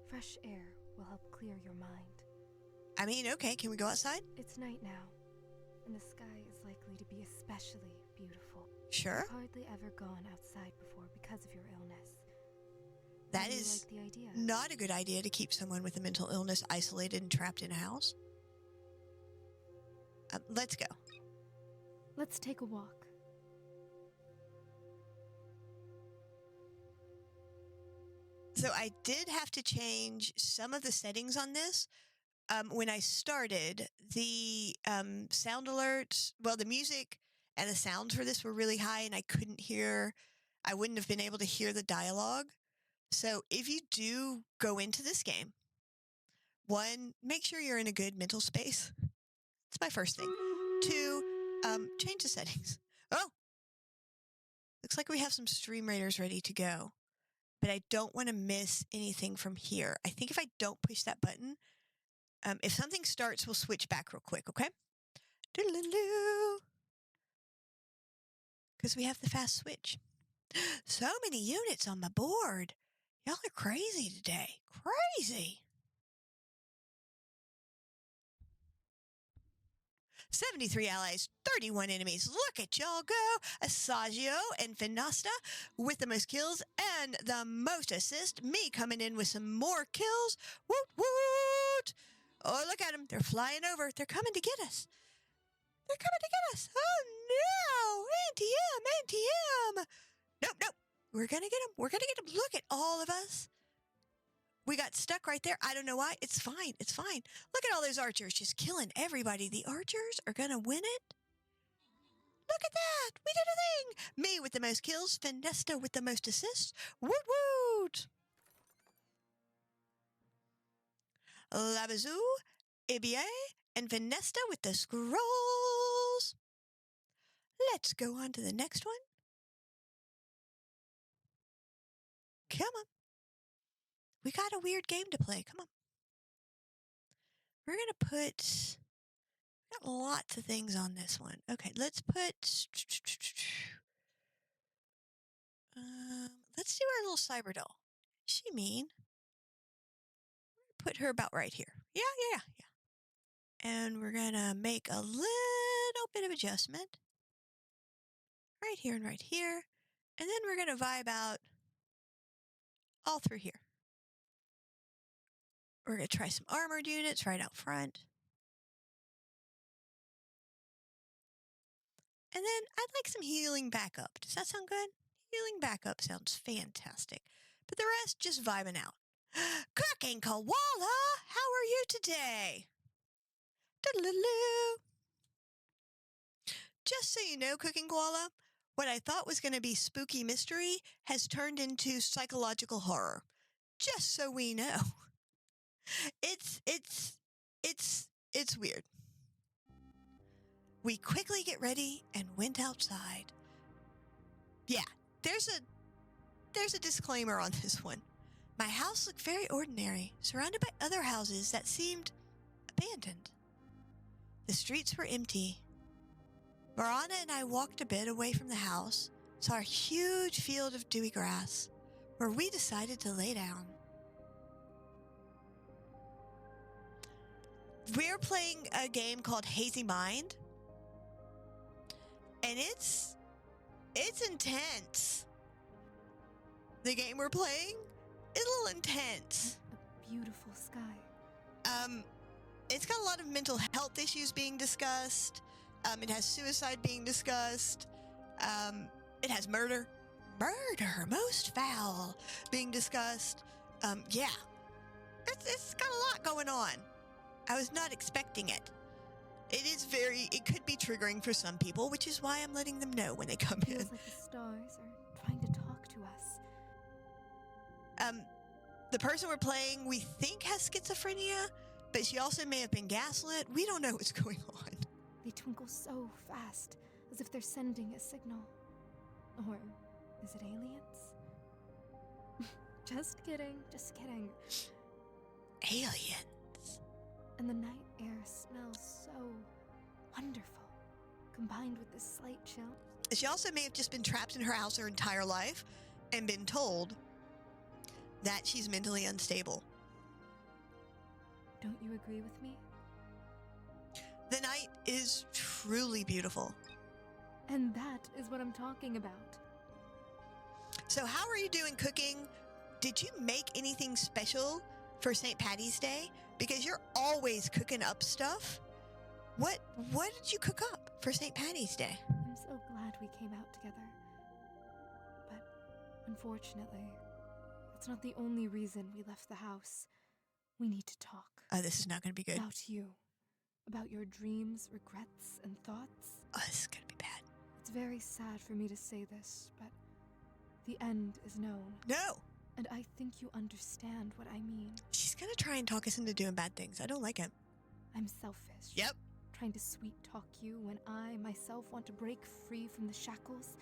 Fresh air will help clear your mind. I mean, okay, can we go outside? It's night now, and the sky is likely to be especially beautiful. Sure. You've hardly ever gone outside before because of your illness. That How do you is like the idea? not a good idea to keep someone with a mental illness isolated and trapped in a house. Let's go. Let's take a walk. So I did have to change some of the settings on this. When I started, the sound alerts, well, the music and the sounds for this were really high, and I wouldn't have been able to hear the dialogue. So if you do go into this game, one, make sure you're in a good mental space. It's my first thing. Two, change the settings. Oh, looks like we have some Stream Raiders ready to go. But I don't want to miss anything from here. I think if I don't push that button, if something starts, we'll switch back real quick, okay? Doodle-doo. Because we have the fast switch. So many units on my board. Y'all are crazy today. Crazy. 73 allies, 31 enemies. Look at y'all go. Asagio and Finasta with the most kills and the most assists. Me coming in with some more kills. Woot woot. Oh, look at them. They're flying over. They're coming to get us. They're coming to get us. Oh, no. Anti-M. Nope, nope. We're going to get them. We're going to get them. Look at all of us. We got stuck right there. I don't know why. It's fine. It's fine. Look at all those archers just killing everybody. The archers are going to win it. Look at that. We did a thing. Me with the most kills. Finesta with the most assists. Woot woot. Labazoo, ABA, and Finesta with the scrolls. Let's go on to the next one. Come on. We got a weird game to play. Come on. We're going to put... Got lots of things on this one. Okay, let's put... let's do our little cyber doll. Is she mean? Put her about right here. Yeah. And we're going to make a little bit of adjustment. Right here and right here. And then we're going to vibe out all through here. We're going to try some armored units right out front. And then I'd like some healing backup. Does that sound good? Healing backup sounds fantastic. But the rest, just vibing out. Cooking Koala, how are you today? Doodle-doo. Just so you know, Cooking Koala, what I thought was going to be spooky mystery has turned into psychological horror. Just so we know. It's weird. We quickly get ready and went outside. Yeah, there's a disclaimer on this one. My house looked very ordinary, surrounded by other houses that seemed abandoned. The streets were empty. Marana and I walked a bit away from the house, saw a huge field of dewy grass, where we decided to lay down. We're playing a game called Hazy Mind, and it's intense. the game we're playing is a little intense. A beautiful sky. It's got a lot of mental health issues being discussed. It has suicide being discussed. It has murder, most foul, being discussed. Yeah, it's got a lot going on. I was not expecting it. It could be triggering for some people, which is why I'm letting them know when they come in. Feels like the stars are trying to talk to us. The person we're playing, we think has schizophrenia, but she also may have been gaslit. We don't know what's going on. They twinkle so fast, as if they're sending a signal. Or is it aliens? Just kidding, just kidding. Aliens. And the night air smells so wonderful, combined with this slight chill. She also may have just been trapped in her house her entire life and been told that she's mentally unstable. Don't you agree with me? The night is truly beautiful. And that is what I'm talking about. So how are you doing cooking? Did you make anything special for St. Patty's Day? Because you're always cooking up stuff. What did you cook up for St. Patty's Day? I'm so glad we came out together. But unfortunately, that's not the only reason we left the house. We need to talk. Oh, this is not going to be good. About you. About your dreams, regrets, and thoughts. Oh, this is going to be bad. It's very sad for me to say this, but the end is known. No! And I think you understand what I mean. She's going to try and talk us into doing bad things. I don't like it. I'm selfish. Yep. Trying to sweet talk you when I myself want to break free from the shackles.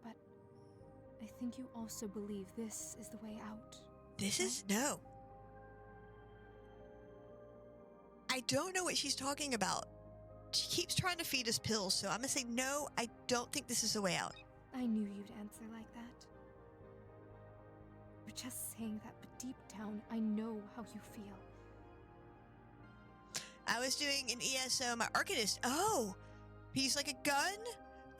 But I think you also believe this is the way out. This is? No. I don't know what she's talking about. She keeps trying to feed us pills, so I'm going to say no, I don't think this is the way out. I knew you'd answer like that. You're just saying that, but deep down, I know how you feel. I was doing an ESO, my Arcanist. Oh, he's like a gun?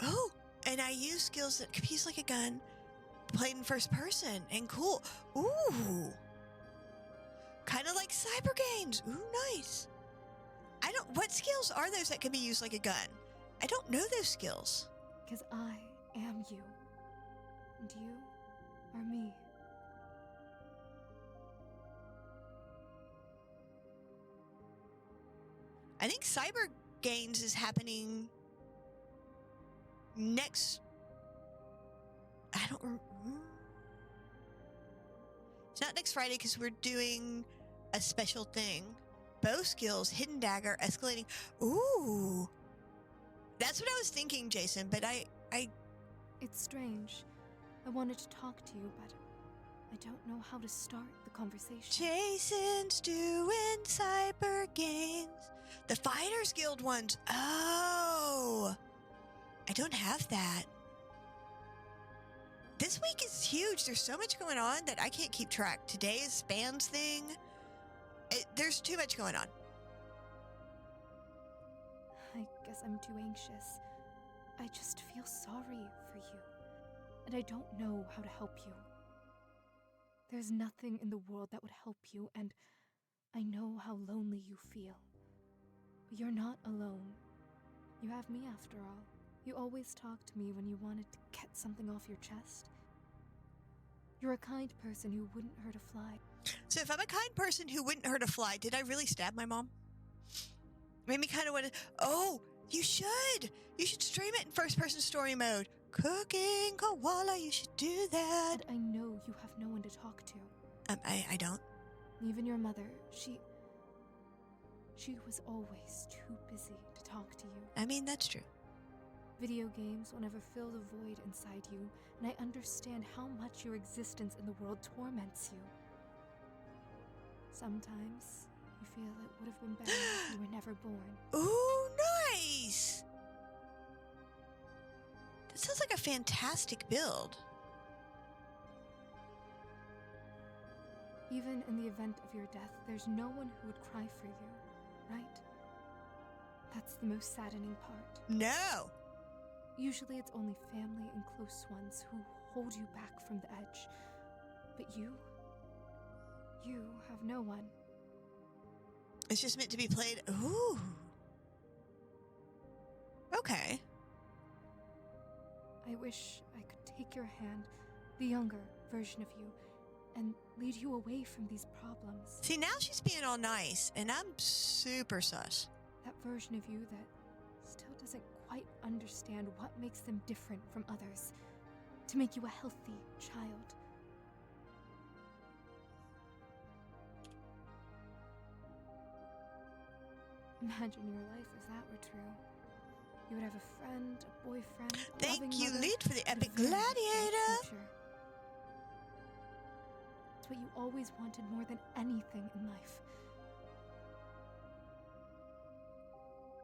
Oh, and I use skills that he's like a gun, played in first person, and cool. Ooh. Kind of like cyber games. Ooh, nice. What skills are those that can be used like a gun? I don't know those skills. Because I am you. And you are me. I think Cyber Games is happening next. I don't remember. It's not next Friday because we're doing a special thing. Bow skills, hidden dagger, escalating. Ooh. That's what I was thinking, Jason, but I It's strange. I wanted to talk to you, but I don't know how to start the conversation. Jason's doing Cyber Games. The Fighters Guild ones. Oh. I don't have that. This week is huge. There's so much going on that I can't keep track. Today is Span's thing. There's too much going on. I guess I'm too anxious. I just feel sorry for you. And I don't know how to help you. There's nothing in the world that would help you, and I know how lonely you feel. But you're not alone. You have me after all. You always talk to me when you wanted to get something off your chest. You're a kind person who wouldn't hurt a fly. So if I'm a kind person who wouldn't hurt a fly, did I really stab my mom? Made me kind of want to... Oh, you should! You should stream it in first-person story mode. Cooking koala, you should do that. And I know you have no one to talk to. I don't. Even your mother, she was always too busy to talk to you. I mean, that's true. Video games will never fill the void inside you, and I understand how much your existence in the world torments you. Sometimes you feel it would have been better if you were never born. Ooh, nice! That sounds like a fantastic build. Even in the event of your death, there's no one who would cry for you, right? That's the most saddening part. No! Usually it's only family and close ones who hold you back from the edge. But you have no one. It's just meant to be played. Ooh. Okay. I wish I could take your hand, the younger version of you, and lead you away from these problems. See, now she's being all nice, and I'm super sus. That version of you that still doesn't quite understand what makes them different from others, to make you a healthy child. Imagine your life if that were true. You would have a friend, a boyfriend, a loving Thank you, mother, Lead, for the and a epic very bright gladiator. future. It's what you always wanted more than anything in life.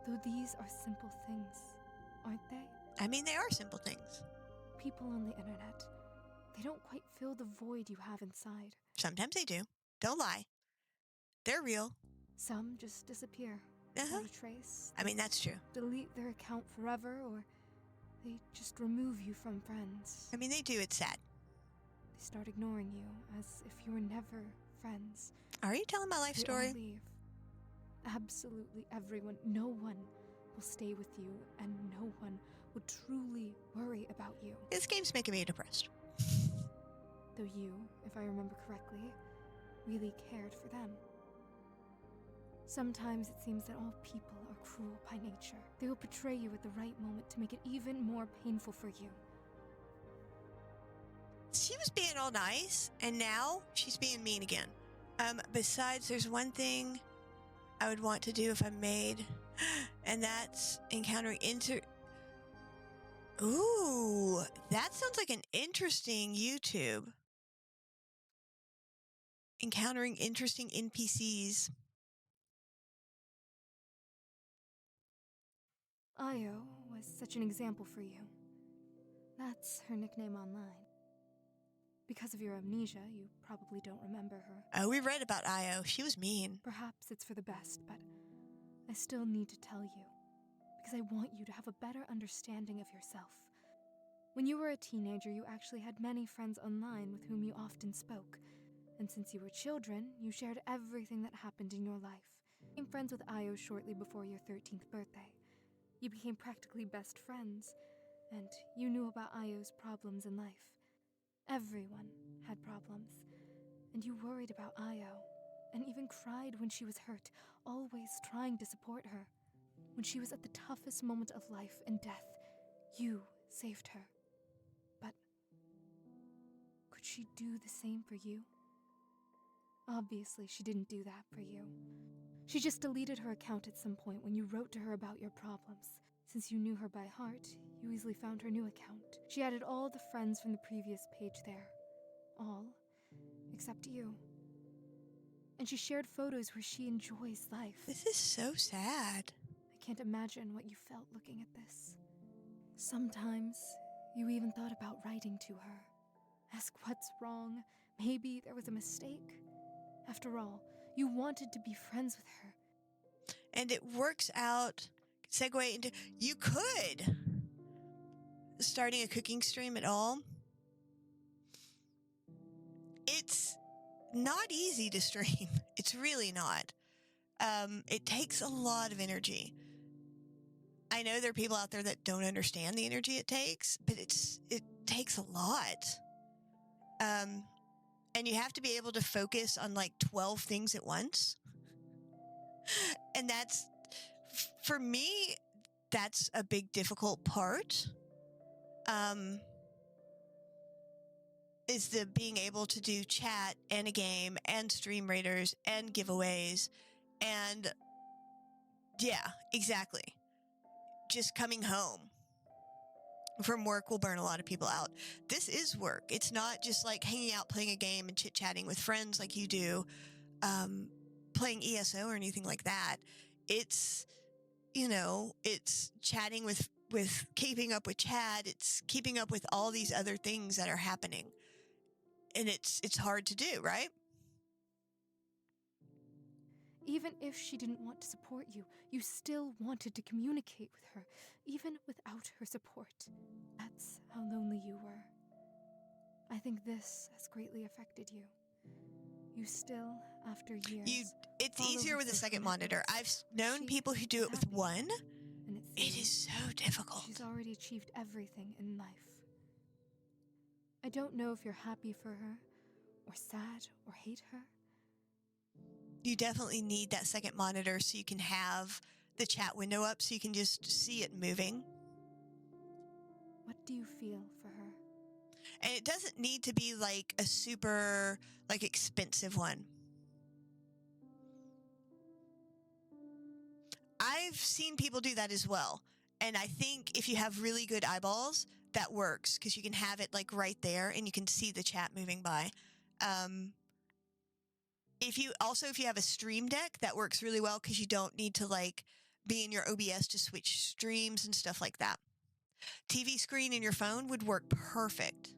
Though these are simple things, aren't they? I mean, they are simple things. People on the internet, they don't quite fill the void you have inside. Sometimes they do. Don't lie. They're real. Some just disappear Uh-huh. without a trace. I mean, that's true. Delete their account forever, or they just remove you from friends. I mean, they do. It's sad. They start ignoring you as if you were never friends. Are you telling my life They story? all leave. Absolutely everyone, no one will stay with you, and no one will truly worry about you. This game's making me depressed. Though you, if I remember correctly, really cared for them. Sometimes it seems that all people are cruel by nature. They will betray you at the right moment to make it even more painful for you. She was being all nice, and now she's being mean again. Besides, there's one thing I would want to do if I'm made, and that's encountering Ooh, that sounds like an interesting YouTube. Encountering interesting NPCs. Io was such an example for you. That's her nickname online. Because of your amnesia, you probably don't remember her. Oh, we read about Io. She was mean. Perhaps it's for the best, but I still need to tell you, because I want you to have a better understanding of yourself. When you were a teenager, you actually had many friends online with whom you often spoke. And since you were children, you shared everything that happened in your life. You became friends with Io shortly before your 13th birthday. You became practically best friends, and you knew about Io's problems in life. Everyone had problems, and you worried about Io, and even cried when she was hurt, always trying to support her. When she was at the toughest moment of life and death, you saved her. But could she do the same for you? Obviously, she didn't do that for you. She just deleted her account at some point when you wrote to her about your problems. Since you knew her by heart, you easily found her new account. She added all the friends from the previous page there. All except you. And she shared photos where she enjoys life. This is so sad. I can't imagine what you felt looking at this. Sometimes, you even thought about writing to her. Ask what's wrong. Maybe there was a mistake. After all, you wanted to be friends with her. And it works out, segue into, you could. Starting a cooking stream at all. It's not easy to stream. It's really not. It takes a lot of energy. I know there are people out there that don't understand the energy it takes, but it takes a lot. And you have to be able to focus on like 12 things at once. And that's, for me, that's a big difficult part. Is the being able to do chat and a game and stream raiders and giveaways and yeah, exactly. Just coming home from work will burn a lot of people out. This is work. It's not just like hanging out, playing a game and chit-chatting with friends like you do, playing ESO or anything like that. It's, you know, it's chatting with keeping up with chat. It's keeping up with all these other things that are happening. And it's hard to do, right? Even if she didn't want to support you, you still wanted to communicate with her, even without her support. That's how lonely you were. I think this has greatly affected you. You still, after years, It's follow easier her with a social second monitor. networks. I've known She people who do is it with happy, one. and It is seems so difficult. she's already achieved everything in life. I don't know if you're happy for her, or sad, or hate her. You definitely need that second monitor so you can have the chat window up so you can just see it moving. What do you feel for her? And it doesn't need to be like a super expensive one. I've seen people do that as well. And I think if you have really good eyeballs, that works because you can have it like right there and you can see the chat moving by. If you have a stream deck, that works really well because you don't need to like be in your OBS to switch streams and stuff like that. TV screen in your phone would work perfect.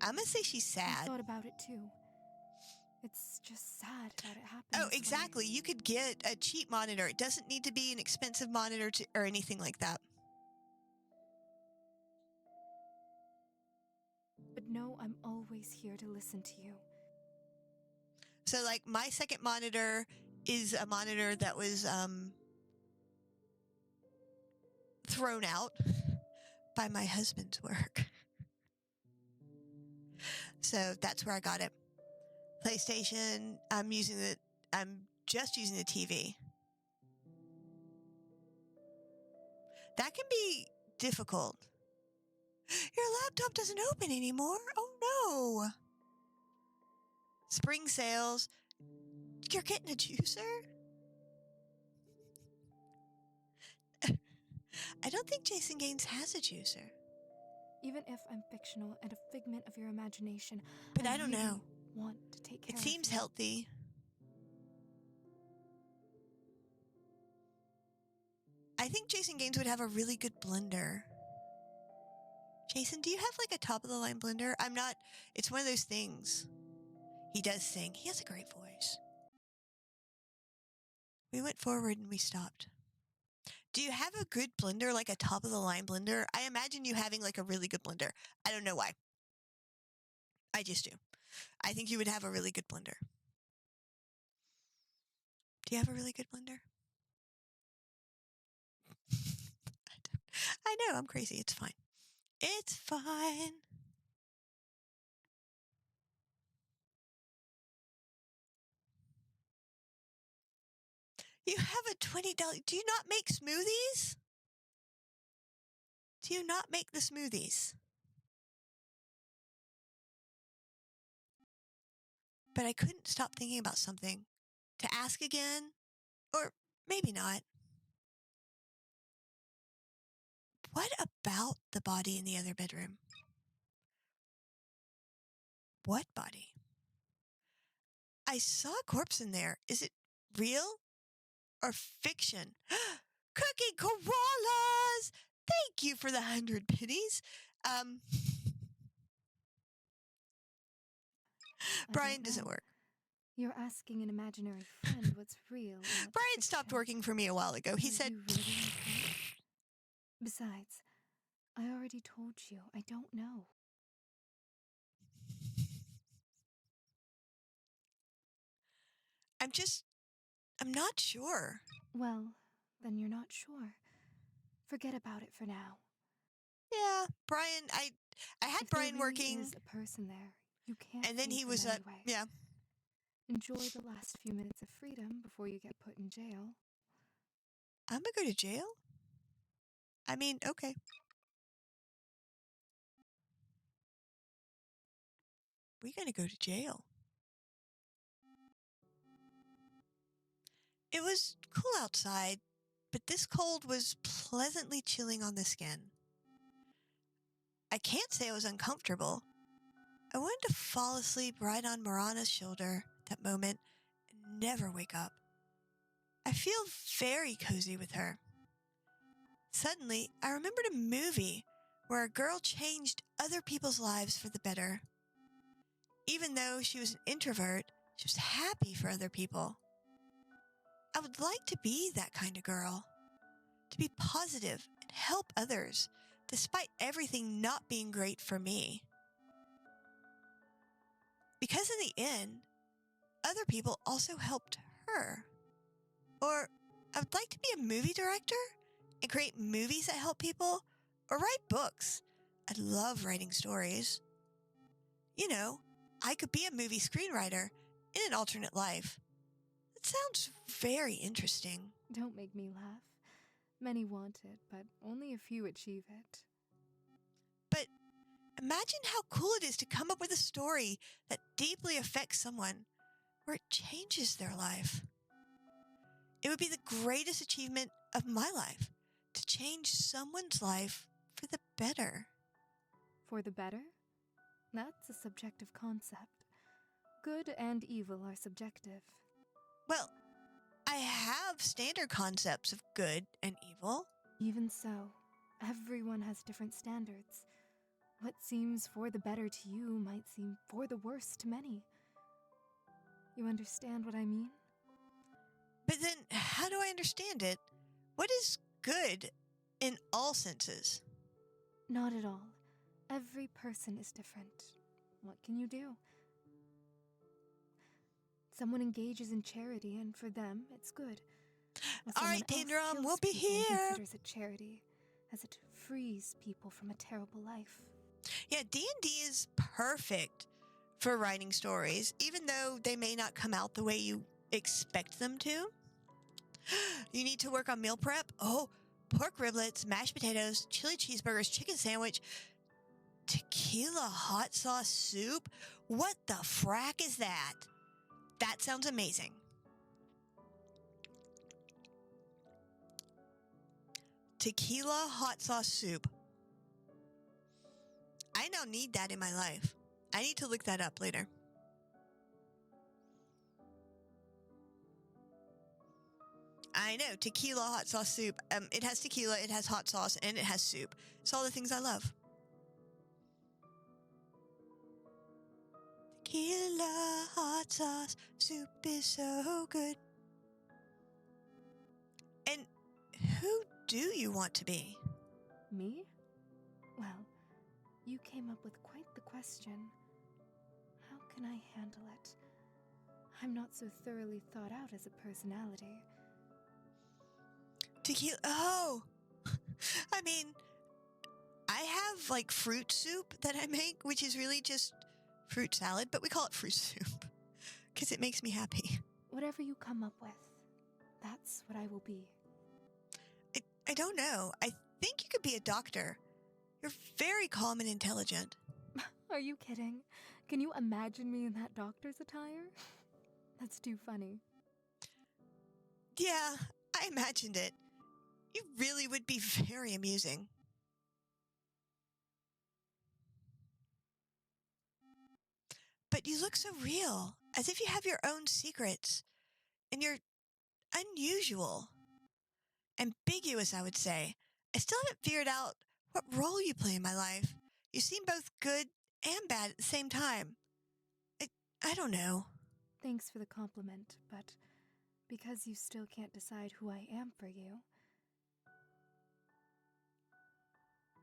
I'm going to say she's sad. I thought about it too. It's just sad that it happened. Oh, exactly. You could get a cheap monitor. It doesn't need to be an expensive monitor or anything like that. But no, I'm always here to listen to you. So, like, my second monitor is a monitor that was thrown out by my husband's work. So that's where I got it. PlayStation, I'm just using the TV. That can be difficult. Your laptop doesn't open anymore? Oh no. Spring sales. You're getting a juicer? I don't think Jason Gaines has a juicer. Even if I'm fictional and a figment of your imagination, But I don't know. Want to take care It of seems you. healthy. I think Jason Gaines would have a really good blender. Jason, do you have like a top-of-the-line blender? It's one of those things. He does sing. He has a great voice. We went forward and we stopped. Do you have a good blender, like a top-of-the-line blender? I imagine you having like a really good blender. I don't know why. I just do. I think you would have a really good blender. Do you have a really good blender? I know, I'm crazy. It's fine. It's fine. You have a $20. Do you not make smoothies? Do you not make the smoothies? But I couldn't stop thinking about something. To ask again? Or maybe not. What about the body in the other bedroom? What body? I saw a corpse in there. Is it real or fiction? Cookie koalas! Thank you for the 100 pennies. Brian doesn't work. You're asking an imaginary friend what's real. Brian stopped working for me a while ago. He said... Besides, I already told you, I don't know. I'm not sure. Well, then you're not sure. Forget about it for now. Yeah, Brian, I had if Brian there really working. Is a person there. You can't. And then he was anyway. yeah. Enjoy the last few minutes of freedom before you get put in jail. I'm gonna go to jail? I mean, okay. We're gonna go to jail. It was cool outside, but this cold was pleasantly chilling on the skin. I can't say I was uncomfortable. I wanted to fall asleep right on Marana's shoulder that moment and never wake up. I feel very cozy with her. Suddenly, I remembered a movie where a girl changed other people's lives for the better. Even though she was an introvert, she was happy for other people. I would like to be that kind of girl. To be positive and help others. despite everything not being great for me. Because in the end, other people also helped her. Or I would like to be a movie director and create movies that help people, or write books. I love writing stories. You know, I could be a movie screenwriter in an alternate life. It sounds very interesting. Don't make me laugh. Many want it, but only a few achieve it. But imagine how cool it is to come up with a story that deeply affects someone, where it changes their life. It would be the greatest achievement of my life, to change someone's life for the better. For the better? That's a subjective concept. Good and evil are subjective. Well, I have standard concepts of good and evil. Even so, everyone has different standards. What seems for the better to you might seem for the worse to many. You understand what I mean? But then, how do I understand it? What is good in all senses? Not at all. Every person is different. What can you do? Someone engages in charity, and for them, it's good. While All right, someone else Dendron, kills we'll be people and here. considers it charity, as it frees people from a terrible life. Yeah, D&D is perfect for writing stories, even though they may not come out the way you expect them to. You need to work on meal prep? Oh, pork riblets, mashed potatoes, chili cheeseburgers, chicken sandwich, tequila hot sauce soup? What the frack is that? That sounds amazing. Tequila hot sauce soup. I now need that in my life. I need to look that up later. I know, tequila hot sauce soup. It has tequila, it has hot sauce, and it has soup. It's all the things I love. Tequila hot sauce soup is so good. And who do you want to be? Me? Well, you came up with quite the question. How can I handle it? I'm not so thoroughly thought out as a personality. Tequila. Oh, I mean, I have like fruit soup that I make, which is really just fruit salad, but we call it fruit soup because it makes me happy. Whatever you come up with, that's what I will be. I don't know. I think you could be a doctor. You're very calm and intelligent. Are you kidding? Can you imagine me in that doctor's attire? That's too funny. Yeah, I imagined it. You really would be very amusing. But you look so real, as if you have your own secrets. And you're unusual. Ambiguous, I would say. I still haven't figured out what role you play in my life. You seem both good and bad at the same time. I don't know. Thanks for the compliment, but because you still can't decide who I am for you.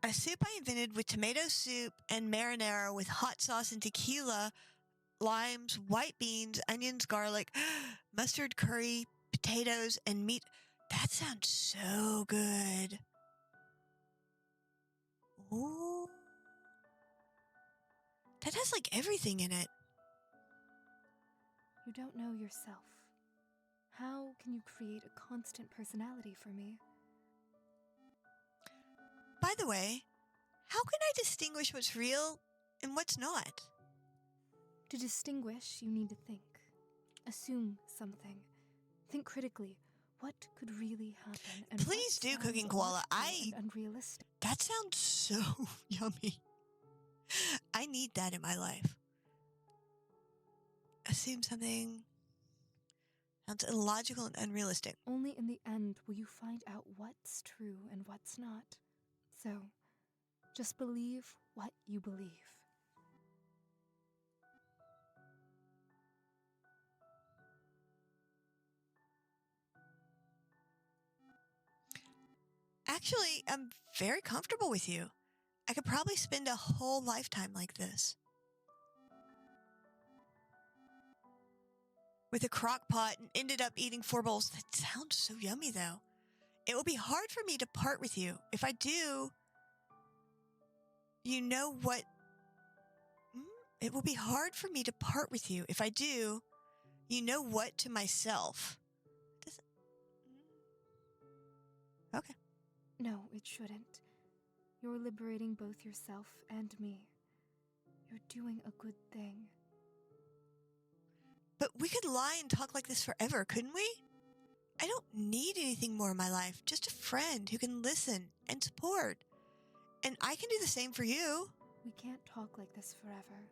A soup I invented with tomato soup and marinara with hot sauce and tequila, limes, white beans, onions, garlic, mustard, curry, potatoes, and meat. That sounds so good. Ooh. That has like everything in it. You don't know yourself. How can you create a constant personality for me? By the way, how can I distinguish what's real and what's not? To distinguish, you need to think. Assume something. Think critically. What could really happen? And Please do, Cooking Koala. and unrealistic. That sounds so yummy. I need that in my life. Assume something sounds illogical and unrealistic. Only in the end will you find out what's true and what's not. So, just believe what you believe. Actually, I'm very comfortable with you. I could probably spend a whole lifetime like this. With a crock pot and ended up eating 4 bowls. That sounds so yummy, though. It will be hard for me to part with you. If I do, you know what? It will be hard for me to part with you. If I do, you know what to myself. Okay. No, it shouldn't. You're liberating both yourself and me. You're doing a good thing. But we could lie and talk like this forever, couldn't we? I don't need anything more in my life. Just a friend who can listen and support. And I can do the same for you. We can't talk like this forever.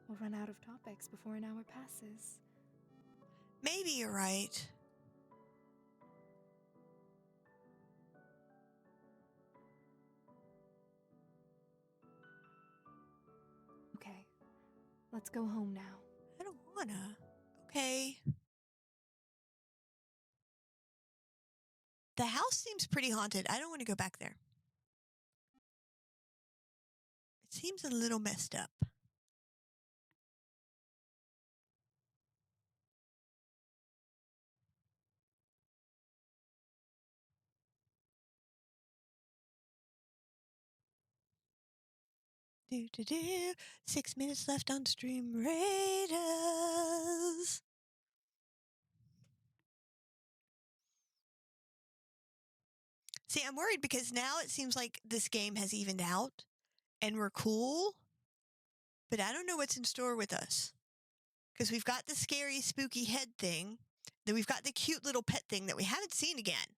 We'll run out of topics before an hour passes. Maybe you're right. Okay, let's go home now. I don't wanna. Okay. The house seems pretty haunted. I don't want to go back there. It seems a little messed up. Do, do, do. 6 minutes left on stream. Raiders. See, I'm worried because now it seems like this game has evened out and we're cool, but I don't know what's in store with us. Because we've got the scary, spooky head thing, then we've got the cute little pet thing that we haven't seen again.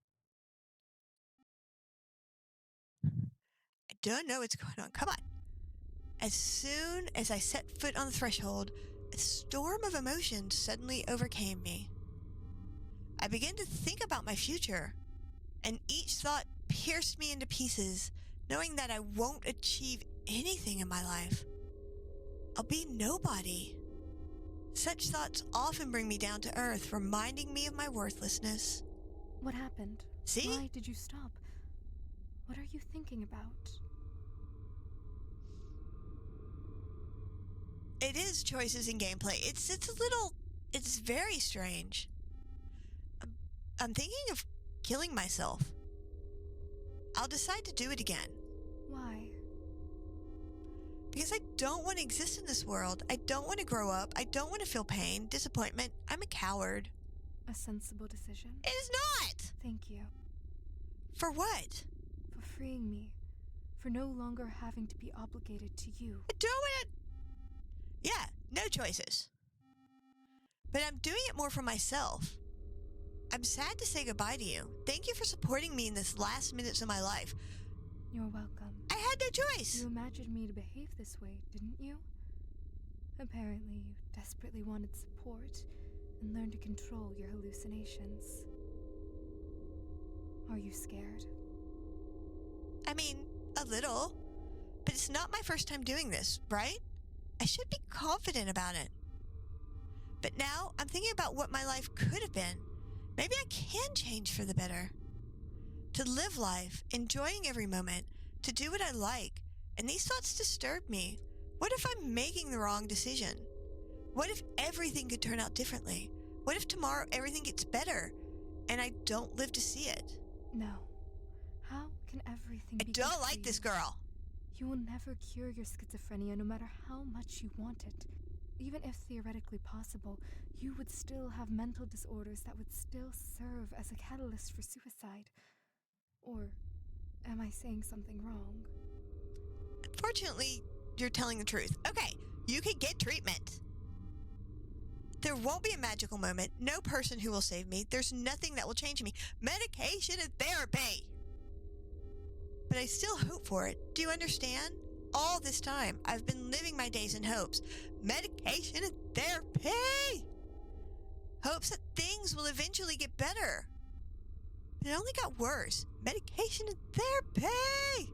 I don't know what's going on. Come on. As soon as I set foot on the threshold, a storm of emotions suddenly overcame me. I began to think about my future, and each thought pierced me into pieces, knowing that I won't achieve anything in my life. I'll be nobody. Such thoughts often bring me down to earth, reminding me of my worthlessness. What happened? See? Why did you stop? What are you thinking about? It is choices in gameplay. It's very strange. I'm thinking of killing myself. I'll decide to do it again. Why? Because I don't want to exist in this world. I don't want to grow up. I don't want to feel pain, disappointment. I'm a coward. A sensible decision? It is not! Thank you. For what? For freeing me. For no longer having to be obligated to you. I don't want to... Yeah, no choices. But I'm doing it more for myself. I'm sad to say goodbye to you. Thank you for supporting me in this last minutes of my life. You're welcome. I had no choice. You imagined me to behave this way, didn't you? Apparently, you desperately wanted support and learned to control your hallucinations. Are you scared? I mean, a little. But it's not my first time doing this, right? I should be confident about it. But now I'm thinking about what my life could have been. Maybe I can change for the better. To live life, enjoying every moment, to do what I like. And these thoughts disturb me. What if I'm making the wrong decision? What if everything could turn out differently? What if tomorrow everything gets better and I don't live to see it? No. How can everything I be don't good for like you? this girl. You will never cure your schizophrenia no matter how much you want it. Even if theoretically possible, you would still have mental disorders that would still serve as a catalyst for suicide. Or am I saying something wrong? Unfortunately, you're telling the truth. Okay, you could get treatment. There won't be a magical moment, no person who will save me. There's nothing that will change me. Medication and therapy. But I still hope for it. Do you understand? All this time, I've been living my days in hopes. Medication and therapy. Hopes that things will eventually get better. But it only got worse. Medication and therapy.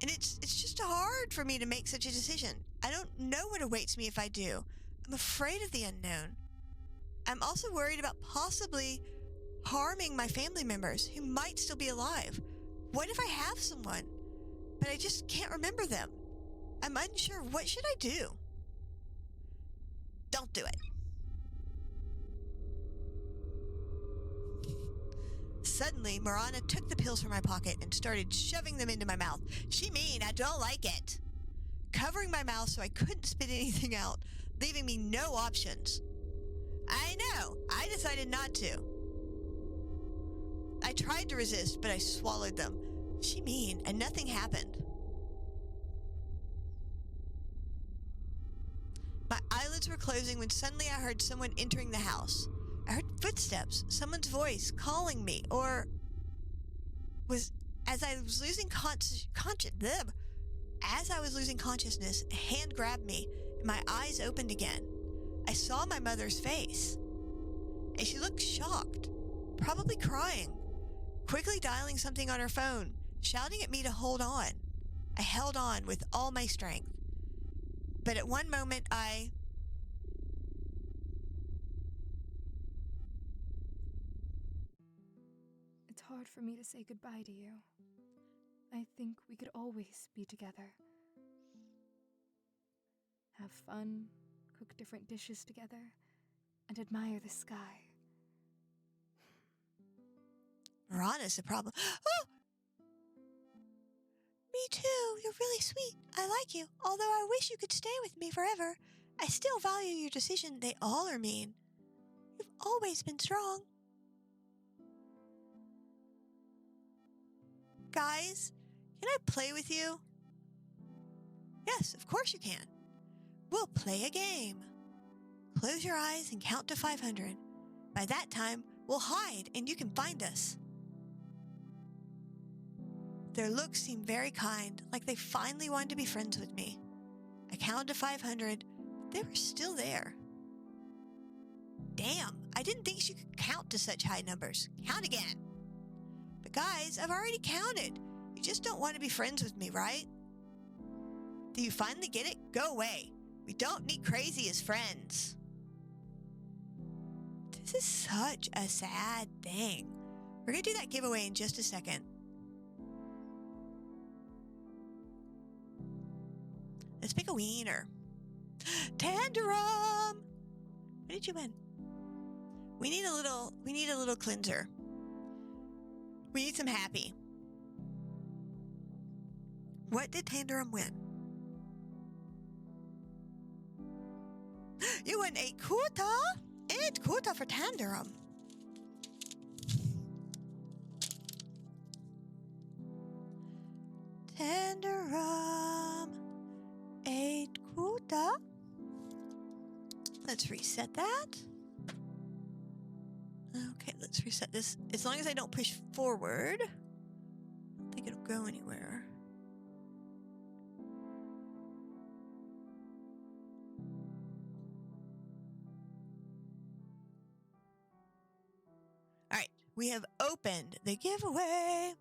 And it's just hard for me to make such a decision. I don't know what awaits me if I do. I'm afraid of the unknown. I'm also worried about possibly harming my family members who might still be alive. What if I have someone? but I just can't remember them. I'm unsure. What should I do? Don't do it. Suddenly, Marana took the pills from my pocket and started shoving them into my mouth. She mean, I don't like it. Covering my mouth so I couldn't spit anything out, leaving me no options. I know. I decided not to. I tried to resist, but I swallowed them. She mean, and nothing happened. My eyelids were closing when suddenly I heard someone entering the house. I heard footsteps, someone's voice calling me, or as I was losing consciousness, a hand grabbed me and my eyes opened again. I saw my mother's face, and she looked shocked, probably crying, quickly dialing something on her phone, shouting at me to hold on. I held on with all my strength. But at one moment, It's hard for me to say goodbye to you. I think we could always be together. Have fun, cook different dishes together, and admire the sky. Marana's the problem. Oh! Me too. You're really sweet. I like you. Although I wish you could stay with me forever. I still value your decision. They all are mean. You've always been strong. Guys, can I play with you? Yes, of course you can. We'll play a game. Close your eyes and count to 500. By that time, we'll hide and you can find us. Their looks seemed very kind, like they finally wanted to be friends with me. I counted to 500, but they were still there. Damn, I didn't think she could count to such high numbers. Count again. But guys, I've already counted. You just don't want to be friends with me, right? Do you finally get it? Go away. We don't need crazy as friends. This is such a sad thing. We're going to do that giveaway in just a second. Let's pick a wiener. Tanderum! What did you win? We need a little cleanser. We need some happy. What did Tanderum win? You won 8 quota? 8 quota for Tanderum. Tanderum. 8 quota. Let's reset that. Okay, let's reset this. As long as I don't push forward, I don't think it'll go anywhere. All right, we have opened the giveaway.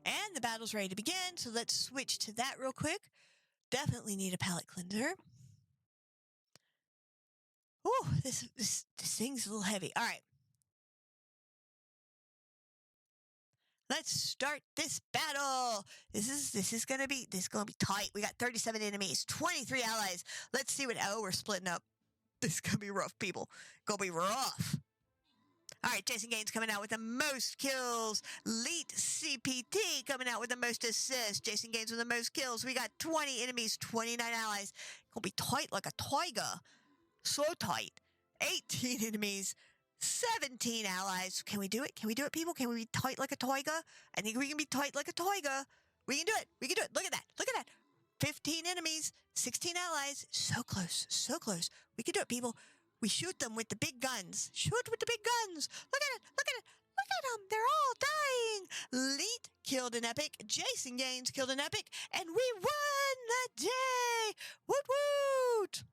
And the battle's ready to begin, so let's switch to that real quick. Definitely need a palate cleanser. Oh, this thing's a little heavy. All right. Let's start this battle. This is gonna be tight. We got 37 enemies, 23 allies. Let's see what we're splitting up. This is gonna be rough, people. Gonna be rough. All right, Jason Gaines coming out with the most kills. Elite CPT coming out with the most assists. Jason Gaines with the most kills. We got 20 enemies, 29 allies. Gonna be tight like a tiger. So tight. 18 enemies, 17 allies. Can we do it? Can we do it, people? Can we be tight like a tiger? I think we can be tight like a tiger. We can do it. We can do it. Look at that. Look at that. 15 enemies, 16 allies. So close. So close. We can do it, people. We shoot them with the big guns. Shoot with the big guns. Look at it. Look at it. Look at them. They're all dying. Leet killed an epic. Jason Gaines killed an epic. And we won the day. Woot woot.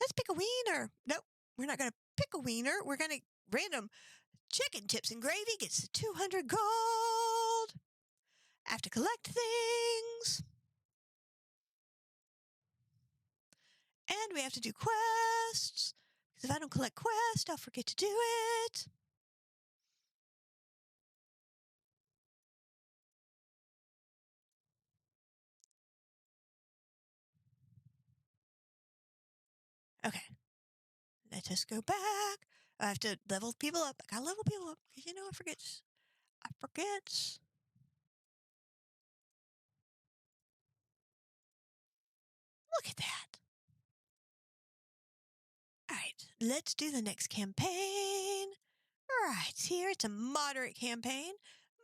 Let's pick a wiener. Nope. We're not going to pick a wiener. We're going to random chicken chips and gravy gets the 200 gold. I have to collect things. And we have to do quests. Because if I don't collect quests, I'll forget to do it. Okay. Let us go back. I have to level people up. I gotta level people up because I forgets. I forgets. Look at that. All right, let's do the next campaign. Right here, it's a moderate campaign,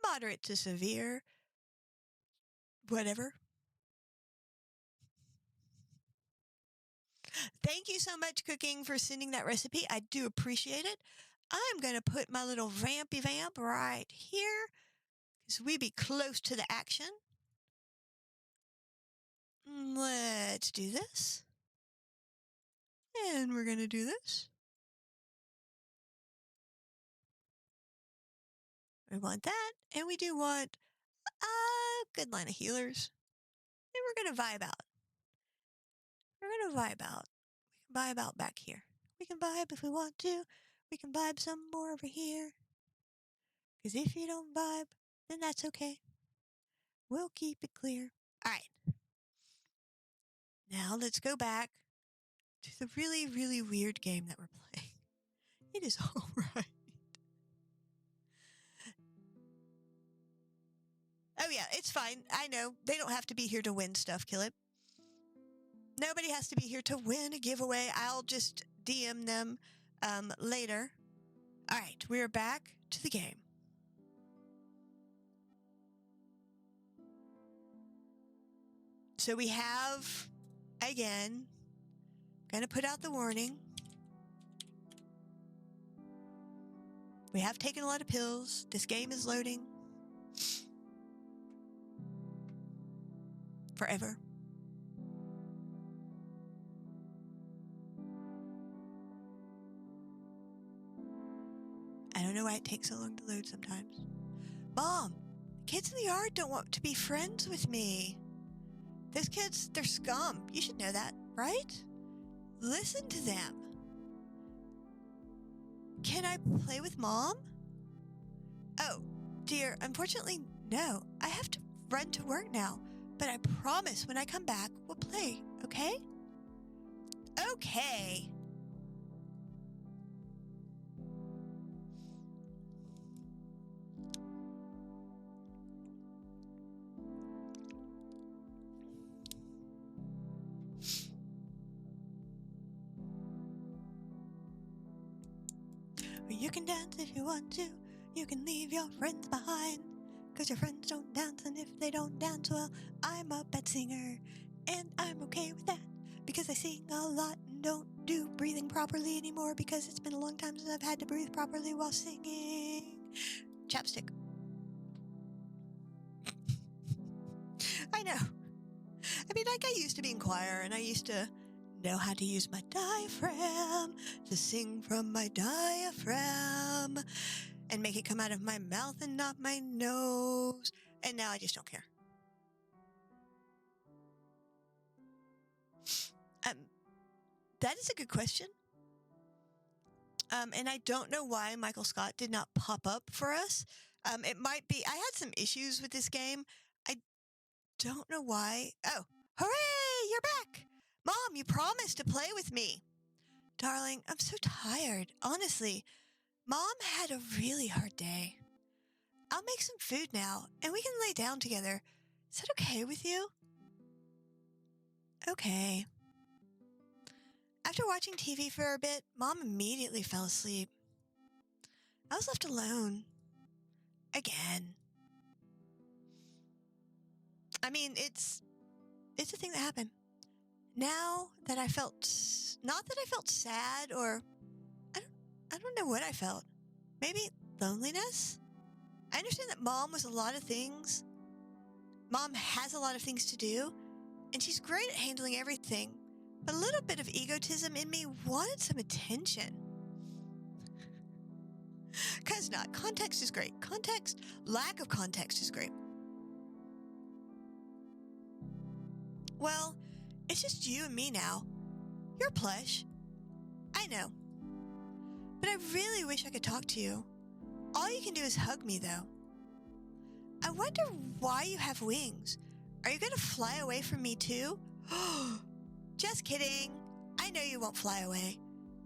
moderate to severe, whatever. Thank you so much, Cooking, for sending that recipe. I do appreciate it. I'm going to put my little vampy vamp right here because we be close to the action. Let's do this. And we're going to do this. We want that, and we do want a good line of healers. And we're going to vibe out. We're going to vibe out. We can vibe out back here. We can vibe if we want to. We can vibe some more over here. Because if you don't vibe, then that's okay. We'll keep it clear. All right. Now let's go back to the really, really weird game that we're playing. It is all right. Oh, yeah, it's fine. I know. They don't have to be here to win stuff, Kill It. Nobody has to be here to win a giveaway. I'll just DM them later. All right, we're back to the game. So we have, again, going to put out the warning. We have taken a lot of pills. This game is loading. Forever. I don't know why it takes so long to load sometimes. Mom, kids in the yard don't want to be friends with me. Those kids, they're scum. You should know that, right? Listen to them. Can I play with Mom? Oh, dear, unfortunately, no. I have to run to work now. But I promise when I come back, we'll play, okay? Okay. You can dance if you want to. You can leave your friends behind. 'Cause your friends don't dance, and if they don't dance, well, I'm a bad singer. And I'm okay with that. Because I sing a lot and don't do breathing properly anymore. Because it's been a long time since I've had to breathe properly while singing. Chapstick. I know. I mean, like, I used to be in choir, and I used to know how to use my diaphragm to sing from my diaphragm and make it come out of my mouth and not my nose. And now I just don't care. That is a good question. And I don't know why Michael Scott did not pop up for us. It might be, I had some issues with this game. I don't know why. Oh, hooray, you're back. Mom, you promised to play with me. Darling, I'm so tired. Honestly, Mom had a really hard day. I'll make some food now, and we can lay down together. Is that okay with you? Okay. After watching TV for a bit, Mom immediately fell asleep. I was left alone. Again. I mean, it's a thing that happened. Now that I felt, not that I felt sad or, I don't know what I felt. Maybe loneliness? I understand that Mom was a lot of things. Mom has a lot of things to do, and she's great at handling everything. But a little bit of egotism in me wanted some attention. 'Cause not. Context is great. Lack of context is great. Well, it's just you and me now. You're plush. I know. But I really wish I could talk to you. All you can do is hug me, though. I wonder why you have wings. Are you going to fly away from me, too? Just kidding. I I know you won't fly away.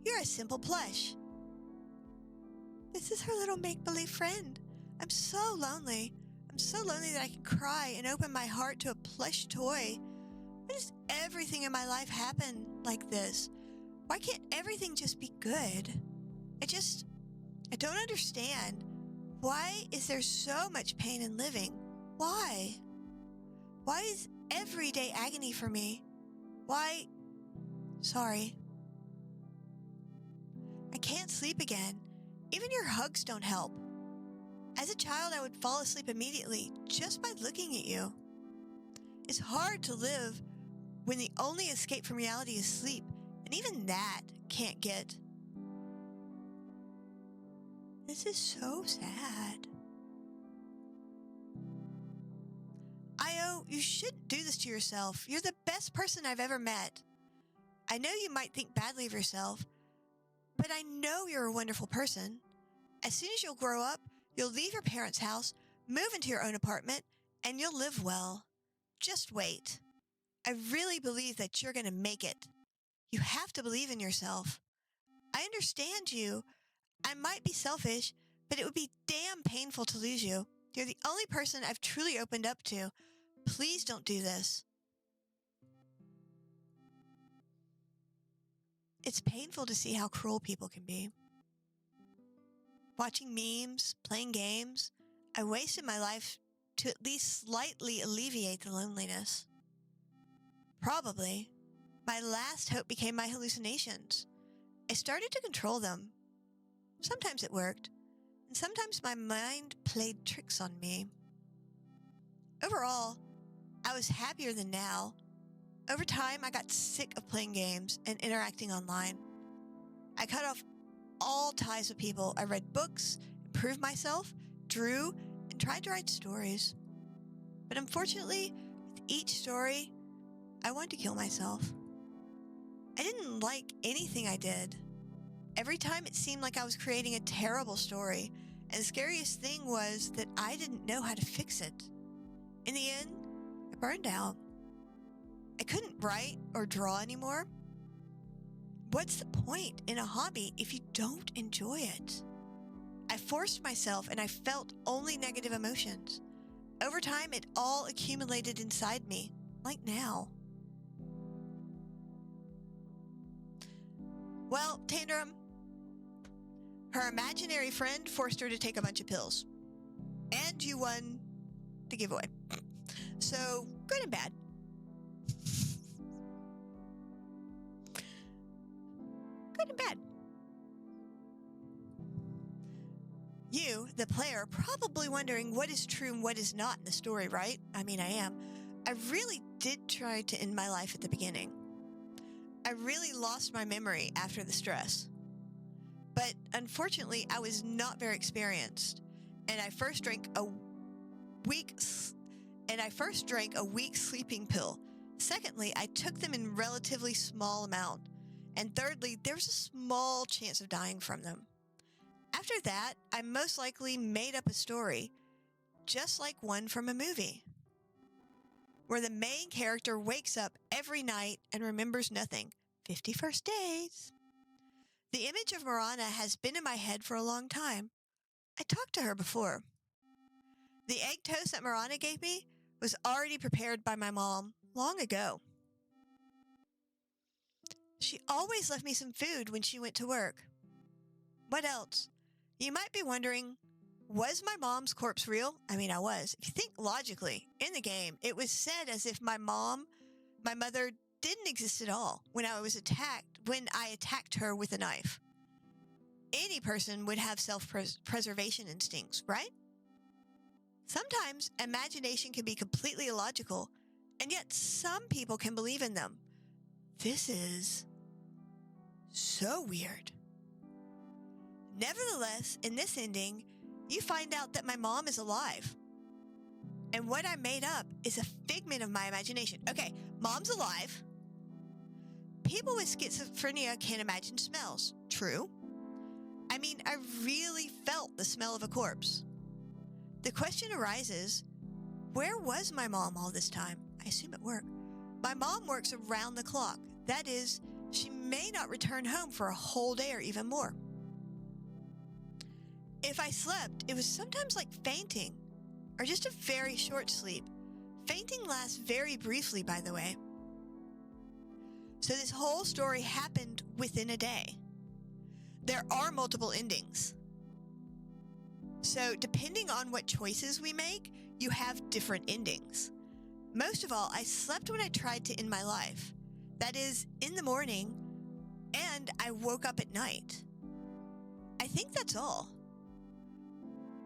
You're a simple plush. This is her little make-believe friend. I'm so lonely. I'm so lonely that I can cry and open my heart to a plush toy. Why does everything in my life happen like this? Why can't everything just be good? I don't understand. Why is there so much pain in living? Why? Why is everyday agony for me? Why? Sorry. I can't sleep again. Even your hugs don't help. As a child, I would fall asleep immediately just by looking at you. It's hard to live when the only escape from reality is sleep, and even that can't get. This is so sad. Io, you shouldn't do this to yourself. You're the best person I've ever met. I know you might think badly of yourself, but I know you're a wonderful person. As soon as you'll grow up, you'll leave your parents' house, move into your own apartment, and you'll live well. Just wait. I really believe that you're going to make it. You have to believe in yourself. I understand you. I might be selfish, but it would be damn painful to lose you. You're the only person I've truly opened up to. Please don't do this. It's painful to see how cruel people can be. Watching memes, playing games, I wasted my life to at least slightly alleviate the loneliness. Probably, my last hope became my hallucinations. I started to control them. Sometimes it worked, and sometimes my mind played tricks on me. Overall, I was happier than now. Over time, I got sick of playing games and interacting online. I cut off all ties with people. I read books, improved myself, drew, and tried to write stories. But unfortunately, with each story, I wanted to kill myself. I didn't like anything I did. Every time it seemed like I was creating a terrible story, and the scariest thing was that I didn't know how to fix it. In the end, I burned out. I couldn't write or draw anymore. What's the point in a hobby if you don't enjoy it? I forced myself and I felt only negative emotions. Over time, it all accumulated inside me, like now. Well, Tandrum, her imaginary friend forced her to take a bunch of pills. And you won the giveaway. So, good and bad. Good and bad. You, the player, probably wondering what is true and what is not in the story, right? I mean, I am. I really did try to end my life at the beginning. I really lost my memory after the stress. But unfortunately, I was not very experienced, and I first drank a weak sleeping pill. Secondly, I took them in relatively small amount. And thirdly, there was a small chance of dying from them. After that, I most likely made up a story, just like one from a movie, where the main character wakes up every night and remembers nothing. 50 First Dates. The image of Marana has been in my head for a long time. I talked to her before. The egg toast that Marana gave me was already prepared by my mom long ago. She always left me some food when she went to work. What else? You might be wondering, was my mom's corpse real? I mean, I was. If you think logically, in the game, it was said as if my mother, didn't exist at all when I attacked her with a knife. Any person would have self-preservation instincts, right? Sometimes imagination can be completely illogical, and yet some people can believe in them. This is so weird. Nevertheless, in this ending, you find out that my mom is alive. And what I made up is a figment of my imagination. Okay, mom's alive. People with schizophrenia can't imagine smells. True. I mean, I really felt the smell of a corpse. The question arises, where was my mom all this time? I assume at work. My mom works around the clock. That is, she may not return home for a whole day or even more. If I slept, it was sometimes like fainting, or just a very short sleep. Fainting lasts very briefly, by the way. So this whole story happened within a day. There are multiple endings. So depending on what choices we make, you have different endings. Most of all, I slept when I tried to end my life. That is, in the morning, and I woke up at night. I think that's all.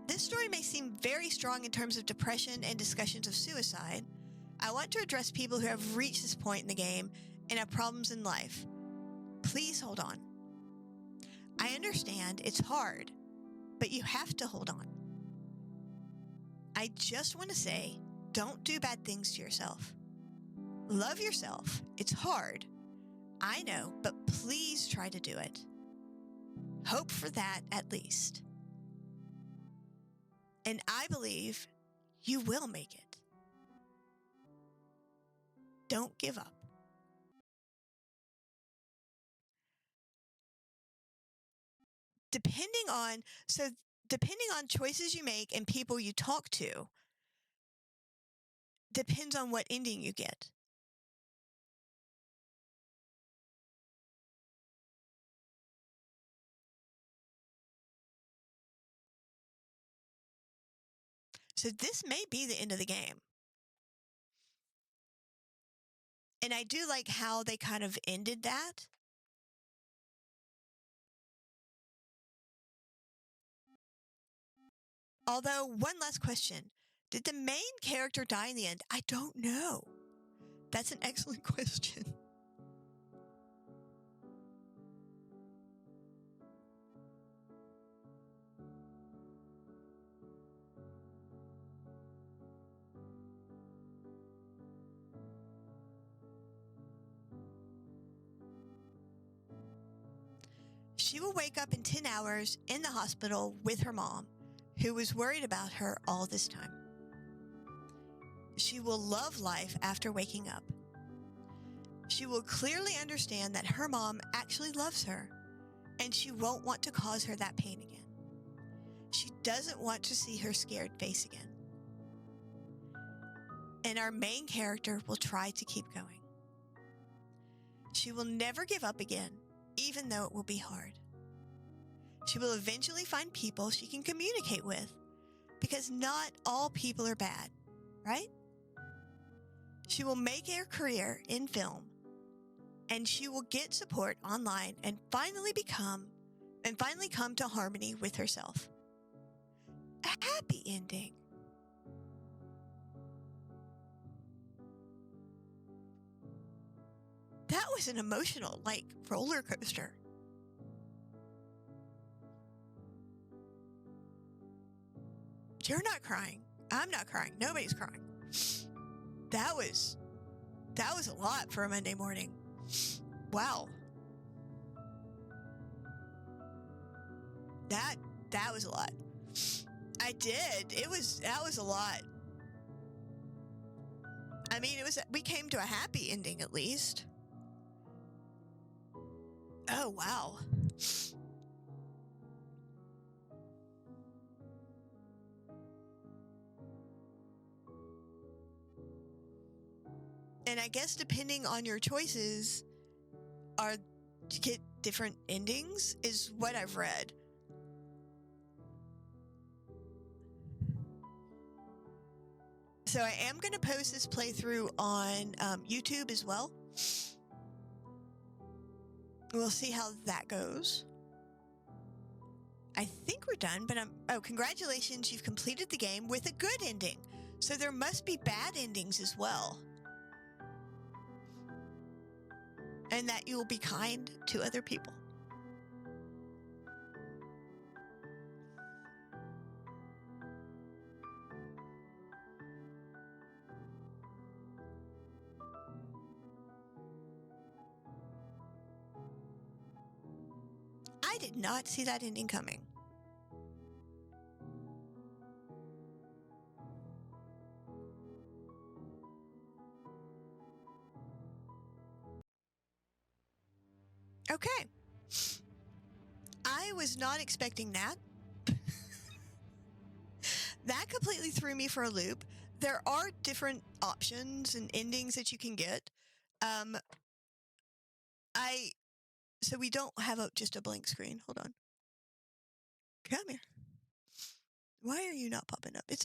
This story may seem very strong in terms of depression and discussions of suicide. I want to address people who have reached this point in the game and have problems in life. Please hold on. I understand it's hard, but you have to hold on. I just want to say, don't do bad things to yourself. Love yourself. It's hard. I know, but please try to do it. Hope for that at least. And I believe you will make it. Don't give up. Depending on choices you make and people you talk to, depends on what ending you get. So this may be the end of the game. And I do like how they kind of ended that. Although, one last question. Did the main character die in the end? I don't know. That's an excellent question. She will wake up in 10 hours in the hospital with her mom, who was worried about her all this time. She will love life after waking up. She will clearly understand that her mom actually loves her, and she won't want to cause her that pain again. She doesn't want to see her scared face again. And our main character will try to keep going. She will never give up again, even though it will be hard. She will eventually find people she can communicate with, because not all people are bad, right? She will make her career in film, and she will get support online and finally come to harmony with herself. A happy ending. That was an emotional, roller coaster. You're not crying. I'm not crying. Nobody's crying. That was a lot for a Monday morning. Wow. That was a lot. I did. That was a lot. I mean, we came to a happy ending at least. Oh, wow. And I guess depending on your choices to get different endings is what I've read. So I am going to post this playthrough on YouTube as well. We'll see how that goes. I think we're done, but congratulations, you've completed the game with a good ending. So there must be bad endings as well. And that you will be kind to other people. I did not see that ending coming. Okay. I was not expecting that. That completely threw me for a loop. There are different options and endings that you can get. So we don't have just a blank screen. Hold on. Come here. Why are you not popping up? It's